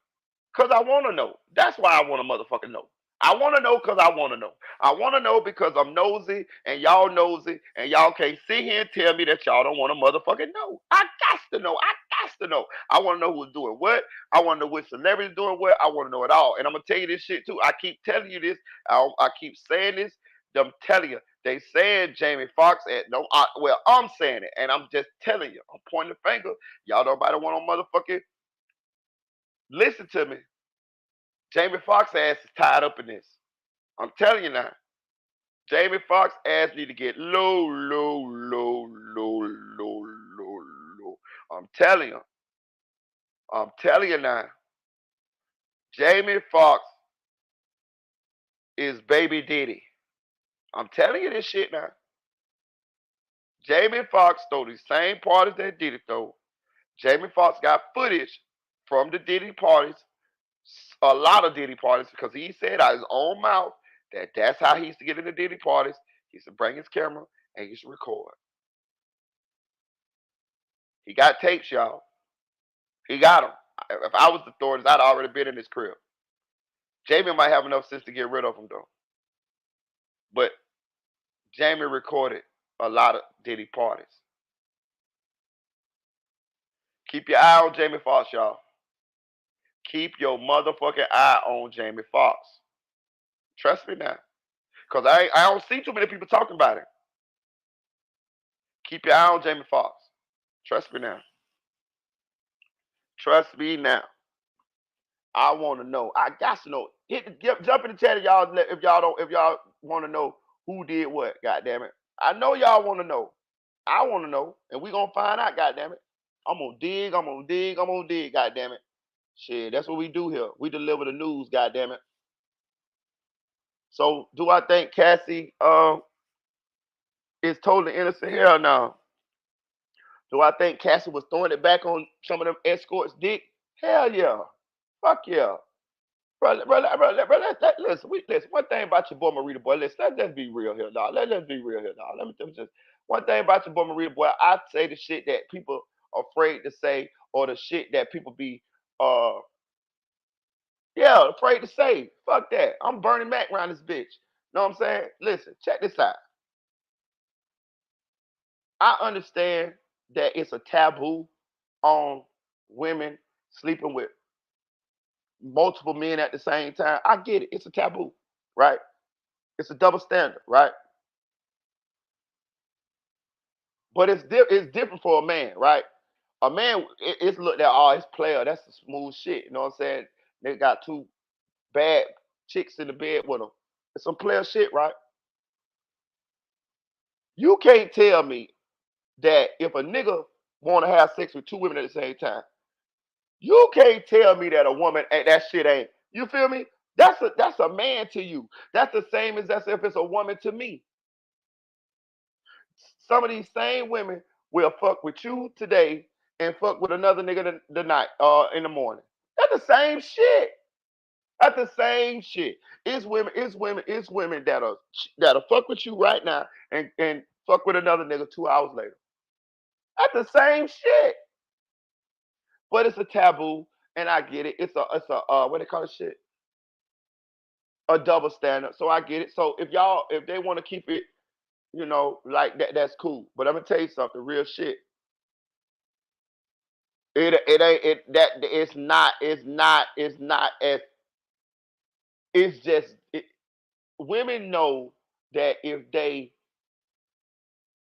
Because I want to know. That's why I want to motherfucking know. I want to know because I want to know. I want to know because I'm nosy and y'all nosy and y'all can't sit here and tell me that y'all don't want to motherfucking know. I got to know. I got to know. I want to know who's doing what. I want to know which celebrity's doing what. I want to know it all. And I'm going to tell you this shit too. I keep telling you this. I keep saying this. I'm telling you. They saying Jamie Foxx at no. Well, I'm saying it. And I'm just telling you. I'm pointing the finger. Y'all nobody want to motherfucking listen to me. Jamie Foxx ass is tied up in this. I'm telling you now. Jamie Foxx ass need to get low, low, low, low, low, low, low. I'm telling you. I'm telling you now. Jamie Foxx is baby Diddy. I'm telling you this shit now. Jamie Foxx stole these same parties that Diddy stole. Jamie Foxx got footage from the Diddy parties, a lot of Diddy parties, because he said out his own mouth that that's how he used to get into Diddy parties. He used to bring his camera and he used to record. He got tapes, y'all. He got them. If I was the authorities, I'd already been in his crib. Jamie might have enough sense to get rid of him, though. But Jamie recorded a lot of Diddy parties. Keep your eye on Jamie Foxx, y'all. Keep your motherfucking eye on Jamie Foxx. Trust me now. Because I don't see too many people talking about it. Keep your eye on Jamie Foxx. Trust me now. Trust me now. I want to know. I got to know. Jump in the chat if y'all want to know who did what. God damn it. I know y'all want to know. I want to know, and we gonna find out. God damn it. I'm gonna dig. I'm gonna dig. I'm gonna dig. God damn it. Shit, that's what we do here. We deliver the news. God damn it. So, do I think Cassie is totally innocent? Hell no. Do I think Cassie was throwing it back on some of them escorts' dick? Hell yeah. Fuck yeah. Bro, listen, listen. One thing about your boy Marita boy, let's be real here, dog. Let's be real here, dog. Let me just one thing about your boy Marita boy. I say the shit that people are afraid to say, or the shit that people be afraid to say. Fuck that. I'm Bernie Mac around this bitch. Know what I'm saying? Listen, check this out. I understand that it's a taboo on women sleeping with multiple men at the same time. I get it. It's a taboo, right? It's a double standard, right? But it's different for a man, right? A man, it's looked at, oh, it's player. That's the smooth shit. You know what I'm saying? They got two bad chicks in the bed with them. It's some player shit, right? You can't tell me that if a nigga want to have sex with two women at the same time, you can't tell me that a woman that shit ain't. You feel me? That's a man to you. That's the same as if it's a woman to me. Some of these same women will fuck with you today and fuck with another nigga the night in the morning. That's the same shit. That's the same shit. It's women that'll fuck with you right now and fuck with another nigga 2 hours later. That's the same shit. But it's a taboo, and I get it. It's a what they call it shit? A double standard. So I get it. So if they want to keep it, like that, that's cool. But I'm gonna tell you something, real shit. It ain't it that it's not as it's just women know that if they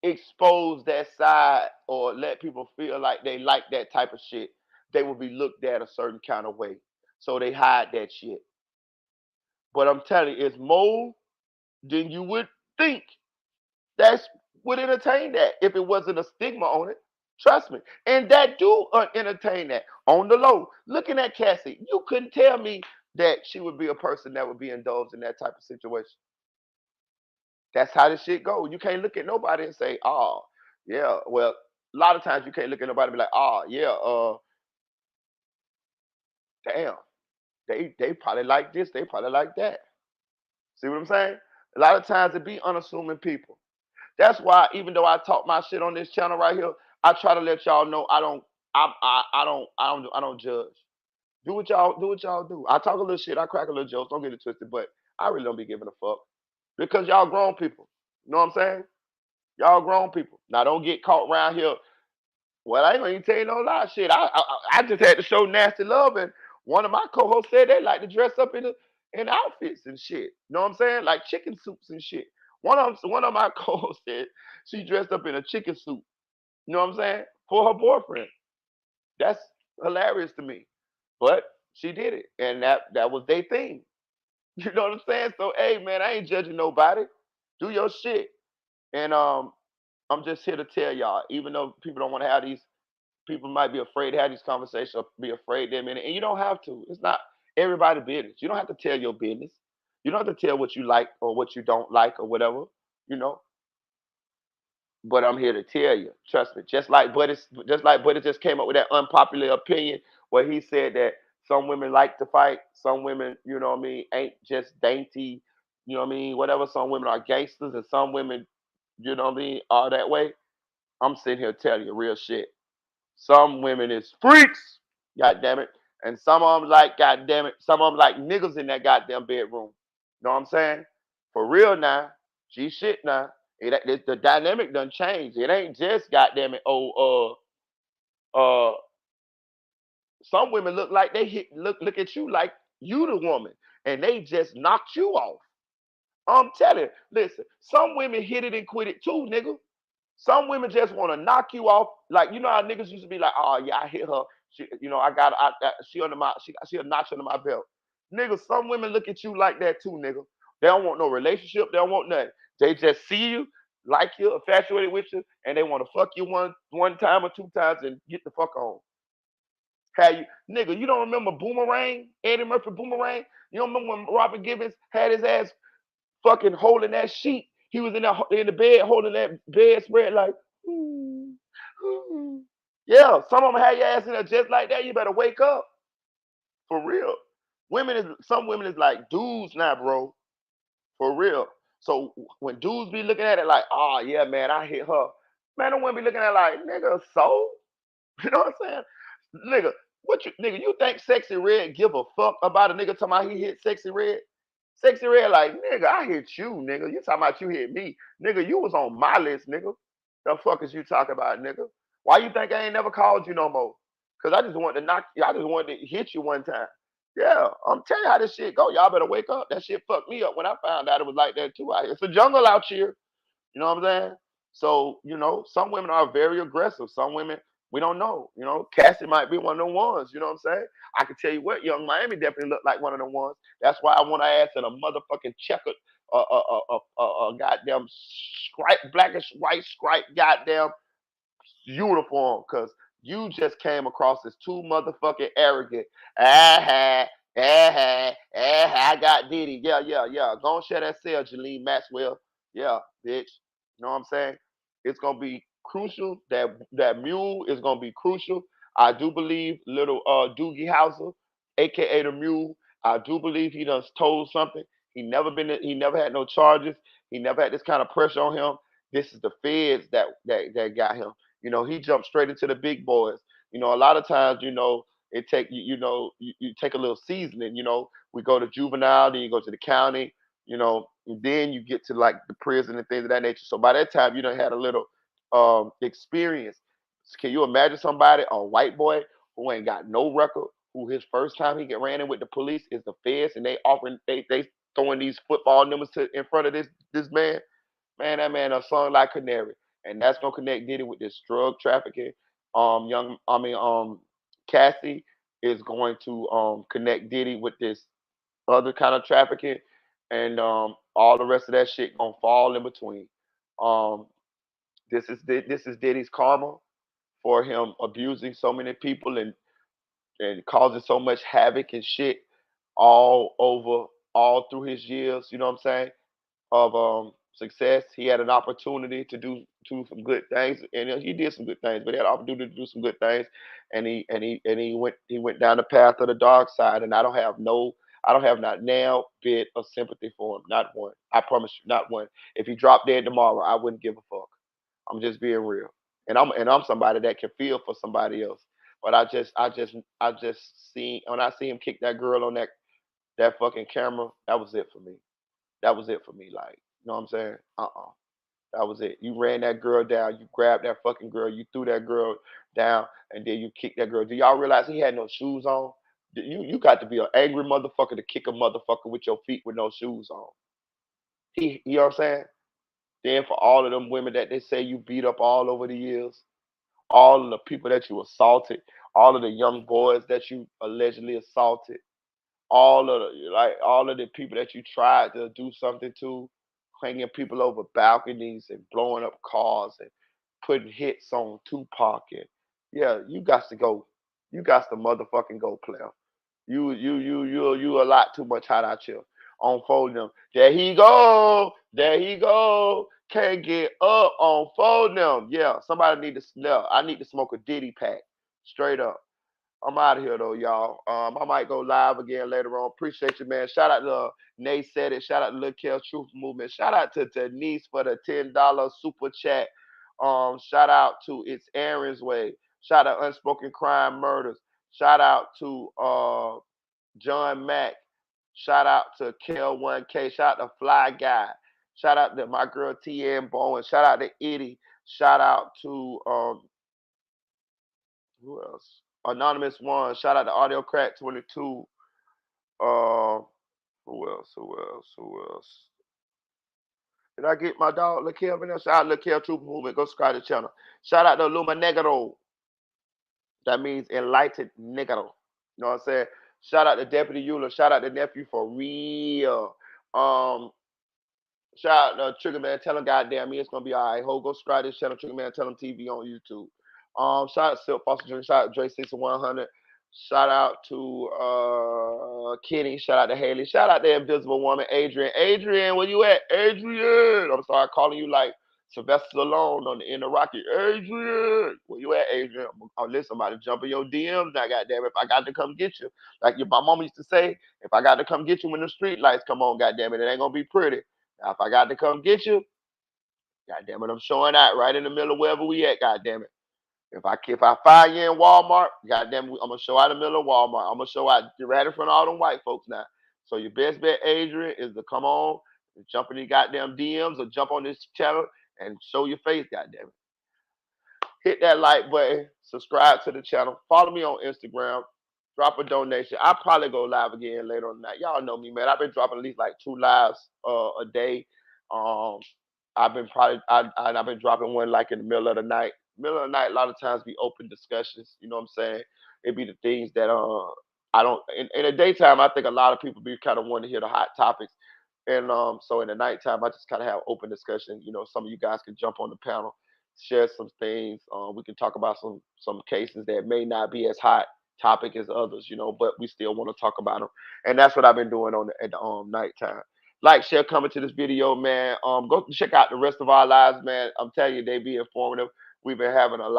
expose that side or let people feel like they like that type of shit, they will be looked at a certain kind of way. So they hide that shit. But I'm telling you, it's more than you would think that would entertain that if it wasn't a stigma on it. Trust me. And that do entertain that on the low. Looking at Cassie, you couldn't tell me that she would be a person that would be indulged in that type of situation. That's how this shit goes. You can't look at nobody and say, oh, yeah. Well, a lot of times you can't look at nobody and be like, oh, yeah, damn. They probably like this, they probably like that. See what I'm saying? A lot of times it be unassuming people. That's why even though I talk my shit on this channel right here, I try to let y'all know I don't judge. Do what y'all do. I talk a little shit, I crack a little jokes, don't get it twisted, but I really don't be giving a fuck. Because y'all grown people. You know what I'm saying? Y'all grown people. Now don't get caught around here. Well, I ain't gonna even tell you no lie. Shit, I just had to show nasty love, and one of my co-hosts said they like to dress up in outfits and shit. You know what I'm saying? Like chicken suits and shit. One of my co-hosts said she dressed up in a chicken suit. You know what I'm saying? For her boyfriend. That's hilarious to me. But she did it, and that was their thing. You know what I'm saying? So hey man, I ain't judging nobody. Do your shit. And I'm just here to tell y'all, even though people don't want to have these, people might be afraid to have these conversations or be afraid them in it. And you don't have to. It's not everybody's business. You don't have to tell your business. You don't have to tell what you like or what you don't like or whatever, you know. But I'm here to tell you, trust me. Buddy just came up with that unpopular opinion where he said that some women like to fight, some women, you know what I mean, ain't just dainty, you know what I mean, whatever. Some women are gangsters and some women, you know what I mean, are that way. I'm sitting here telling you real shit. Some women is freaks, god damn it, and some of them like, god damn it, some of them like niggas in that goddamn bedroom. You know what I'm saying? For real now, G shit now. The dynamic done changed. It ain't just goddamn it. Some women look like they look at you like you the woman, and they just knocked you off. I'm telling you, listen, some women hit it and quit it too, nigga. Some women just want to knock you off. Like, you know how niggas used to be like, oh yeah, I hit her. She, she under she a notch under my belt. Nigga, some women look at you like that too, nigga. They don't want no relationship. They don't want nothing. They just see you, like you, infatuated with you, and they want to fuck you one time or two times and get the fuck on. How you, nigga, you don't remember Boomerang? Eddie Murphy Boomerang? You don't remember when Robert Gibbons had his ass fucking holding that sheet? He was in the bed holding that bedspread like, ooh, ooh. Yeah, some of them have your ass in there just like that. You better wake up. For real. Some women is like dudes now, bro. For real. So when dudes be looking at it like, oh yeah, man, I hit her. Man, them women be looking at it like, nigga, so? You know what I'm saying? Nigga, you think Sexy Red give a fuck about a nigga talking about he hit Sexy Red? Sexy Red like, nigga, I hit you, nigga. You talking about you hit me. Nigga, you was on my list, nigga. The fuck is you talking about, nigga? Why you think I ain't never called you no more? Cause I just wanted to knock you, I just wanted to hit you one time. Yeah, I'm telling you how this shit go. Y'all better wake up. That shit fucked me up when I found out it was like that too out here. It's a jungle out here. You know what I'm saying? So, some women are very aggressive. Some women, we don't know. Cassie might be one of the ones. You know what I'm saying? I can tell you what, Young Miami definitely looked like one of the ones. That's why I want her ass in a motherfucking checkered, goddamn stripe, blackish white stripe, goddamn uniform. Cause you just came across as too motherfucking arrogant. I got Diddy. Yeah, yeah, yeah. Go and share that cell, Jalene Maxwell. Yeah, bitch. You know what I'm saying? It's gonna be crucial. That mule is gonna be crucial. I do believe little Doogie Howser, aka the mule. I do believe he done told something. He never had no charges. He never had this kind of pressure on him. This is the feds that got him. He jumped straight into the big boys. A lot of times, it take you take a little seasoning. We go to juvenile, then you go to the county, and then you get to like the prison and things of that nature. So by that time, you done had a little experience. Can you imagine somebody, a white boy who ain't got no record, who his first time he get ran in with the police is the feds, and they throwing these football numbers in front of this man? Man, that man a song like Canary, and that's gonna connect Diddy with this drug trafficking. Cassie is going to connect Diddy with this other kind of trafficking, and all the rest of that shit gonna fall in between. Um, this is Diddy's karma for him abusing so many people and causing so much havoc and shit all over, all through his years. You know what I'm saying? Of success. He had an opportunity to do some good things, and he did some good things. But he had an opportunity to do some good things, and he went down the path of the dark side. And I don't have not now bit of sympathy for him, not one. I promise you, not one. If he dropped dead tomorrow, I wouldn't give a fuck. I'm just being real, and I'm somebody that can feel for somebody else. But I just see when I see him kick that girl on that fucking camera, that was it for me. That was it for me. Like, you know what I'm saying? That was it. You ran that girl down. You grabbed that fucking girl. You threw that girl down, and then you kicked that girl. Do y'all realize he had no shoes on? You got to be an angry motherfucker to kick a motherfucker with your feet with no shoes on. You know what I'm saying? Then for all of them women that they say you beat up all over the years, all of the people that you assaulted, all of the young boys that you allegedly assaulted, all of the people that you tried to do something to, hanging people over balconies and blowing up cars and putting hits on Tupac, and yeah, you got to go. You got to motherfucking go, player. You a lot too much hot out here. On folding them. There he go. There he go. Can't get up on folding them. Yeah, somebody need to smell. I need to smoke a Diddy pack. Straight up. I'm out of here though, y'all. I might go live again later on. Appreciate you, man. Shout out to Nate Said It. Shout out to Lil Kel Truth Movement. Shout out to Denise for the $10 super chat. Shout out to It's Aaron's Way. Shout out Unspoken Crime Murders. Shout out to John Mack. Shout out to Kel1K. Shout out to Fly Guy. Shout out to my girl TN Bowen. Shout out to Eddie. Shout out to who else? Anonymous One. Shout out to Audio Crack 22. Who else? Who else? Who else? Did I get my dog Lakel in there? Shout out to Lakel Troop Movement. Go subscribe to the channel. Shout out to Luma Negro. That means enlightened negro. You know what I'm saying? Shout out to Deputy Eula. Shout out to Nephew for real. Shout out to Trigger Man. Tell him goddamn me it's gonna be all right. Ho, go subscribe to this channel. Trigger Man. Tell him TV on YouTube. Shout out to Silk Foster Jr. Shout out to Dre 6100. Shout out to Kenny. Shout out to Haley. Shout out to Invisible Woman, Adrian. Adrian, where you at? Adrian. I'm sorry, calling you like Sylvester Stallone on the end of Rocky. Adrian, where you at, Adrian? Listen, I'm about to jump in your DMs now, goddamn. If I got to come get you, like my mama used to say, if I got to come get you when the street lights come on, goddamn it, it ain't gonna be pretty. Now, if I got to come get you, goddamn it, I'm showing out right in the middle of wherever we at, goddamn it. If I find you in Walmart, goddamn, I'm gonna show out in the middle of Walmart. I'm gonna show out right in front of all them white folks now. So your best bet, Adrian, is to come on, and jump in these goddamn DMs or jump on this channel and show your face, goddamn it. Hit that like button, subscribe to the channel, follow me on Instagram, drop a donation. I'll probably go live again later on the night. Y'all know me, man. I've been dropping at least like 2 lives a day. I've been dropping one like in the middle of the night. Middle of the night, a lot of times be open discussions. You know what I'm saying? It be the things that I don't in the daytime. I think a lot of people be kind of wanting to hear the hot topics, and so in the nighttime, I just kind of have open discussion. You know, some of you guys can jump on the panel, share some things. We can talk about some cases that may not be as hot topic as others. You know, but we still want to talk about them, and that's what I've been doing at the nighttime. Like, share, comment to this video, man. Go check out the rest of our lives, man. I'm telling you, they be informative. We've been having a lot.